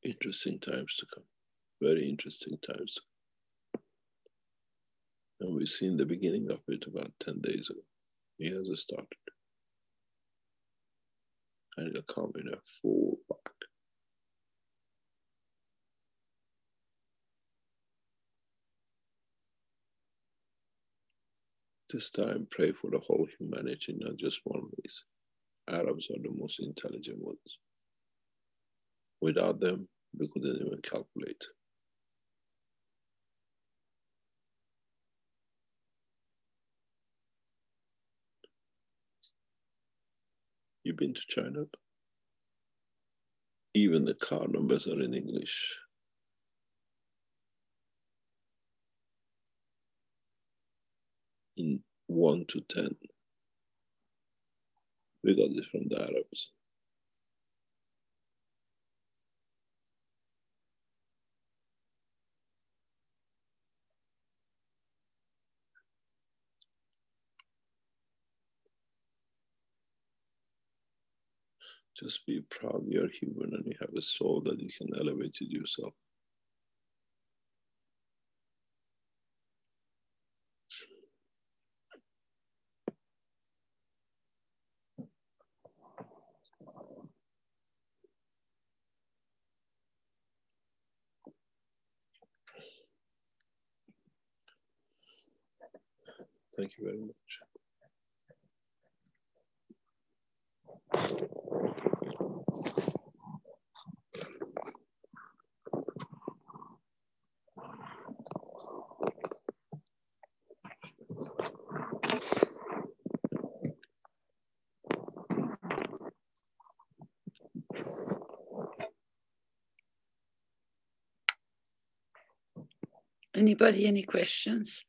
Interesting times to come. Very interesting times to come. And we've seen the beginning of it about 10 days ago. He hasn't started. And it'll come in a full back. This time, pray for the whole humanity, not just one race. Arabs are the most intelligent ones. Without them, we couldn't even calculate. You've been to China? Even the car numbers are in English. In 1 to 10. We got this from the Arabs. Just be proud you're human and you have a soul that you can elevate it yourself. Thank you very much. Anybody, any questions?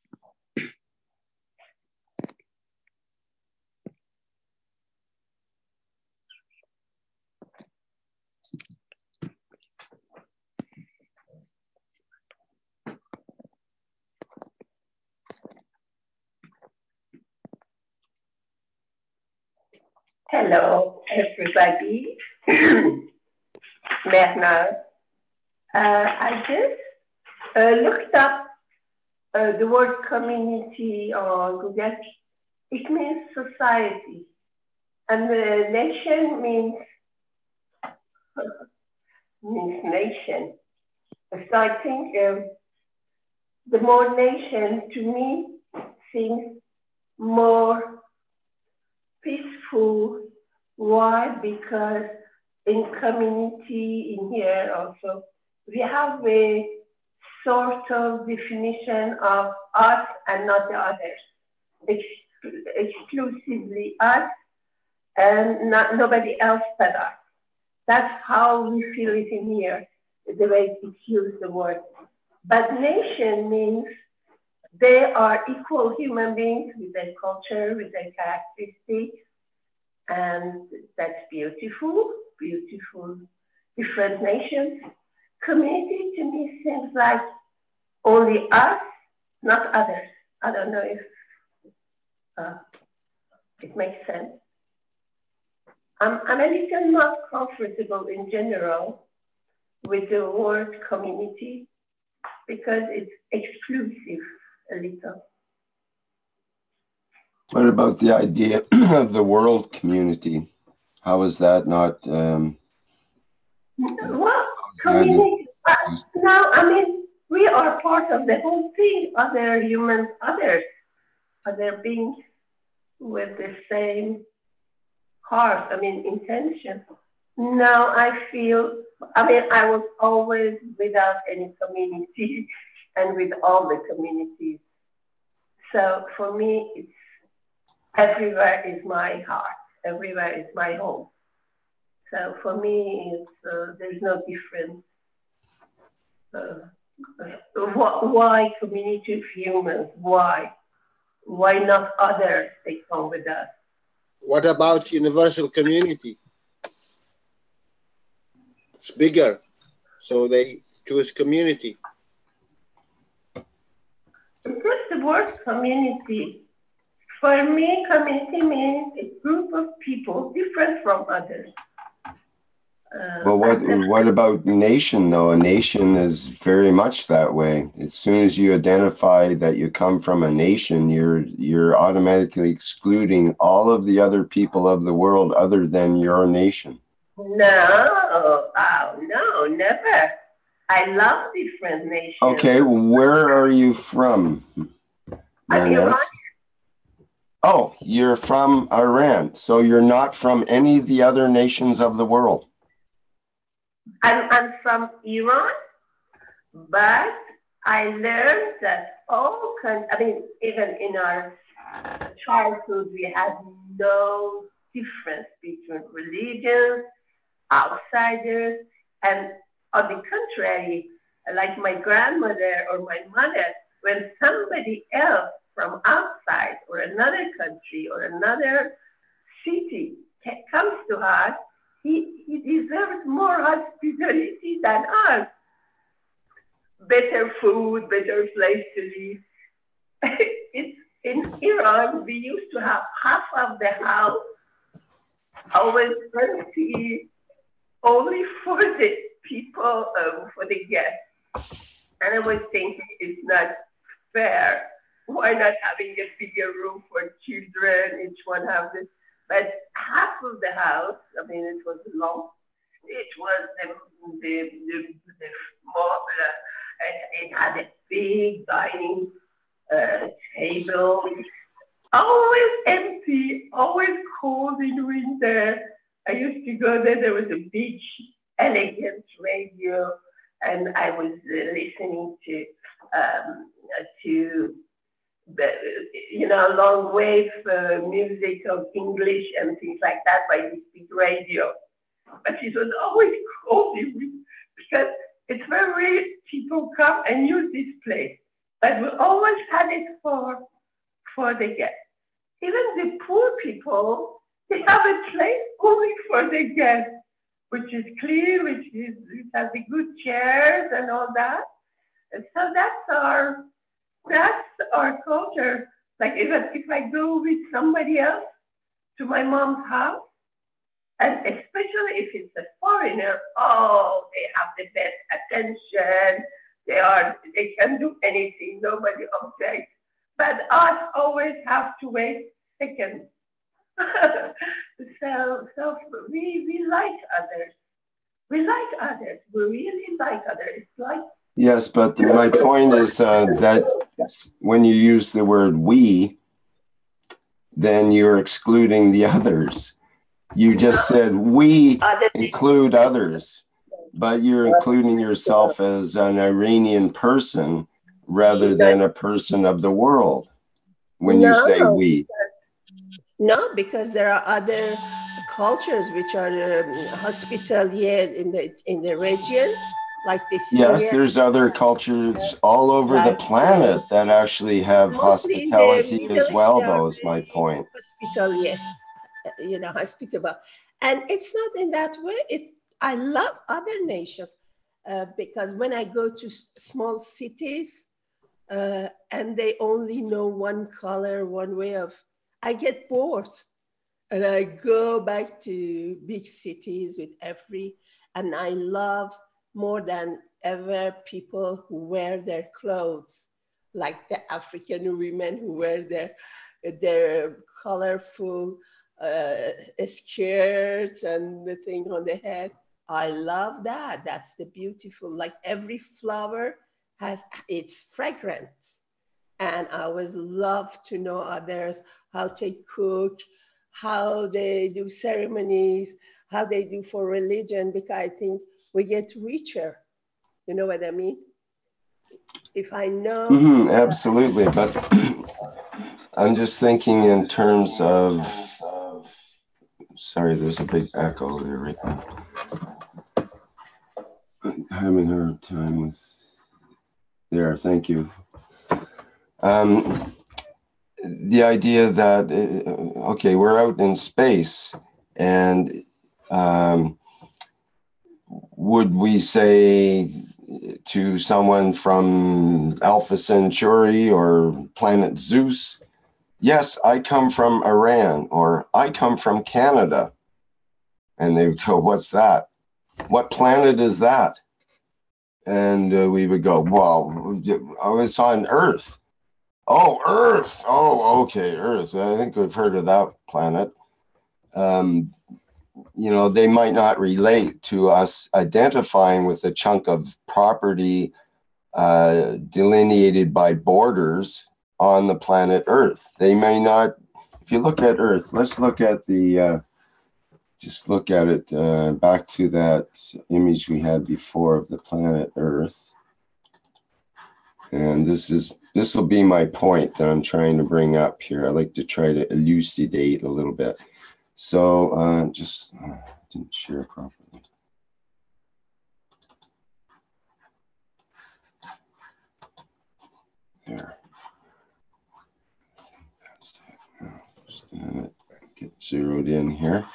Hello, everybody. Mehran. I just looked up the word community on Google. It means society, and the nation means nation. So I think the more nation to me seems more peaceful. Why? Because in community in here also, we have a sort of definition of us and not the others. Exclusively us and nobody else but us. That's how we feel it in here, the way it's used, the word. But nation means they are equal human beings with their culture, with their characteristics, and that's beautiful, beautiful, different nations. Community to me seems like only us, not others. I don't know if it makes sense. I'm a little not comfortable in general with the word community because it's exclusive a little. What about the idea of the world community? How is that not? Well, community. No, I mean we are part of the whole thing. Other humans, other beings with the same heart. I mean intention. Now I feel. I mean I was always without any community, and with all the communities. So for me, it's everywhere is my heart. Everywhere is my home. So for me, it's, there's no difference. Why community of humans? Why? Why not others? They come with us. What about universal community? It's bigger, so they choose community. It's just the word community. For me, community means a group of people different from others. Well, what about nation though? A nation is very much that way. As soon as you identify that you come from a nation, you're automatically excluding all of the other people of the world other than your nation. No, no, never. I love different nations. Okay, where are you from? Iran. Oh, you're from Iran, so you're not from any of the other nations of the world. I'm from Iran, but I learned that all countries, I mean, even in our childhood, we had no difference between religions, outsiders, and on the contrary, like my grandmother or my mother, when somebody else from outside or another country or another city comes to us, he deserves more hospitality than us. Better food, better place to live. In Iran, we used to have half of the house always empty only for the people, for the guests. And I was thinking it's not fair. Why not having a bigger room for children, each one have this? But half of the house, I mean, it was long. It was the small, it had a big dining table, always empty, always cold in winter. I used to go there. There was a big, elegant radio, and I was listening to the, long wave music of English and things like that by this big radio. But it was always cold because it's where people come and use this place. But we always had it for the guests. Even the poor people, they have a place only for the guests, which is clean, which has the good chairs and all that. And so that's our culture. Like even if I go with somebody else to my mom's house, and especially if it's a foreigner, oh, they have the best attention. They can do anything. Nobody objects. But us always have to wait a second. So we like others. We like others. We really like others. It's like. Yes, but my point is that when you use the word we, then you're excluding the others. You just said we include others, but you're including yourself as an Iranian person rather than a person of the world when you say we. No, because there are other cultures which are hospitalier in the region, like the Syria. Yes, there's other cultures all over the planet that actually have hospitality as well, though, is my point. Hospitalier, hospitable. And it's not in that way. I love other nations because when I go to small cities and they only know one color, one way of, I get bored. And I go back to big cities and I love more than ever people who wear their clothes, like the African women who wear their colorful skirts and the thing on the head. I love that. That's the beautiful, like every flower has its fragrance. And I always love to know others, how they cook, how they do ceremonies, how they do for religion, because I think we get richer. You know what I mean? If I know. Absolutely. But I'm just thinking in terms of, sorry, there's a big echo there right now. I'm having a hard time with, there, thank you. The idea that, okay, we're out in space and would we say to someone from Alpha Centauri or planet Zeus, yes, I come from Iran, or I come from Canada. And they would go, what's that? What planet is that? And we would go, well, I was on Earth. Oh, Earth. Oh, okay, Earth. I think we've heard of that planet. They might not relate to us identifying with a chunk of property delineated by borders on the planet Earth. They may not, if you look at Earth, let's look at just look at it back to that image we had before of the planet Earth. And this will be my point that I'm trying to bring up here. I like to try to elucidate a little bit. So just didn't share properly. There. Just get zeroed in here.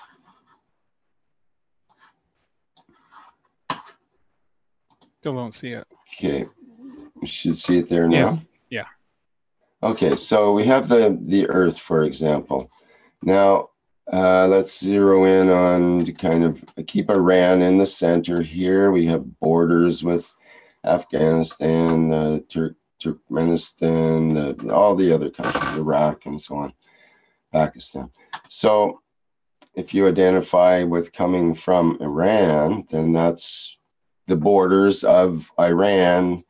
Still don't see it. Okay, you should see it there now. Yeah. Okay, so we have the Earth, for example. Now, Let's zero in on to kind of keep Iran in the center here. We have borders with Afghanistan, Turkmenistan, all the other countries, Iraq and so on, Pakistan. So if you identify with coming from Iran, then that's the borders of Iran.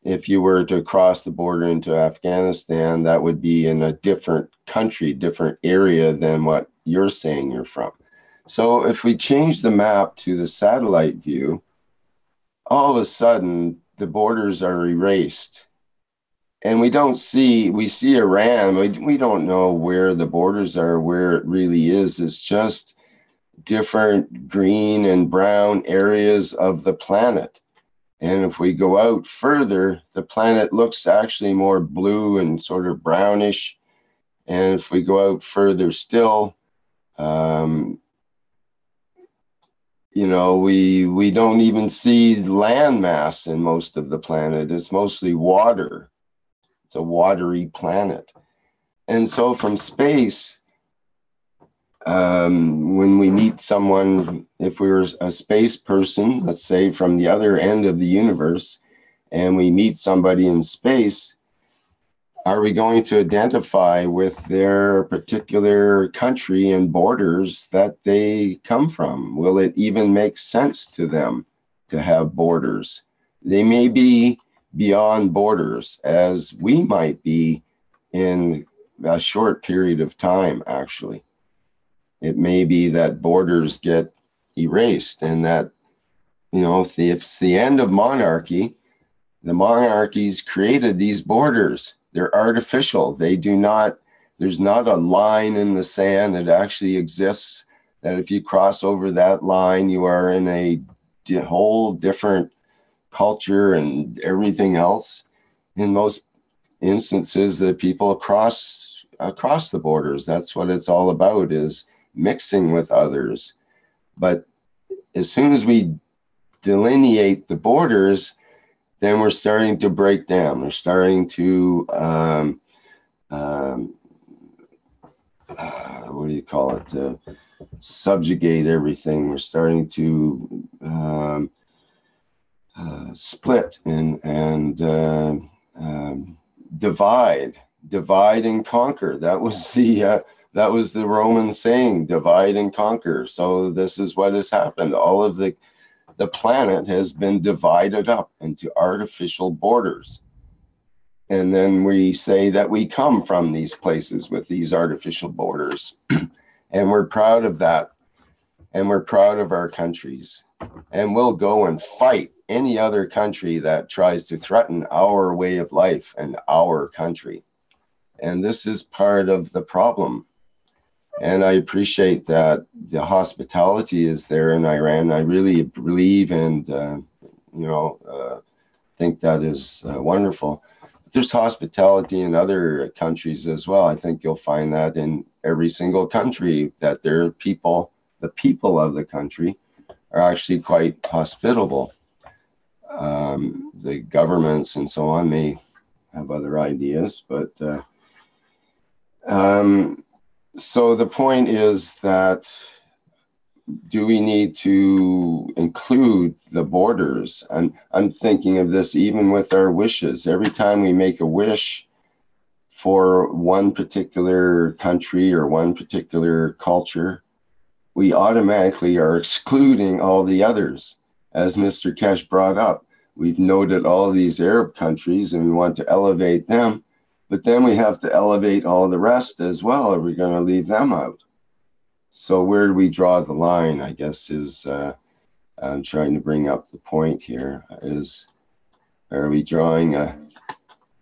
If you were to cross the border into Afghanistan, that would be in a different country, different area than what you're saying you're from. So if we change the map to the satellite view, all of a sudden the borders are erased. And we see Iran, we don't know where the borders are, where it really is. It's just different green and brown areas of the planet. And if we go out further, the planet looks actually more blue and sort of brownish. And if we go out further still, you know, we don't even see land mass in most of the planet. It's mostly water. It's a watery planet. And so from space, when we meet someone, if we were a space person, let's say from the other end of the universe, and we meet somebody in space, are we going to identify with their particular country and borders that they come from? Will it even make sense to them to have borders? They may be beyond borders, as we might be in a short period of time, actually. It may be that borders get erased and that, you know, if it's the end of monarchy, the monarchies created these borders. They're artificial. They do not, there's not a line in the sand that actually exists, that if you cross over that line, you are in a whole different culture and everything else. In most instances, the people across the borders, that's what it's all about, is mixing with others. But as soon as we delineate the borders, then we're starting to break down. We're starting to, what do you call it? Subjugate everything. We're starting to split and divide and conquer. That was the Roman saying, divide and conquer. So this is what has happened. All of the planet has been divided up into artificial borders. And then we say that we come from these places with these artificial borders. And we're proud of that. And we're proud of our countries. And we'll go and fight any other country that tries to threaten our way of life and our country. And this is part of the problem. And I appreciate that the hospitality is there in Iran. I really believe and, think that is wonderful. But there's hospitality in other countries as well. I think you'll find that in every single country, that there are people, the people of the country are actually quite hospitable. The governments and so on may have other ideas, but so the point is that, do we need to include the borders? And I'm thinking of this even with our wishes. Every time we make a wish for one particular country or one particular culture, we automatically are excluding all the others. As Mr. Keshe brought up, we've noted all these Arab countries and we want to elevate them. But then we have to elevate all the rest as well. Are we going to leave them out? So where do we draw the line, I guess, is I'm trying to bring up the point here, is, are we drawing a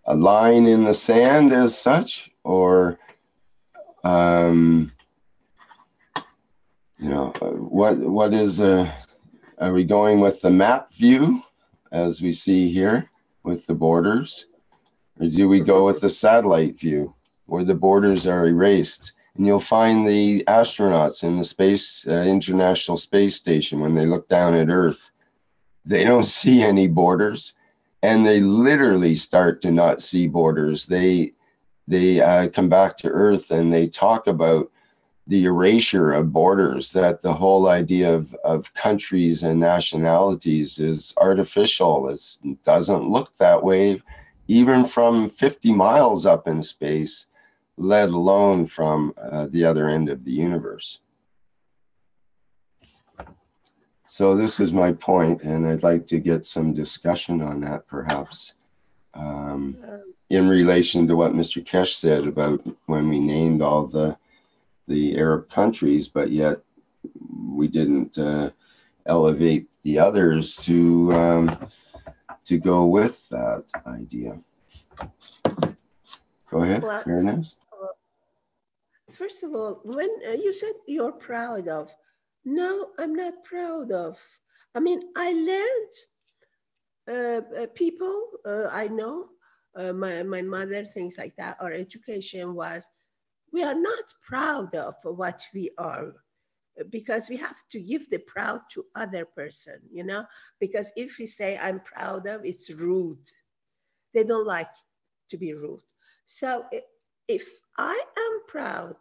line in the sand as such? Or, what is, are we going with the map view, as we see here, with the borders? Or do we go with the satellite view, where the borders are erased? And you'll find the astronauts in the International Space Station, when they look down at Earth, they don't see any borders, and they literally start to not see borders. They come back to Earth and they talk about the erasure of borders, that the whole idea of countries and nationalities is artificial. It doesn't look that way, even from 50 miles up in space, let alone from the other end of the universe. So this is my point, and I'd like to get some discussion on that, perhaps, in relation to what Mr. Keshe said about when we named all the Arab countries, but yet we didn't elevate the others to go with that idea. Go ahead, Well, Fairness. First of all, when you said you're proud of, no, I'm not proud of. I mean, I learned people I know, my mother, things like that, our education was, we are not proud of what we are, because we have to give the proud to other person, you know, because if we say I'm proud of, it's rude. They don't like to be rude. So if I am proud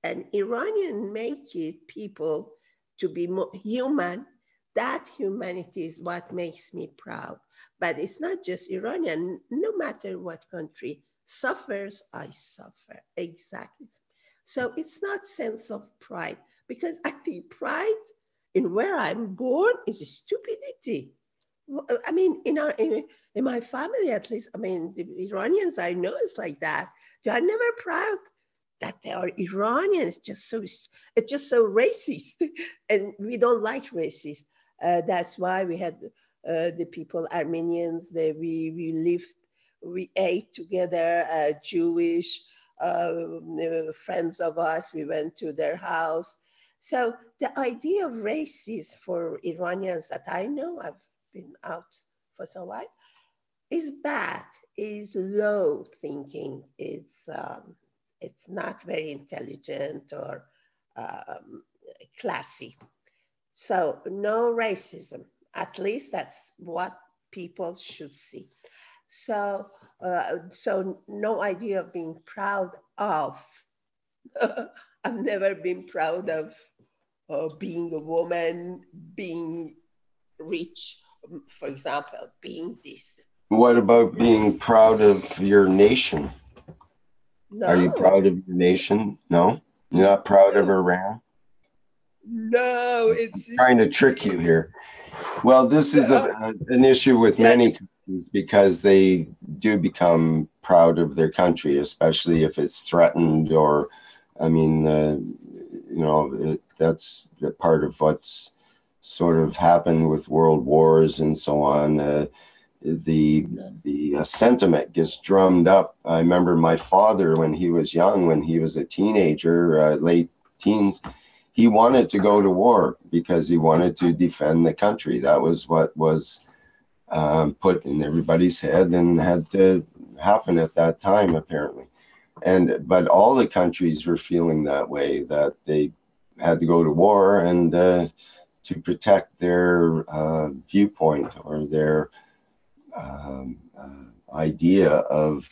and Iranian make it people to be more human, that humanity is what makes me proud. But it's not just Iranian, no matter what country suffers, I suffer, exactly. So it's not sense of pride, because I think pride in where I'm born is a stupidity. I mean, in my family, at least, I mean, the Iranians I know is like that. They are never proud that they are Iranians. It's just so racist, and we don't like racists. That's why we had the people, Armenians, we lived, we ate together, Jewish friends of us, we went to their house. So the idea of racism for Iranians that I know, I've been out for so long, is bad, is low thinking. It's not very intelligent or classy. So no racism, at least that's what people should see. So, so no idea of being proud of. I've never been proud of being a woman, being rich, for example, being this. What about being proud of your nation? No. Are you proud of your nation? No? You're not proud of Iran? No, it's I'm trying to trick you here. Well, this is an issue with many countries, because they do become proud of their country, especially if it's threatened, or, I mean, you know, that's the part of what's sort of happened with world wars and so on. The sentiment gets drummed up. I remember my father, when he was young, when he was a teenager, late teens, he wanted to go to war because he wanted to defend the country. That was what was put in everybody's head and had to happen at that time, apparently. But all the countries were feeling that way, that they had to go to war and to protect their viewpoint or their idea of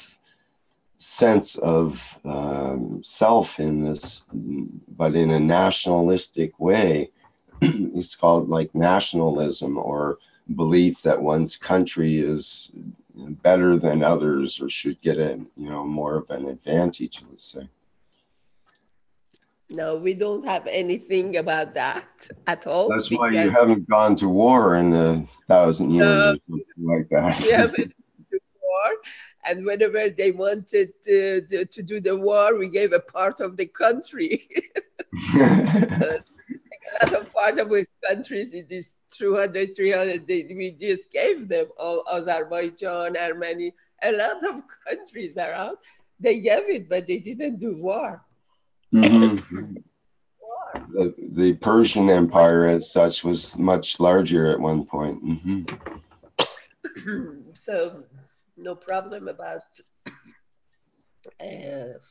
sense of self in this, but in a nationalistic way. It's called like nationalism, or belief that one's country is better than others, or should get a, you know, more of an advantage, let's say. No, we don't have anything about that at all. That's why you haven't gone to war in 1,000 years or something like that. We haven't been to war, and whenever they wanted to do the war, we gave a part of the country. A lot of part of the countries in these 200, 300, we just gave them all, Azerbaijan, Armenia, a lot of countries around. They gave it, but they didn't do war. Mm-hmm. The Persian Empire as such was much larger at one point. Mm-hmm. So no problem about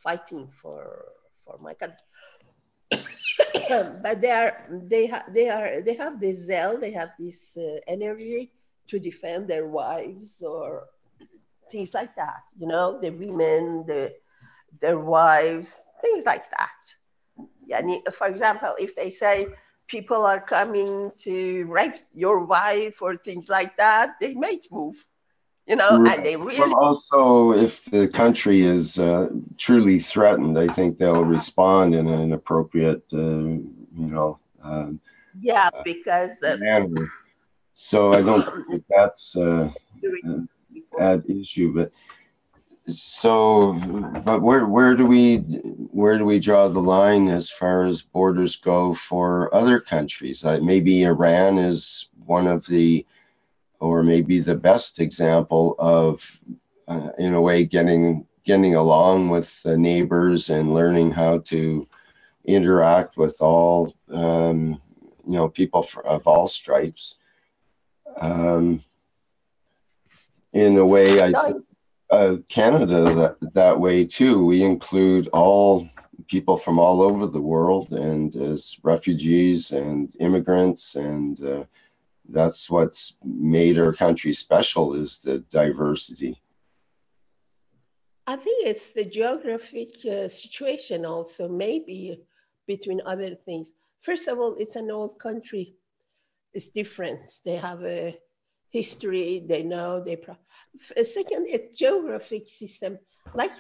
fighting for my country. But they have this zeal, they have this energy to defend their wives or things like that. You know, the women, their wives, things like that. For example, if they say people are coming to rape your wife or things like that, they might move, Right. and they really. Well, also, if the country is truly threatened, I think they'll respond in an appropriate, because manner. So I don't think that's at issue, but where do we draw the line as far as borders go for other countries? Maybe Iran is one of the, or maybe the best example of, in a way, getting along with the neighbors and learning how to interact with all, people of all stripes. In a way, I think Canada that way too. We include all people from all over the world and as refugees and immigrants, and that's what's made our country special, is the diversity. I think it's the geographic situation also, maybe, between other things. First of all, it's an old country. It's different. They have a history, they know, second, a geographic system. Like,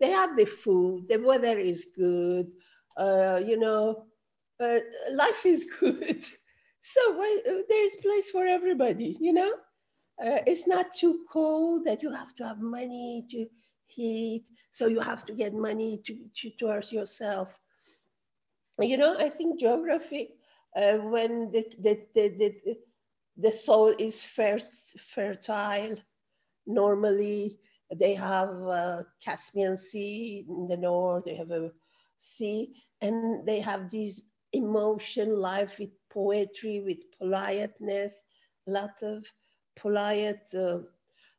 they have the food, the weather is good, life is good. So there's place for everybody, It's not too cold that you have to have money to heat, so you have to get money towards yourself. I think geography, when the soil is fertile, normally they have Caspian Sea in the north, they have a sea, and they have this emotion life with poetry, with politeness, a lot of polite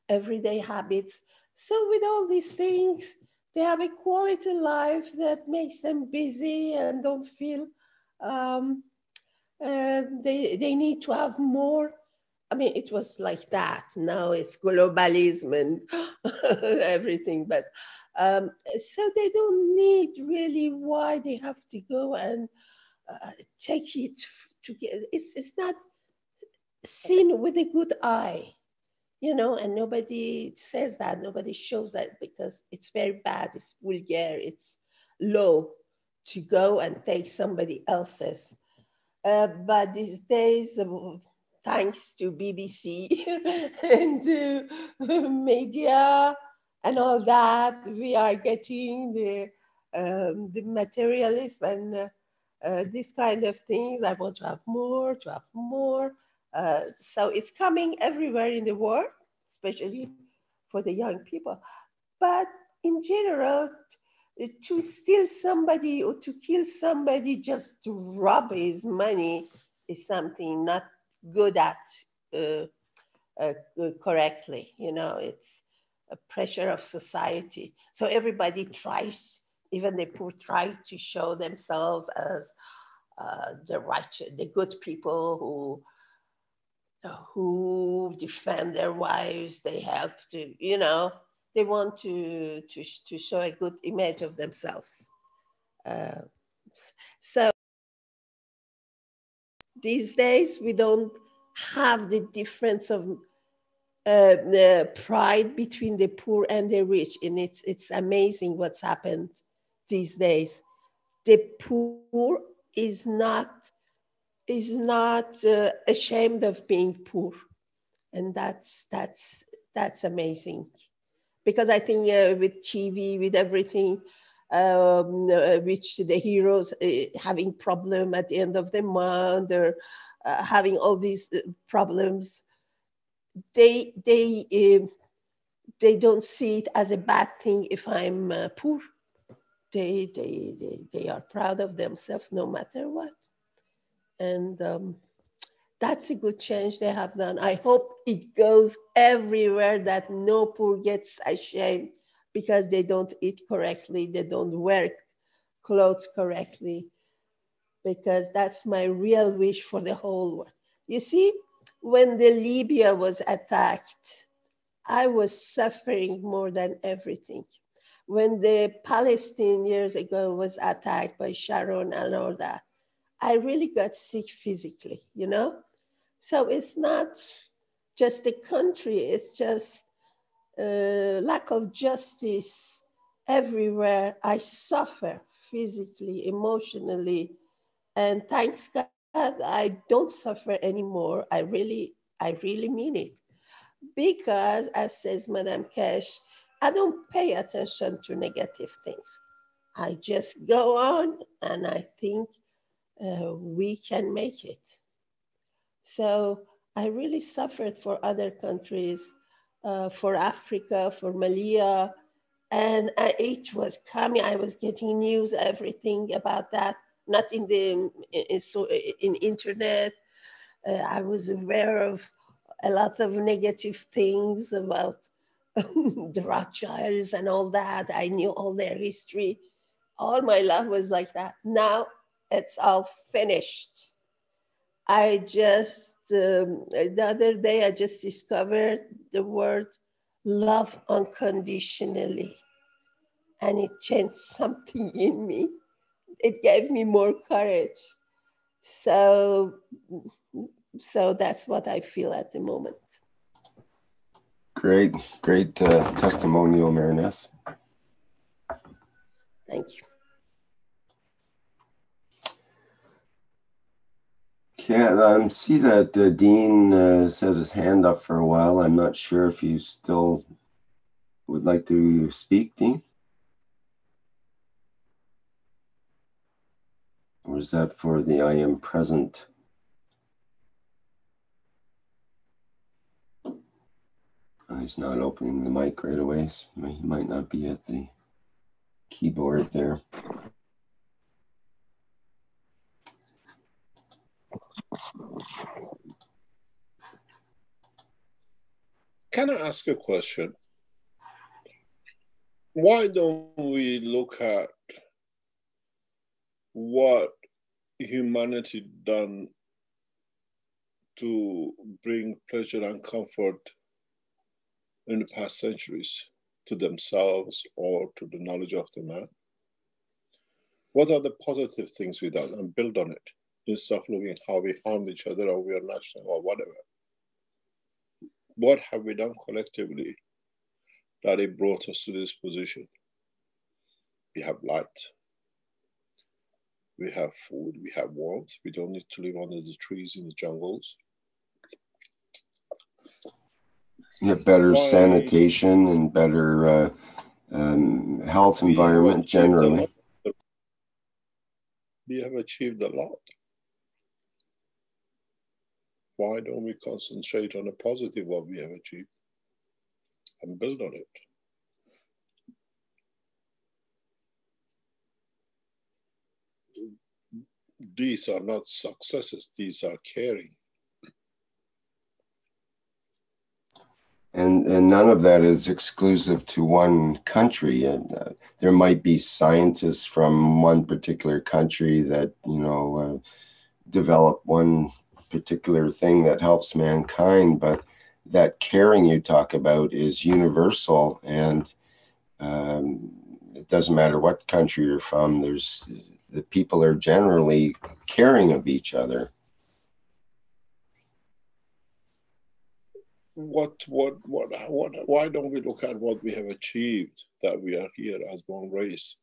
everyday habits. So with all these things, they have a quality life that makes them busy and don't feel they need to have more. I mean, it was like that. Now it's globalism and everything, but so they don't need really why they have to go and take it together. It's not seen with a good eye, and nobody says that, nobody shows that, because it's very bad, it's vulgar, it's low to go and take somebody else's. But these days, thanks to BBC and media and all that, we are getting the materialism and this kind of things. I want to have more, to have more. So it's coming everywhere in the world, especially for the young people. But in general, to steal somebody or to kill somebody just to rob his money is something not good at correctly. It's a pressure of society. So everybody tries, even the poor, try to show themselves as the righteous, the good people who defend their wives, they help to, they want to show a good image of themselves. So these days we don't have the difference of pride between the poor and the rich, and it's amazing what's happened these days. The poor is not ashamed of being poor, and that's amazing. Because I think with TV, with everything, which the heroes having problem at the end of the month, or having all these problems, they don't see it as a bad thing if I'm poor. They are proud of themselves no matter what. And that's a good change they have done. I hope it goes everywhere, that no poor gets ashamed because they don't eat correctly, they don't wear clothes correctly, because that's my real wish for the whole world. You see, when the Libya was attacked, I was suffering more than everything. when the Palestine years ago was attacked by Sharon and all that, I really got sick physically, you know? So it's not just the country, it's just lack of justice everywhere. I suffer physically, emotionally, and thanks God, I don't suffer anymore. I really mean it. Because, as says Madame Keshe, I don't pay attention to negative things. I just go on and I think we can make it. So I really suffered for other countries, for Africa, for Malia, and it was coming. I was getting news, everything about that, not in the in internet. I was aware of a lot of negative things about the Rothschilds and all that. I knew all their history. All my life was like that. Now it's all finished. I just, the other day, I just discovered the word love unconditionally. And it changed something in me. It gave me more courage. So that's what I feel at the moment. Great testimonial, Mariness. Thank you. Okay, see that Dean has had his hand up for a while. I'm not sure if you still would like to speak, Dean? Or is that for the I am present? Oh, he's not opening the mic right away, so he might not be at the keyboard there. Can I ask a question? Why don't we look at what humanity done to bring pleasure and comfort in the past centuries to themselves or to the knowledge of the man? What are the positive things we done and build on it instead of looking how we harmed each other or we are national or whatever? What have we done collectively that it brought us to this position? We have light, we have food, we have warmth. We don't need to live under the trees in the jungles. You have better sanitation and better health environment generally. We have achieved a lot. Why don't we concentrate on the positive what we have achieved and build on it? These are not successes, these are caring. And none of that is exclusive to one country. And there might be scientists from one particular country that, develop one particular thing that helps mankind, but that caring you talk about is universal, and it doesn't matter what country you're from. The people are generally caring of each other. Why don't we look at what we have achieved, that we are here as one race,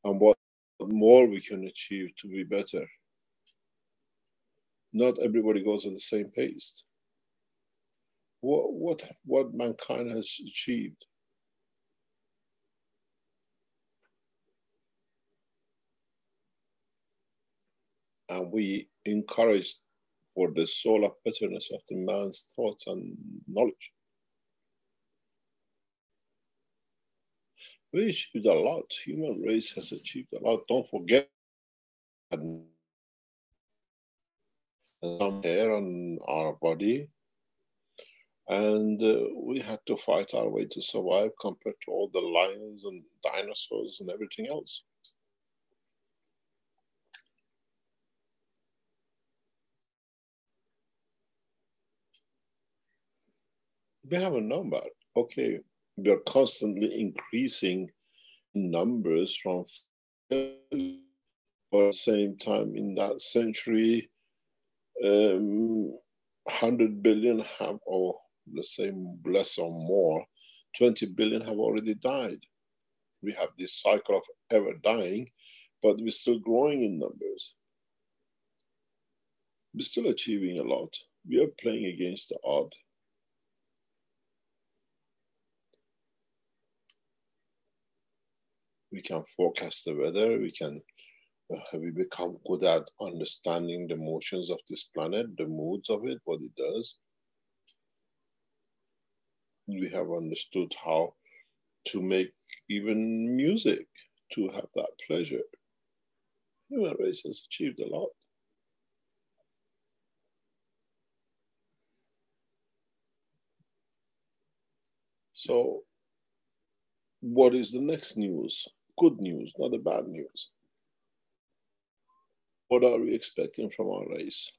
and what more we can achieve to be better? Not everybody goes at the same pace. What mankind has achieved? And we encourage for the soul of betterness of the man's thoughts and knowledge. We achieved a lot. Human race has achieved a lot. Don't forget some hair on our body, and we had to fight our way to survive compared to all the lions and dinosaurs and everything else. We have a number. Okay, We are constantly increasing numbers from, but at the same time in that century, 100 billion have, or let's say less or more, 20 billion have already died. We have this cycle of ever dying, but we're still growing in numbers. We're still achieving a lot. We are playing against the odd. We can forecast the weather. We become good at understanding the motions of this planet, the moods of it, what it does. We have understood how to make even music, to have that pleasure. Human race has achieved a lot. So what is the next news? Good news, not the bad news. What are we expecting from our race?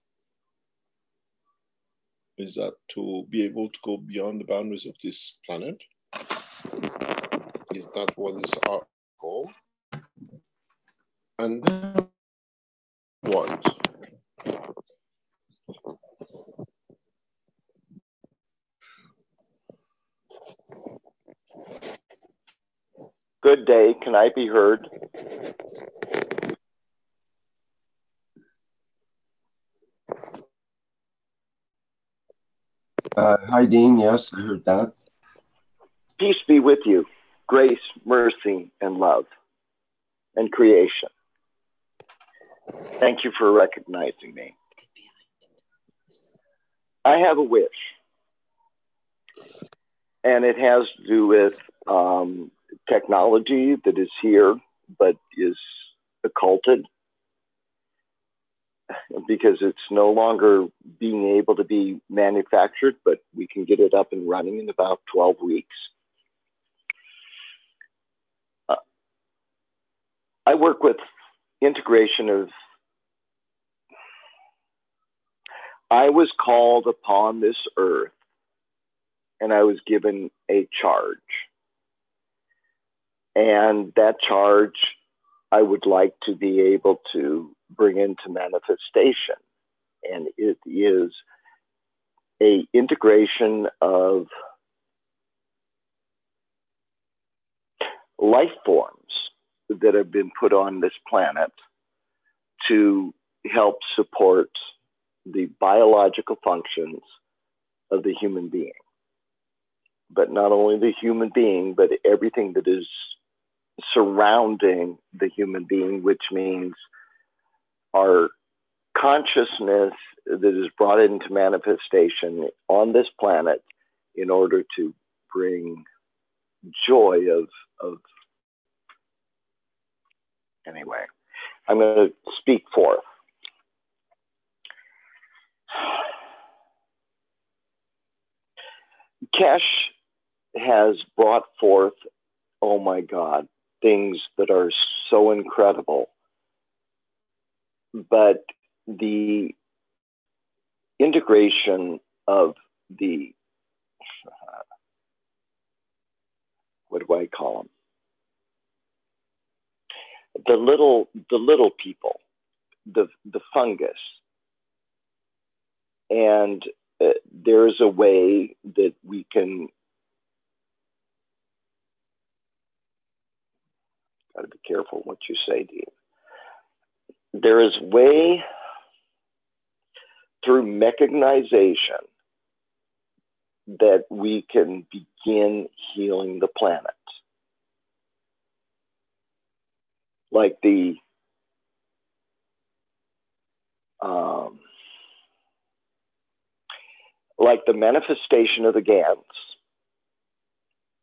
Is that to be able to go beyond the boundaries of this planet? Is that what is our goal? And then what? Good day. Can I be heard? Hi, Dean. Yes, I heard that. Peace be with you. Grace, mercy, and love, and creation. Thank you for recognizing me. I have a wish, and it has to do with technology that is here but is occulted because it's no longer being able to be manufactured, but we can get it up and running in about 12 weeks. I work with integration of, I was called upon this earth and I was given a charge. And that charge I would like to be able to bring into manifestation. And it is a integration of life forms that have been put on this planet to help support the biological functions of the human being. But not only the human being, but everything that is surrounding the human being, which means our consciousness that is brought into manifestation on this planet in order to bring joy of anyway, I'm going to speak forth. Keshe has brought forth, oh my God, things that are so incredible. But the integration of the, what do I call them? The little people, the fungus. And there is a way that we can, got to be careful what you say, Dean. There is a way through mechanization that we can begin healing the planet. Like the manifestation of the GANs.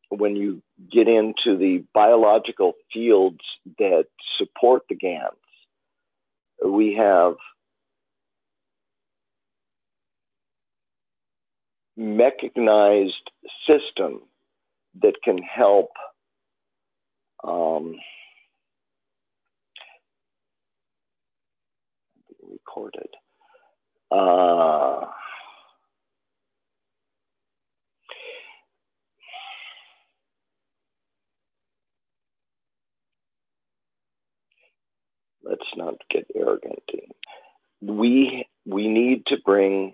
When you get into the biological fields that support the GANs, we have mechanized system that can help recorded. we need to bring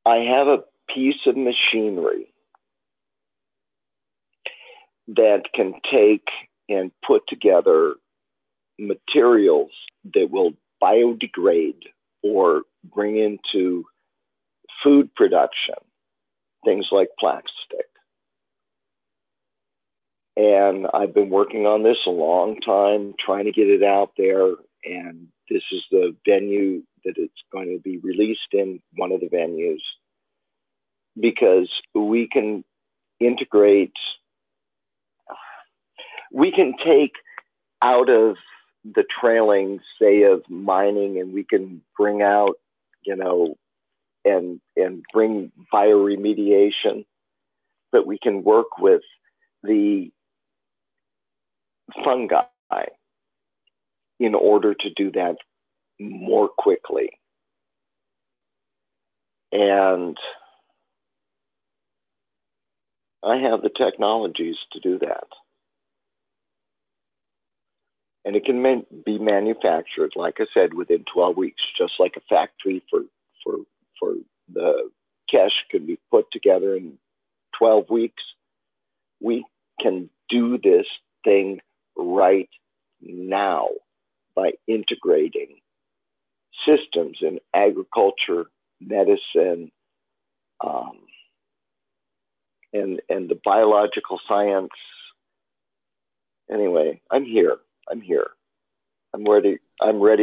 I have a piece of machinery that can take and put together materials that will biodegrade or bring into food production, things like plastic. And I've been working on this a long time, trying to get it out there. And this is the venue that it's going to be released in, one of the venues, because we can integrate, we can take out of the trailing, say, of mining, and we can bring out, you know, and bring bioremediation, but we can work with the fungi in order to do that more quickly. And I have the technologies to do that. And it can be manufactured, like I said, within 12 weeks, just like a factory for the Keshe could be put together in 12 weeks. We can do this thing right now by integrating systems in agriculture, medicine, and the biological science. Anyway, I'm here. I'm ready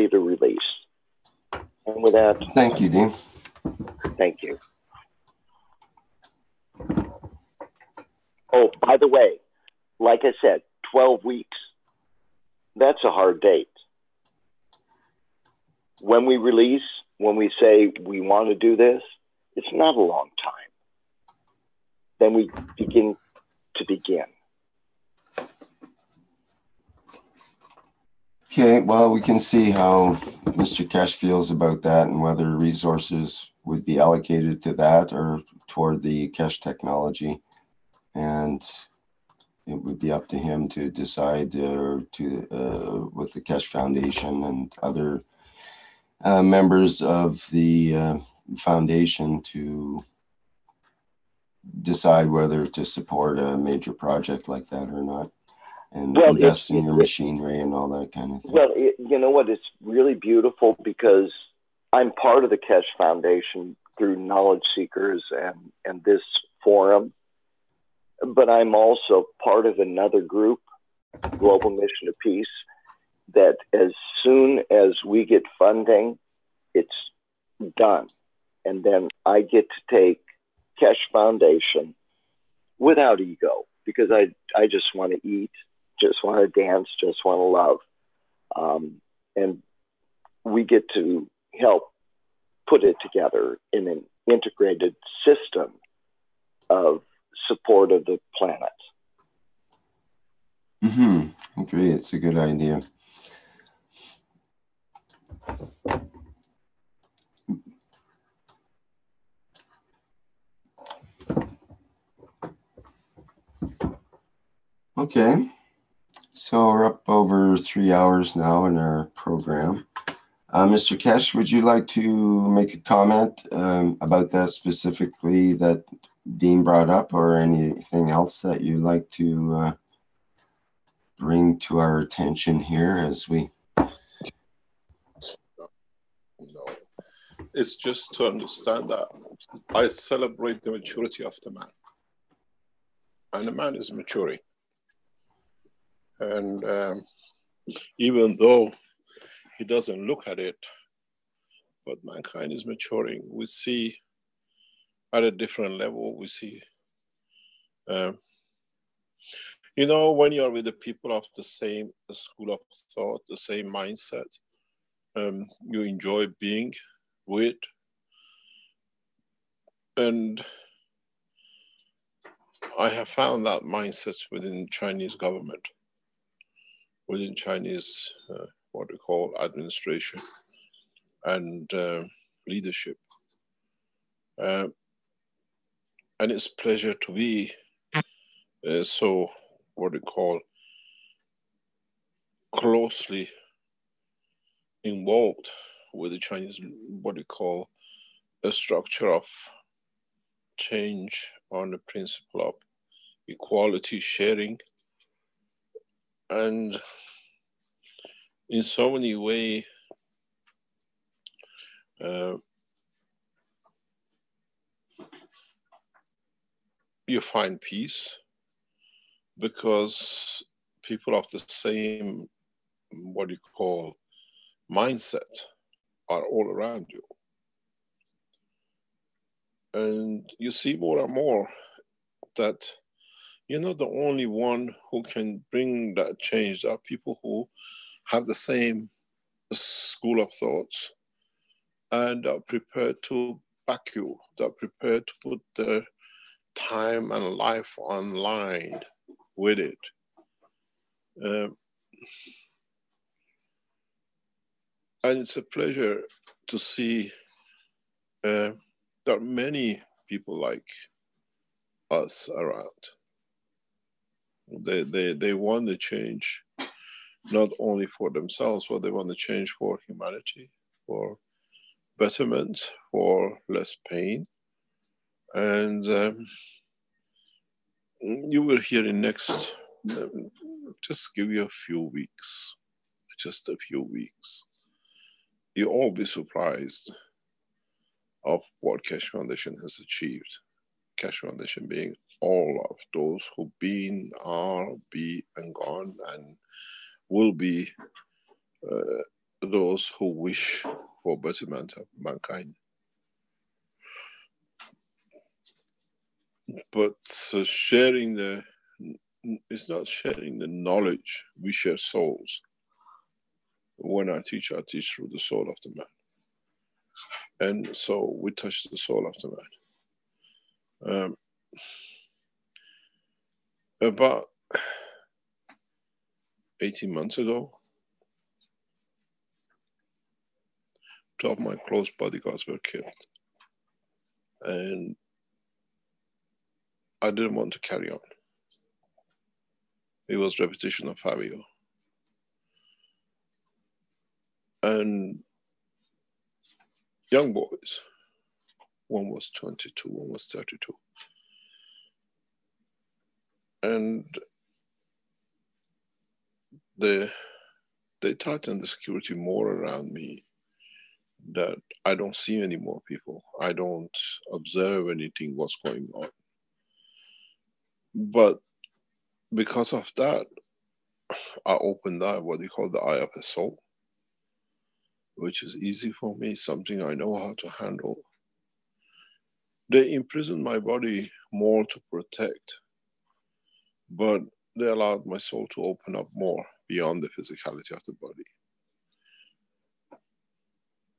to release. And with that, thank you, Dean. Thank you. Oh, by the way, like I said, 12 weeks. That's a hard date. When we release, when we say we want to do this, it's not a long time. Then we begin. Okay, well, we can see how Mr. Keshe feels about that and whether resources would be allocated to that or toward the Keshe technology. And it would be up to him to decide with the Keshe Foundation and other members of the foundation to decide whether to support a major project like that or not, and invest in your machinery and all that kind of thing. Well, you know what? It's really beautiful because I'm part of the Keshe Foundation through Knowledge Seekers and this forum, but I'm also part of another group, Global Mission of Peace, that as soon as we get funding, it's done. And then I get to take Keshe Foundation without ego, because I just want to eat, just want to dance, just want to love. And we get to help put it together in an integrated system of support of the planet. Mm-hmm. Agree. It's a good idea. Okay, so we're up over 3 hours now in our program. Mr. Keshe, would you like to make a comment about that specifically that Dean brought up, or anything else that you'd like to bring to our attention here as we... No, it's just to understand that I celebrate the maturity of the man. And the man is maturing. And even though he doesn't look at it, but mankind is maturing. We see at a different level, we see, you know, when you're with the people of the same school of thought, the same mindset, you enjoy being with. And I have found that mindset within Chinese government, within Chinese, what we call administration and leadership. And it's a pleasure to be so, what we call, closely involved with the Chinese, what they call a structure of change on the principle of equality, sharing, and in so many ways, you find peace because people of the same, what you call, mindset are all around you. And you see more and more that you're not the only one who can bring that change. There are people who have the same school of thoughts and are prepared to back you. They're prepared to put their time and life online with it. And it's a pleasure to see there are many people like us around. They want the change, not only for themselves, but they want the change for humanity, for betterment, for less pain. And you will hear in next, just give you a few weeks, just a few weeks. You'll all be surprised of what Keshe Foundation has achieved. Keshe Foundation being all of those who've been, are, be, and gone, and will be those who wish for betterment of mankind. But sharing the, it's not sharing the knowledge, we share souls. When I teach through the soul of the man. And so we touch the soul of the man. About 18 months ago, 2 of my close bodyguards were killed. And I didn't want to carry on. It was repetition of Fabio. And young boys, one was 22, one was 32. And they tightened the security more around me, that I don't see any more people. I don't observe anything, what's going on. But because of that, I opened that, what we call the eye of the soul, which is easy for me, something I know how to handle. They imprisoned my body more to protect, but they allowed my soul to open up more beyond the physicality of the body.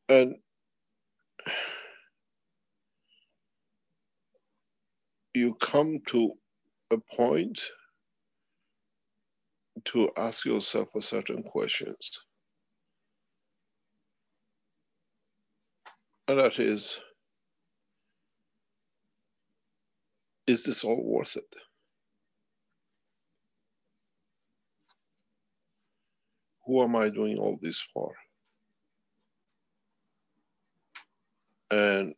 And you come to a point to ask yourself a certain questions. And that is this all worth it? Who am I doing all this for? And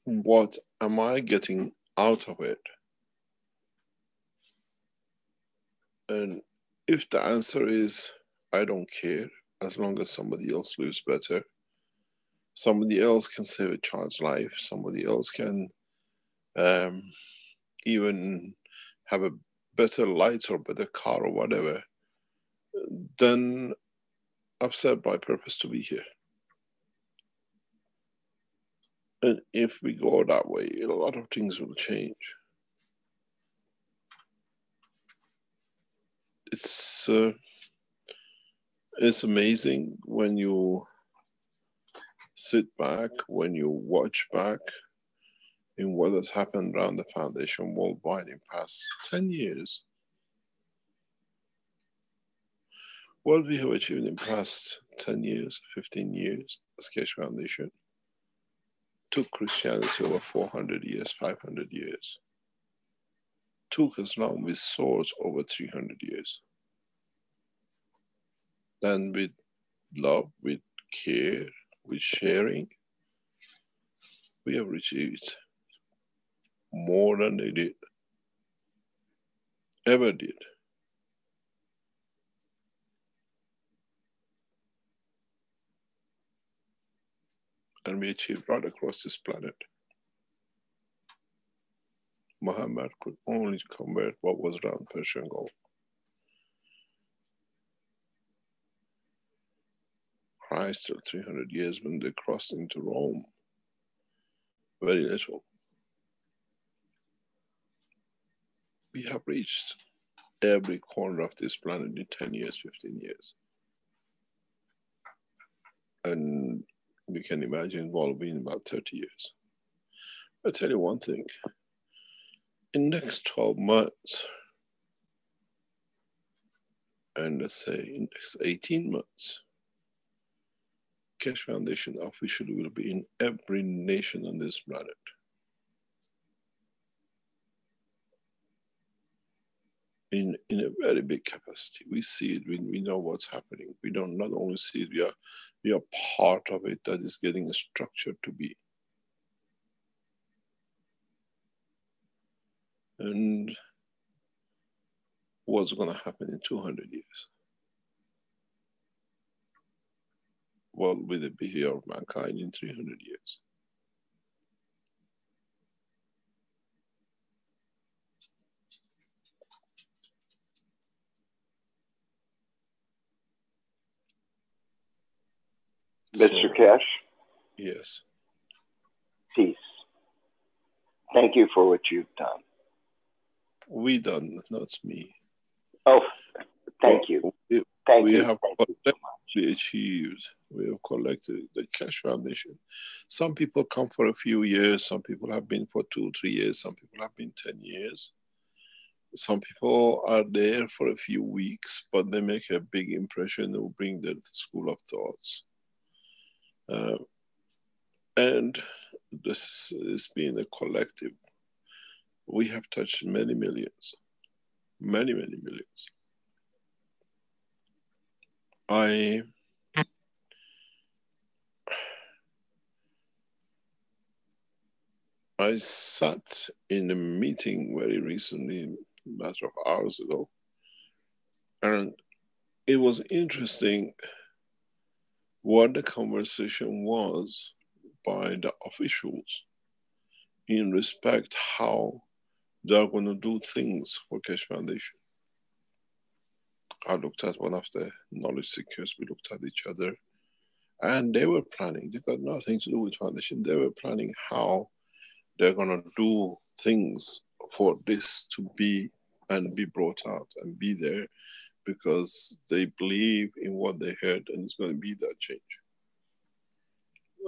what am I getting out of it? And if the answer is, I don't care, as long as somebody else lives better, somebody else can save a child's life, somebody else can even have a better lights or better car or whatever, then I've served my purpose to be here. And if we go that way, a lot of things will change. It's amazing when you sit back, when you watch back in what has happened around the foundation worldwide in past 10 years. What we have achieved in past 10 years, 15 years as Keshe Foundation took Christianity over 400 years, 500 years. Took Islam with swords over 300 years. and with love, with care, with sharing, we have achieved more than they did, ever did. And we achieved right across this planet. Muhammad could only convert what was around Persian Gulf. Christ, till 300 years when they crossed into Rome, very little. We have reached every corner of this planet in 10 years, 15 years. And you can imagine what will be in about 30 years. I'll tell you one thing. In the next 12 months, and let's say in the next 18 months, Keshe Foundation officially will be in every nation on this planet. In a very big capacity. We see it, we know what's happening. We don't not only see it, we are part of it that is getting structured to be. And what's going to happen in 200 years? What will the behavior of mankind in 300 years? Mr. Keshe? Yes. Peace. Thank you for what you've done. We done, not me. Oh, thank you. Thank you. We have collectively achieved. We have collected the Keshe Foundation. Some people come for a few years. Some people have been for 2, 3 years. Some people have been 10 years. Some people are there for a few weeks, but they make a big impression. They will bring their school of thoughts. And this is being a collective. We have touched many millions, many, many millions. I sat in a meeting very recently, a matter of hours ago, and it was interesting what the conversation was by the officials in respect how they're going to do things for Keshe Foundation. I looked at one of the knowledge seekers, we looked at each other, and they were planning. They got nothing to do with foundation. They were planning how they're going to do things for this to be and be brought out and be there, because they believe in what they heard and it's going to be that change.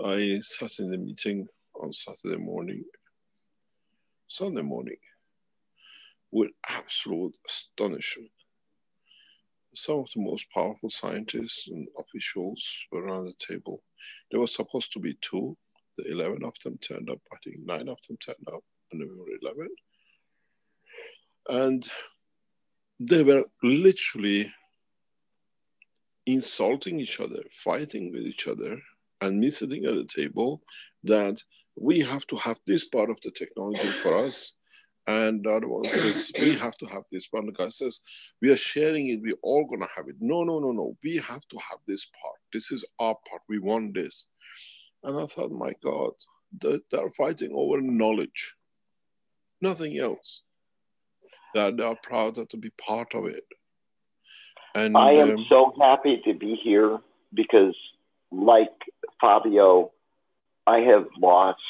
I sat in the meeting on Saturday morning, Sunday morning, with absolute astonishment. Some of the most powerful scientists and officials were around the table. There was supposed to be 2. The 11 of them turned up. I think 9 of them turned up on November 11. And they were literally insulting each other, fighting with each other, and me sitting at the table that we have to have this part of the technology for us. And the other one says, we have to have this part. And the guy says, we are sharing it, we're all gonna have it. No, no, no, no, we have to have this part. This is our part, we want this. And I thought, my God, they're fighting over knowledge, nothing else. That they are proud to be part of it. And I am so happy to be here because, like Fabio, I have lost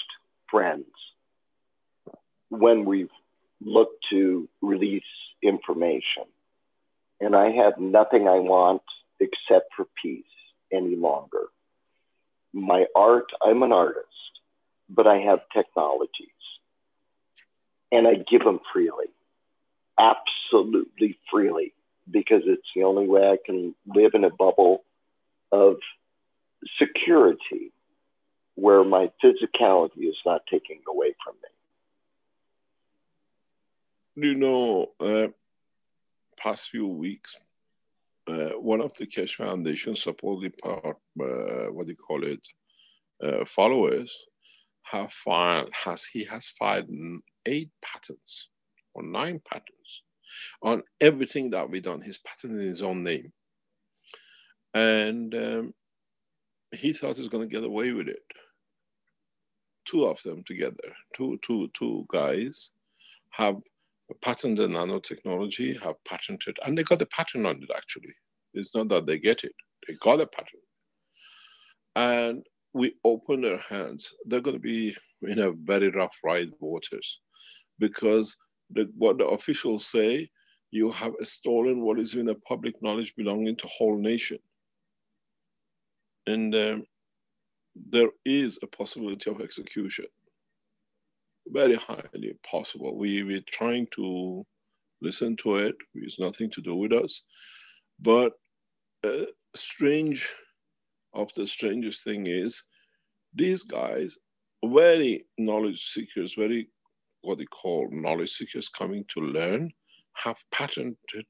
friends when we've looked to release information. And I have nothing I want except for peace any longer. My art, I'm an artist, but I have technologies. And I give them freely, absolutely freely, because it's the only way I can live in a bubble of security where my physicality is not taken away from me. You know, past few weeks, one of the Keshe Foundation supposedly part, followers have filed, he has filed 8 patents or 9 patents on everything that we done. He's patented in his own name. And he thought he's going to get away with it. 2 of them together, two guys have patented nanotechnology, have patented, and they got a patent on it actually. It's not that they get it, they got a patent. And we open their hands. They're going to be in a very rough ride waters because what the officials say, you have stolen what is in the public knowledge belonging to whole nation. And there is a possibility of execution. Very highly possible. We're trying to listen to it. It's nothing to do with us. But of the strangest thing is, these guys, very knowledge seekers, very what they call knowledge seekers coming to learn, have patented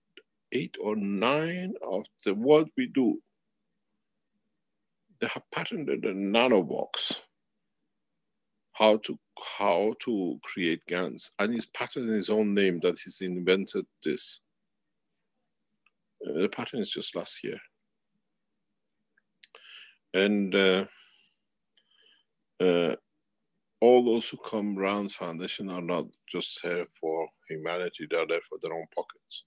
8 or 9 of the what we do. They have patented a nanobox, how to create GANs, and he's patented his own name that he's invented this. The patent is just last year. And all those who come around foundation are not just there for humanity, they're there for their own pockets.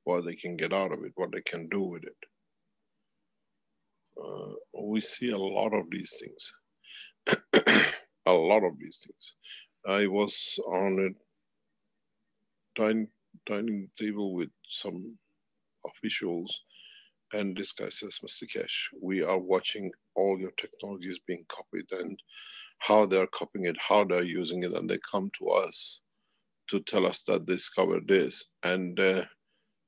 What they can get out of it, what they can do with it. We see a lot of these things. A lot of these things. I was on a dining table with some officials, and this guy says, Mr. Keshe, we are watching all your technologies being copied and how they're copying it, how they're using it, and they come to us to tell us that they discovered this. And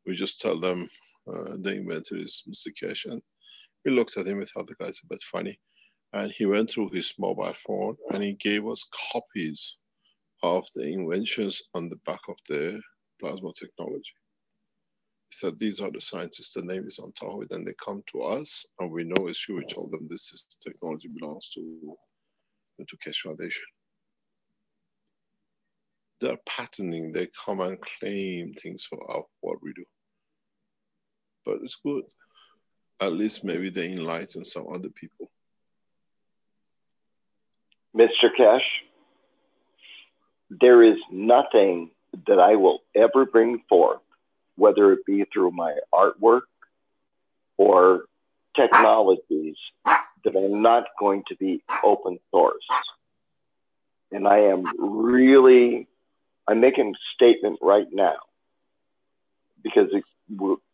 we just tell them the inventor is Mr. Keshe. And we looked at him, we thought the guy's a bit funny. And he went through his mobile phone and he gave us copies of the inventions on the back of the plasma technology. He said, these are the scientists, the name is on top of it, and they come to us and we know it's you. We told them this is technology belongs to Keshe Foundation. They're patenting, they come and claim things for what we do. But it's good. At least maybe they enlighten some other people. Mr. Keshe, there is nothing that I will ever bring forth, whether it be through my artwork or technologies, that are not going to be open source. And I am really, I'm making a statement right now because it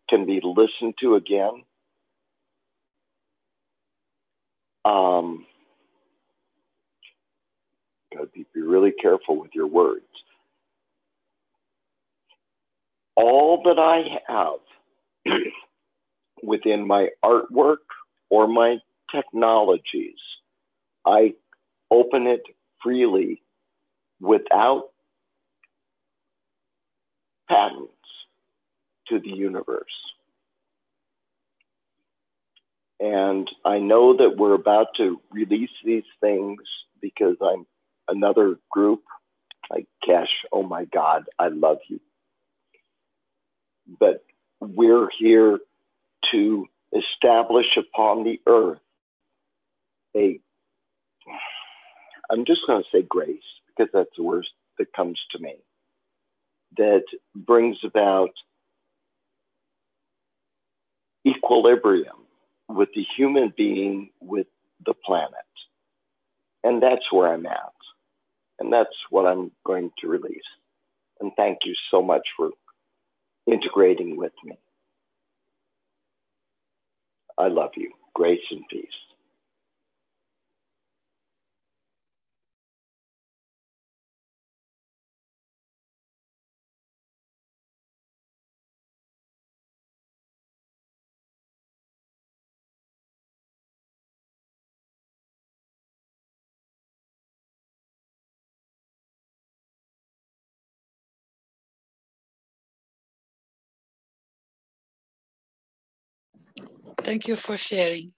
can be listened to again. Gotta be really careful with your words. All that I have within my artwork or my technologies, I open it freely without patents to the universe. And I know that we're about to release these things because I'm another group like Keshe. Oh my God, I love you. But we're here to establish upon the earth I'm just going to say grace, because that's the worst that comes to me, that brings about equilibrium with the human being, with the planet. And that's where I'm at. And that's what I'm going to release. And thank you so much for integrating with me. I love you. Grace and peace. Thank you for sharing.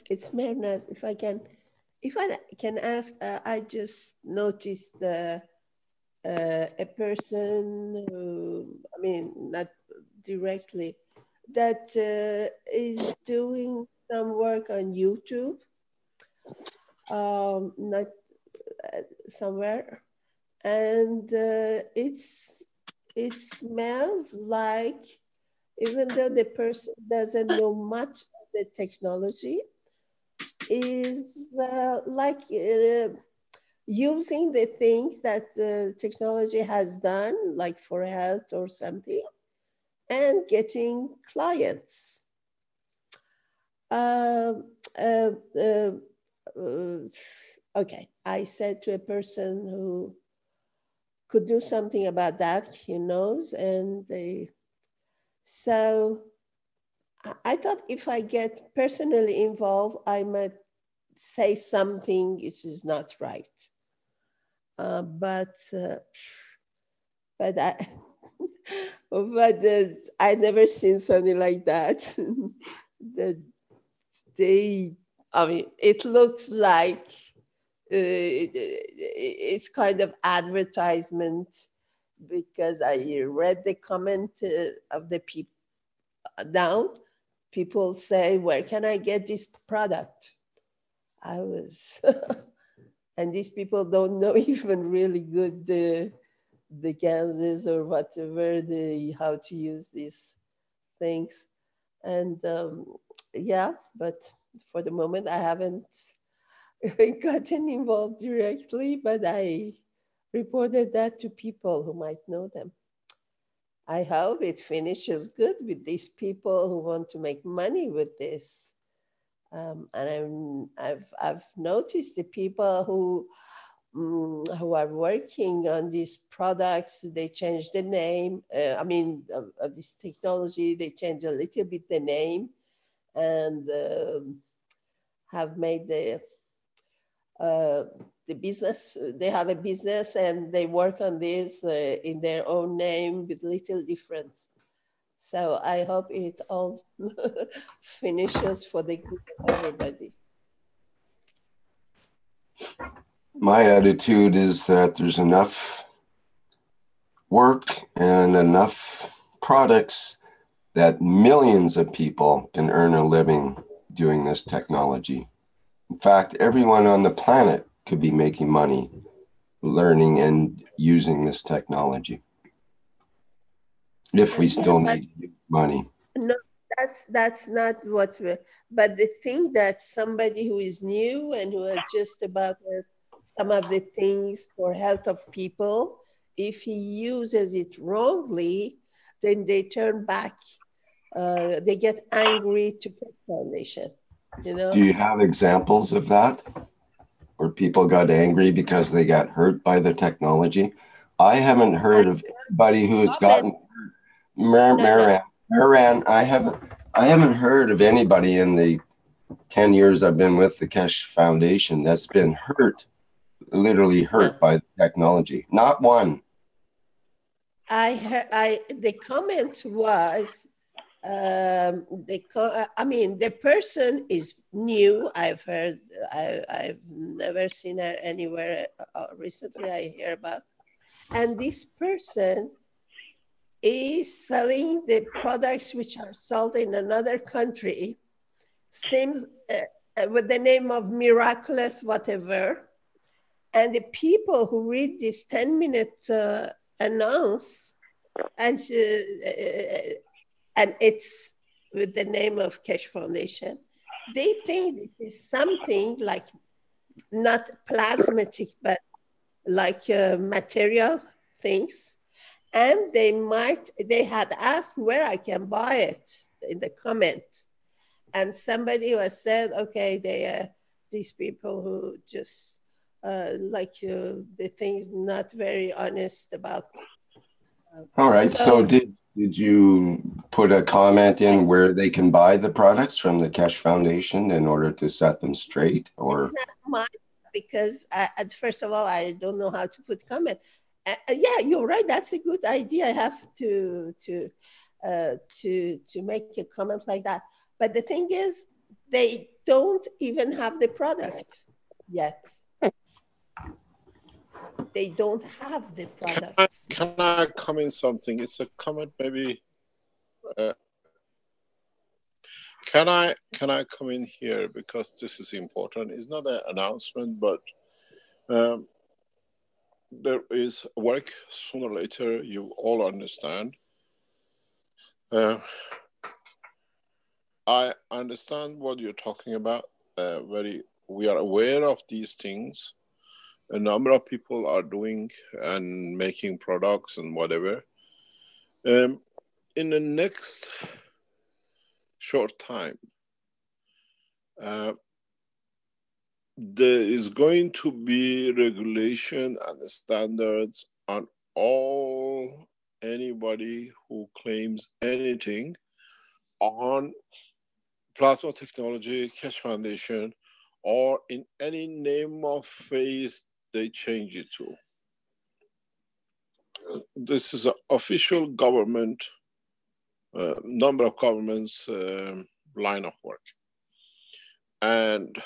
It's Mehran. If I can ask, I just noticed a person who, I mean, not directly, that is doing some work on YouTube, not somewhere, and it smells like, even though the person doesn't know much of the technology, is like using the things that technology has done, like for health or something, and getting clients. Okay, I said to a person who could do something about that, he knows, and so I thought if I get personally involved, I might say something which is not right. But I never seen something like that. That I mean, it looks like it's kind of advertisement, because I read the comment of the people down. People say, where can I get this product? I was, and these people don't know even really good the gases or whatever, how to use these things. And yeah, but for the moment I haven't gotten involved directly, but I reported that to people who might know them. I hope it finishes good with these people who want to make money with this. And I've noticed the people who are working on these products, they change the name. Of this technology, they change a little bit the name, and have made the business. They have a business and they work on this in their own name with little difference. So I hope it all finishes for the good of everybody. My attitude is that there's enough work and enough products that millions of people can earn a living doing this technology. In fact, everyone on the planet could be making money learning and using this technology, if we still need money. No, that's not what but the thing that somebody who is new and who is just about some of the things for health of people, if he uses it wrongly, then they turn back, they get angry to Keshe Foundation, you know? Do you have examples of that, where people got angry because they got hurt by the technology? I haven't heard of anybody who has gotten hurt. Mehran, I haven't heard of anybody in the 10 years I've been with the Keshe Foundation that's been hurt, literally hurt by the technology. Not one. The comment was, the person is new. I've never seen her anywhere recently. I hear about, and this person is selling the products which are sold in another country, seems with the name of miraculous whatever, and the people who read this 10-minute announce, and it's with the name of Keshe Foundation, they think this is something like not plasmatic, but like material things. And they had asked where I can buy it in the comment. And somebody was said, okay, these people who just the things not very honest about. All right, so did you put a comment in where they can buy the products from the Keshe Foundation in order to set them straight? Or it's not mine. because first of all, I don't know how to put comment. Yeah, you're right. That's a good idea. I have to make a comment like that. But the thing is, they don't even have the product yet. They don't have the products. Can I comment something? It's a comment, maybe. Can I come in here, because this is important? It's not an announcement, but there is work sooner or later. You all understand. I understand what you're talking about. We are aware of these things. A number of people are doing and making products and whatever. In the next short time, there is going to be regulation and standards on anybody who claims anything on plasma technology, Keshe Foundation, or in any name of face they change it to. This is an official government, number of governments line of work. And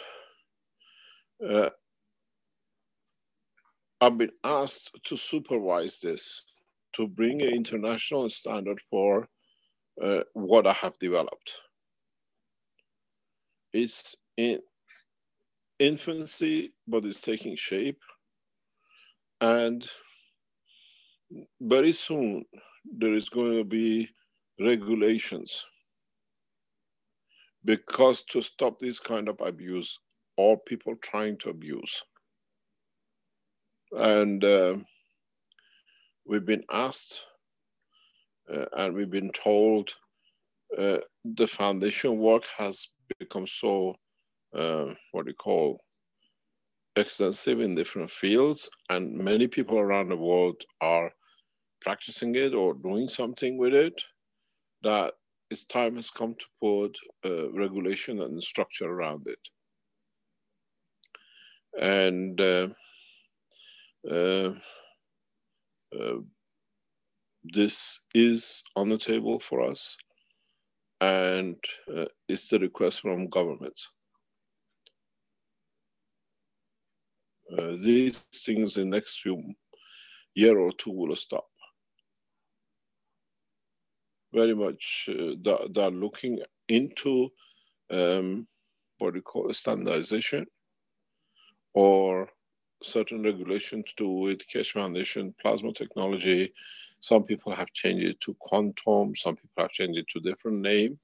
I've been asked to supervise this, to bring an international standard for what I have developed. It's in infancy, but it's taking shape. And very soon, there is going to be regulations, because to stop this kind of abuse or people trying to abuse. And we've been asked and we've been told the foundation work has become so, extensive in different fields, and many people around the world are practicing it or doing something with it, that its time has come to put regulation and structure around it. And this is on the table for us, and it's the request from governments. These things in the next year or two will stop. Very much they're looking into standardization or certain regulation to do with Keshe Foundation, plasma technology. Some people have changed it to quantum, some people have changed it to different name.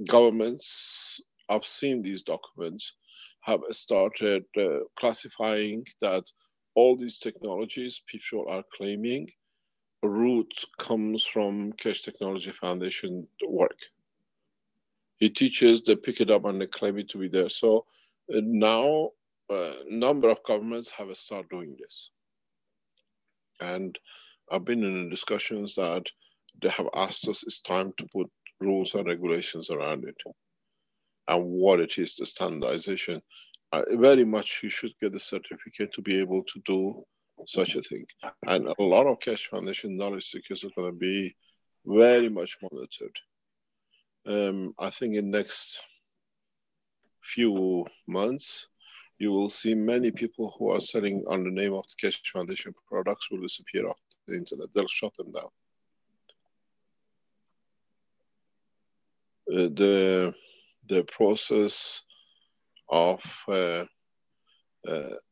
Governments, I've seen these documents, have started classifying that all these technologies people are claiming root comes from Keshe Technology Foundation work. He teaches, they pick it up and they claim it to be there. So now a number of governments have started doing this. And I've been in discussions that they have asked us, it's time to put rules and regulations around it and what it is, the standardization. Very much you should get a certificate to be able to do such a thing. And a lot of Keshe Foundation knowledge seekers are going to be very much monitored. I think in next few months, you will see many people who are selling on the name of the Keshe Foundation products will disappear off the internet. They'll shut them down. The process of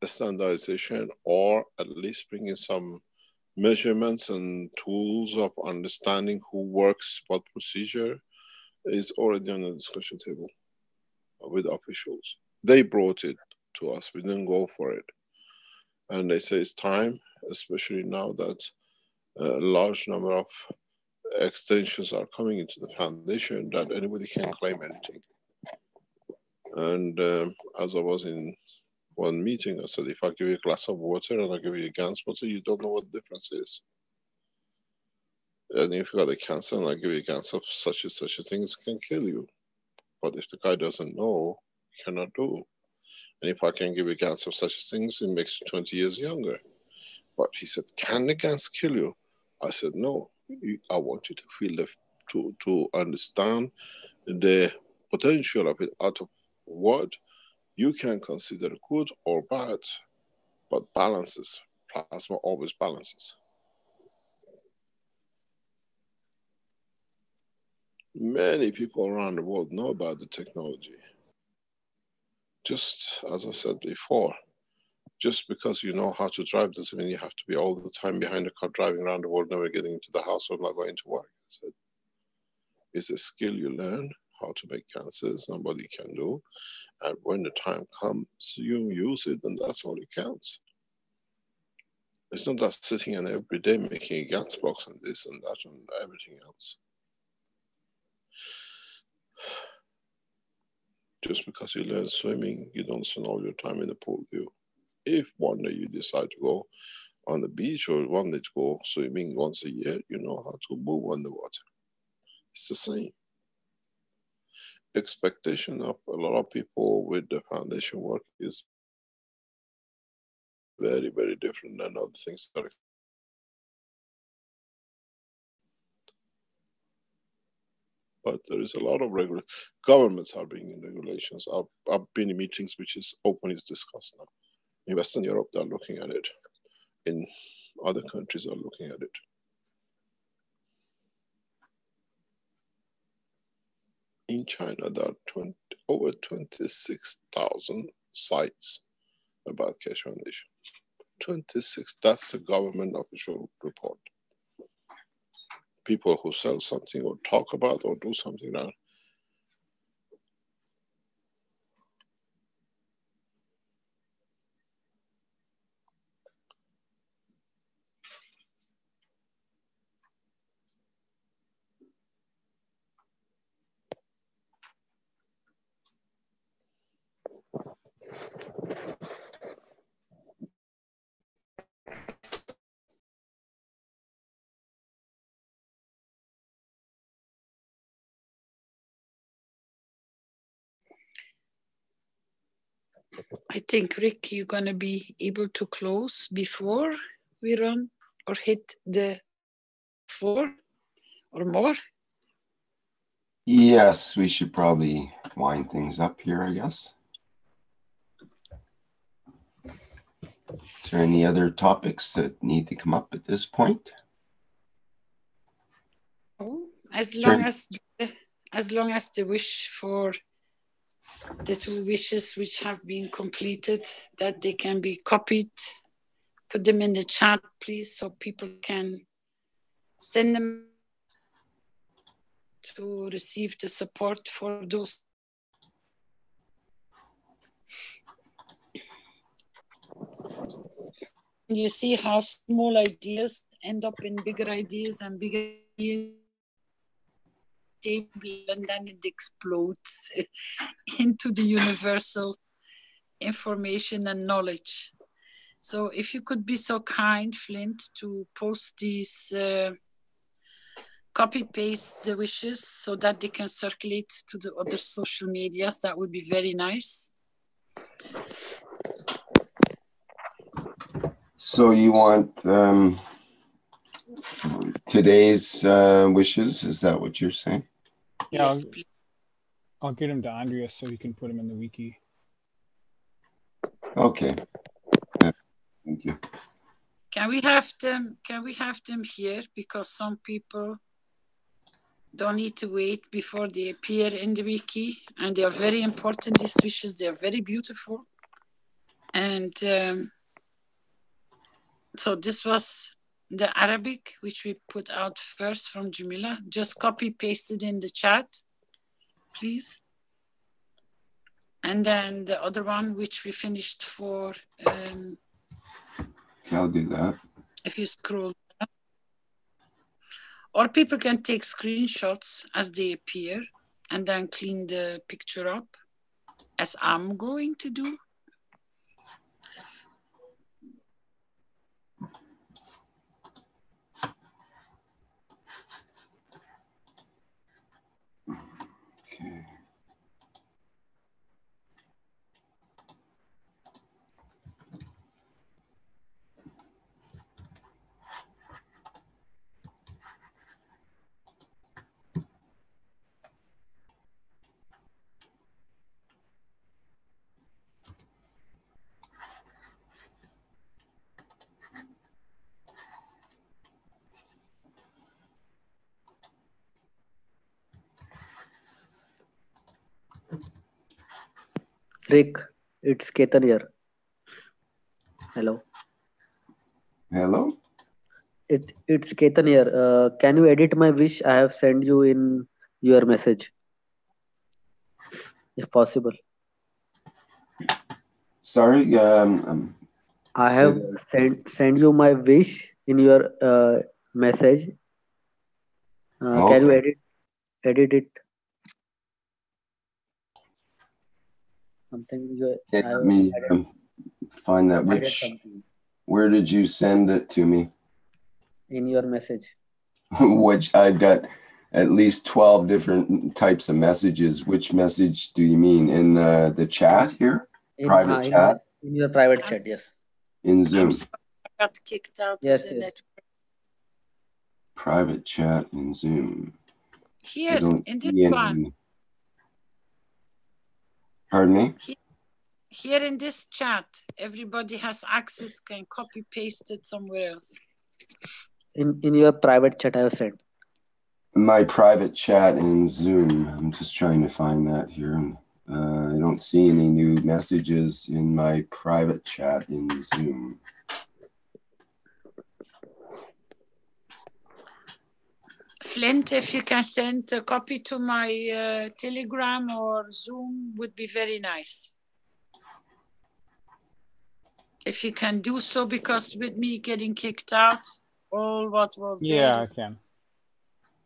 standardization, or at least bringing some measurements and tools of understanding who works what procedure, is already on the discussion table with officials. They brought it to us. We didn't go for it. And they say it's time, especially now that a large number of extensions are coming into the foundation, that anybody can claim anything. And as I was in one meeting, I said, if I give you a glass of water and I give you a gans water, you don't know what the difference is. And if you got a cancer and I give you a gans of such and such a thing, it can kill you. But if the guy doesn't know, he cannot do. And if I can give a GANs of such things, it makes you 20 years younger. But he said, can the GANs kill you? I said, no, I want you to feel to understand the potential of it out of what you can consider good or bad, but balances. Plasma always balances. Many people around the world know about the technology. Just as I said before, just because you know how to drive doesn't mean you have to be all the time behind the car driving around the world, never getting into the house or not going to work. So it's a skill you learn how to make cancers, nobody can do. And when the time comes, you use it, and that's all it counts. It's not that sitting and every day making a GANs box and this and that and everything else. Just because you learn swimming, you don't spend all your time in the pool view. If one day you decide to go on the beach or one day to go swimming once a year, you know how to move on the water. It's the same. Expectation of a lot of people with the foundation work is very, very different than other things that are. But there is a lot of governments are bringing regulations. I've been in meetings which is openly discussed now. In Western Europe, they're looking at it. In other countries are looking at it. In China, there are over 26,000 sites about Keshe Foundation. 26, that's the government official report. People who sell something or talk about or do something now. I think, Rick, you're going to be able to close before we run or hit the 4 or more. Yes, we should probably wind things up here, I guess. Is there any other topics that need to come up at this point? Oh, as long as the wish for the 2 wishes which have been completed, that they can be copied, put them in the chat, please, so people can send them to receive the support for those. You see how small ideas end up in bigger ideas and bigger ideas, and then it explodes into the universal information and knowledge. So if you could be so kind, Flint, to post these, copy-paste the wishes so that they can circulate to the other social medias, that would be very nice. So you want today's wishes? Is that what you're saying? Yeah, Yes, please. I'll get them to Andreas so he can put them in the wiki. Okay. Thank you. Can we have them here? Because some people don't need to wait before they appear in the wiki, and they are very important, these wishes. They are very beautiful. And so this was the Arabic, which we put out first from Jamila. Just copy pasted in the chat, please. And then the other one, which we finished for. I'll do that. If you scroll down. Or people can take screenshots as they appear and then clean the picture up, as I'm going to do. Okay. Rick, it's Ketan here. Hello. Hello? It's Ketan here. Can you edit my wish? I have sent you in your message, if possible. Sorry, I have sent you my wish in your message. Can you edit it? Something you. Okay, let me find that. Where did you send it to me? In your message. Which I've got at least 12 different types of messages. Which message do you mean? In the chat here? Private chat? In your private chat, yes. In Zoom? I'm sorry, I got kicked out of the network. Private chat in Zoom. Here, in this one. Pardon me? Here in this chat, everybody has access, can copy paste it somewhere else. In your private chat, I have sent. My private chat in Zoom. I'm just trying to find that here. I don't see any new messages in my private chat in Zoom. Flint, if you can send a copy to my Telegram or Zoom, would be very nice. If you can do so, because with me getting kicked out, all what was there, I can.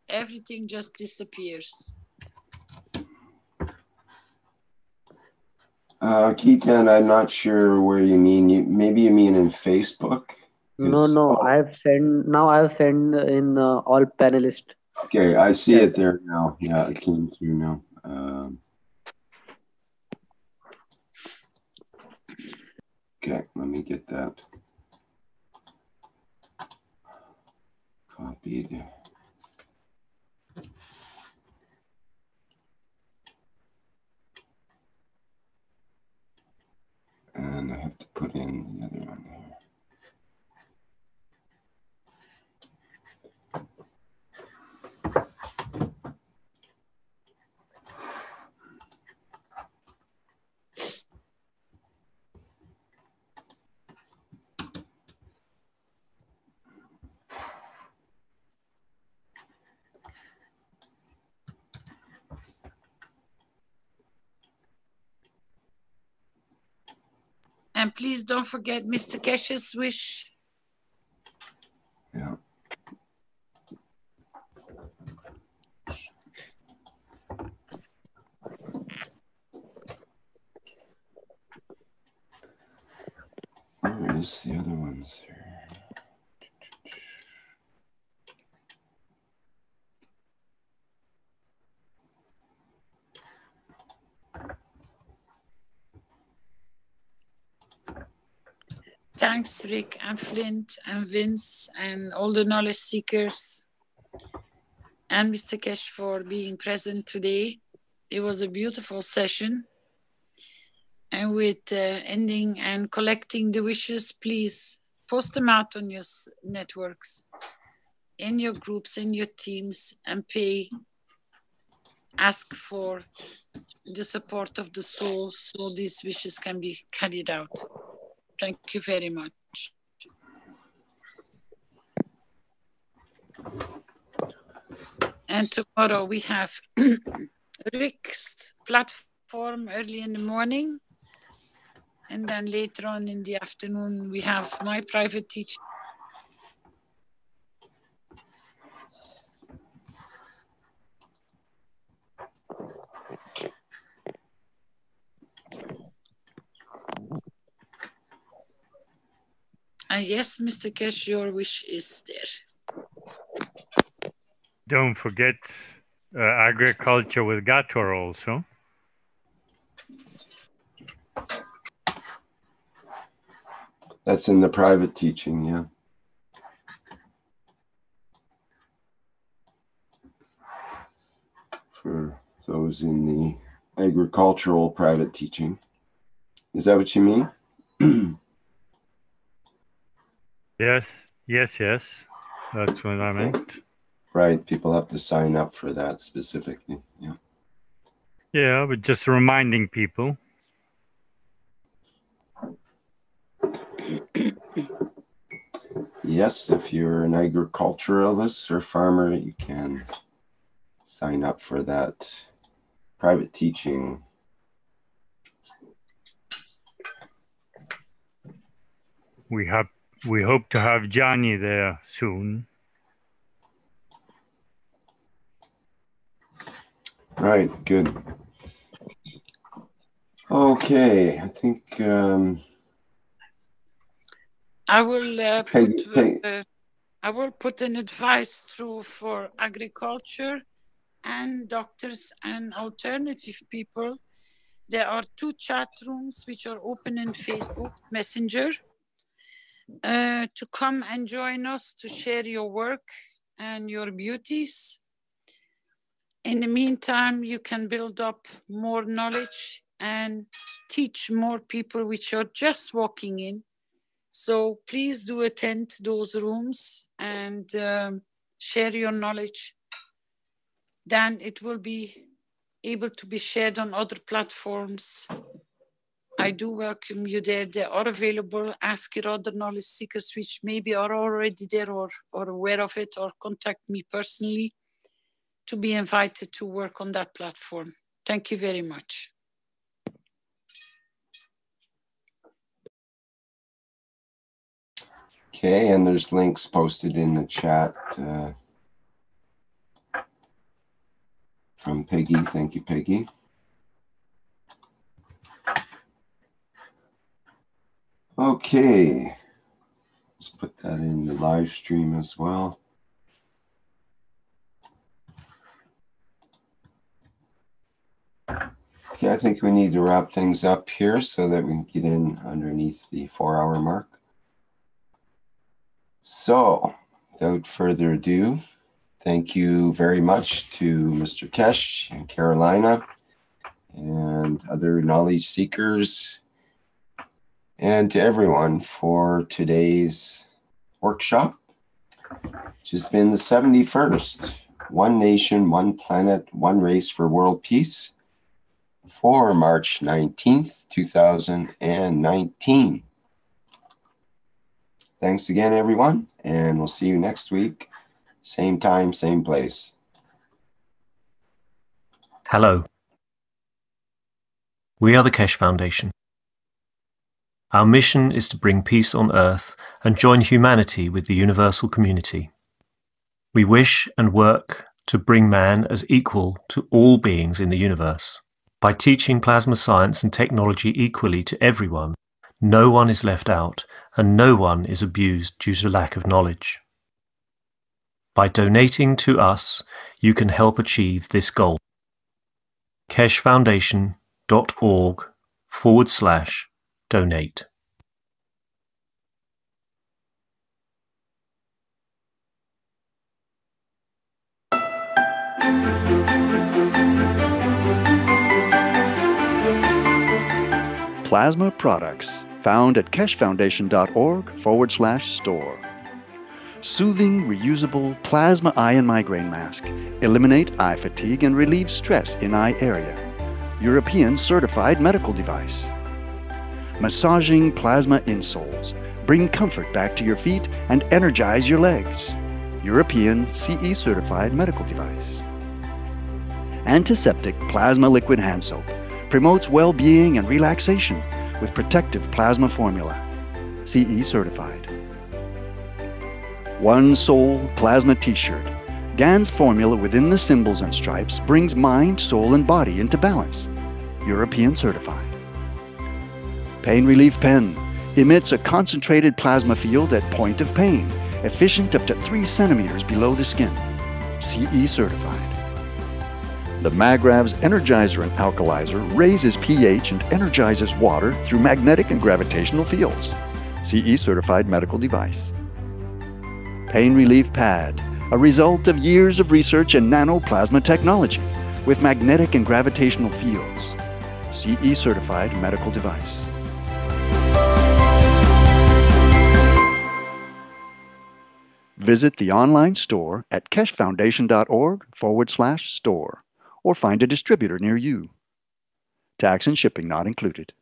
Everything just disappears. Keaton, I'm not sure where you mean. Maybe you mean in Facebook? No. I have sent. Now I have sent in all panelists. Okay, I see it there now. Yeah, it came through now. Okay, let me get that copied. And I have to put in the other one here. And please don't forget Mr. Keshe's wish. Yeah. Where is the other ones here? Thanks, Rick and Flint and Vince and all the knowledge seekers and Mr. Keshe for being present today. It was a beautiful session. And with ending and collecting the wishes, please post them out on your networks, in your groups, in your teams, and ask for the support of the soul so these wishes can be carried out. Thank you very much. And tomorrow we have Rick's platform early in the morning. And then later on in the afternoon, we have my private teaching. And yes, Mr. Keshe, your wish is there. Don't forget agriculture with Gator also. That's in the private teaching, yeah. For those in the agricultural private teaching. Is that what you mean? Yes. That's what I meant. Right, people have to sign up for that specifically, yeah. Yeah, but just reminding people. Yes, if you're an agriculturalist or farmer, you can sign up for that private teaching. We hope to have Johnny there soon. Right, good. Okay, I think I will I will put an advice through for agriculture and doctors and alternative people. There are 2 chat rooms which are open in Facebook Messenger to come and join us to share your work and your beauties. In the meantime, you can build up more knowledge and teach more people which are just walking in. So please do attend those rooms and share your knowledge. Then it will be able to be shared on other platforms. I do welcome you there. They are available. Ask your other knowledge seekers which maybe are already there or aware of it, or contact me personally to be invited to work on that platform. Thank you very much. okay, and there's links posted in the chat from Peggy. Thank you, Peggy. Okay, let's put that in the live stream as well. Okay, I think we need to wrap things up here so that we can get in underneath the 4-hour mark. So, without further ado, thank you very much to Mr. Keshe and Carolina and other knowledge seekers, and to everyone for today's workshop, which has been the 71st One Nation, One Planet, One Race for World Peace for March 19th, 2019. Thanks again, everyone, and we'll see you next week. Same time, same place. Hello. We are the Keshe Foundation. Our mission is to bring peace on Earth and join humanity with the universal community. We wish and work to bring man as equal to all beings in the universe. By teaching plasma science and technology equally to everyone, no one is left out and no one is abused due to lack of knowledge. By donating to us, you can help achieve this goal. keshefoundation.org/donate. Plasma products found at keshefoundation.org/store. Soothing, reusable plasma eye and migraine mask. Eliminate eye fatigue and relieve stress in eye area. European certified medical device. Massaging plasma insoles. Bring comfort back to your feet and energize your legs. European CE certified medical device. Antiseptic plasma liquid hand soap. Promotes well-being and relaxation with protective plasma formula. CE certified. One Soul Plasma T-shirt. GAN's formula within the symbols and stripes brings mind, soul, and body into balance. European certified. Pain Relief Pen. Emits a concentrated plasma field at point of pain, efficient up to 3 centimeters below the skin. CE certified. The Magrav's Energizer and Alkalizer raises pH and energizes water through magnetic and gravitational fields. CE certified medical device. Pain Relief Pad, a result of years of research in nanoplasma technology with magnetic and gravitational fields. CE certified medical device. Visit the online store at keshefoundation.org/store or find a distributor near you. Tax and shipping not included.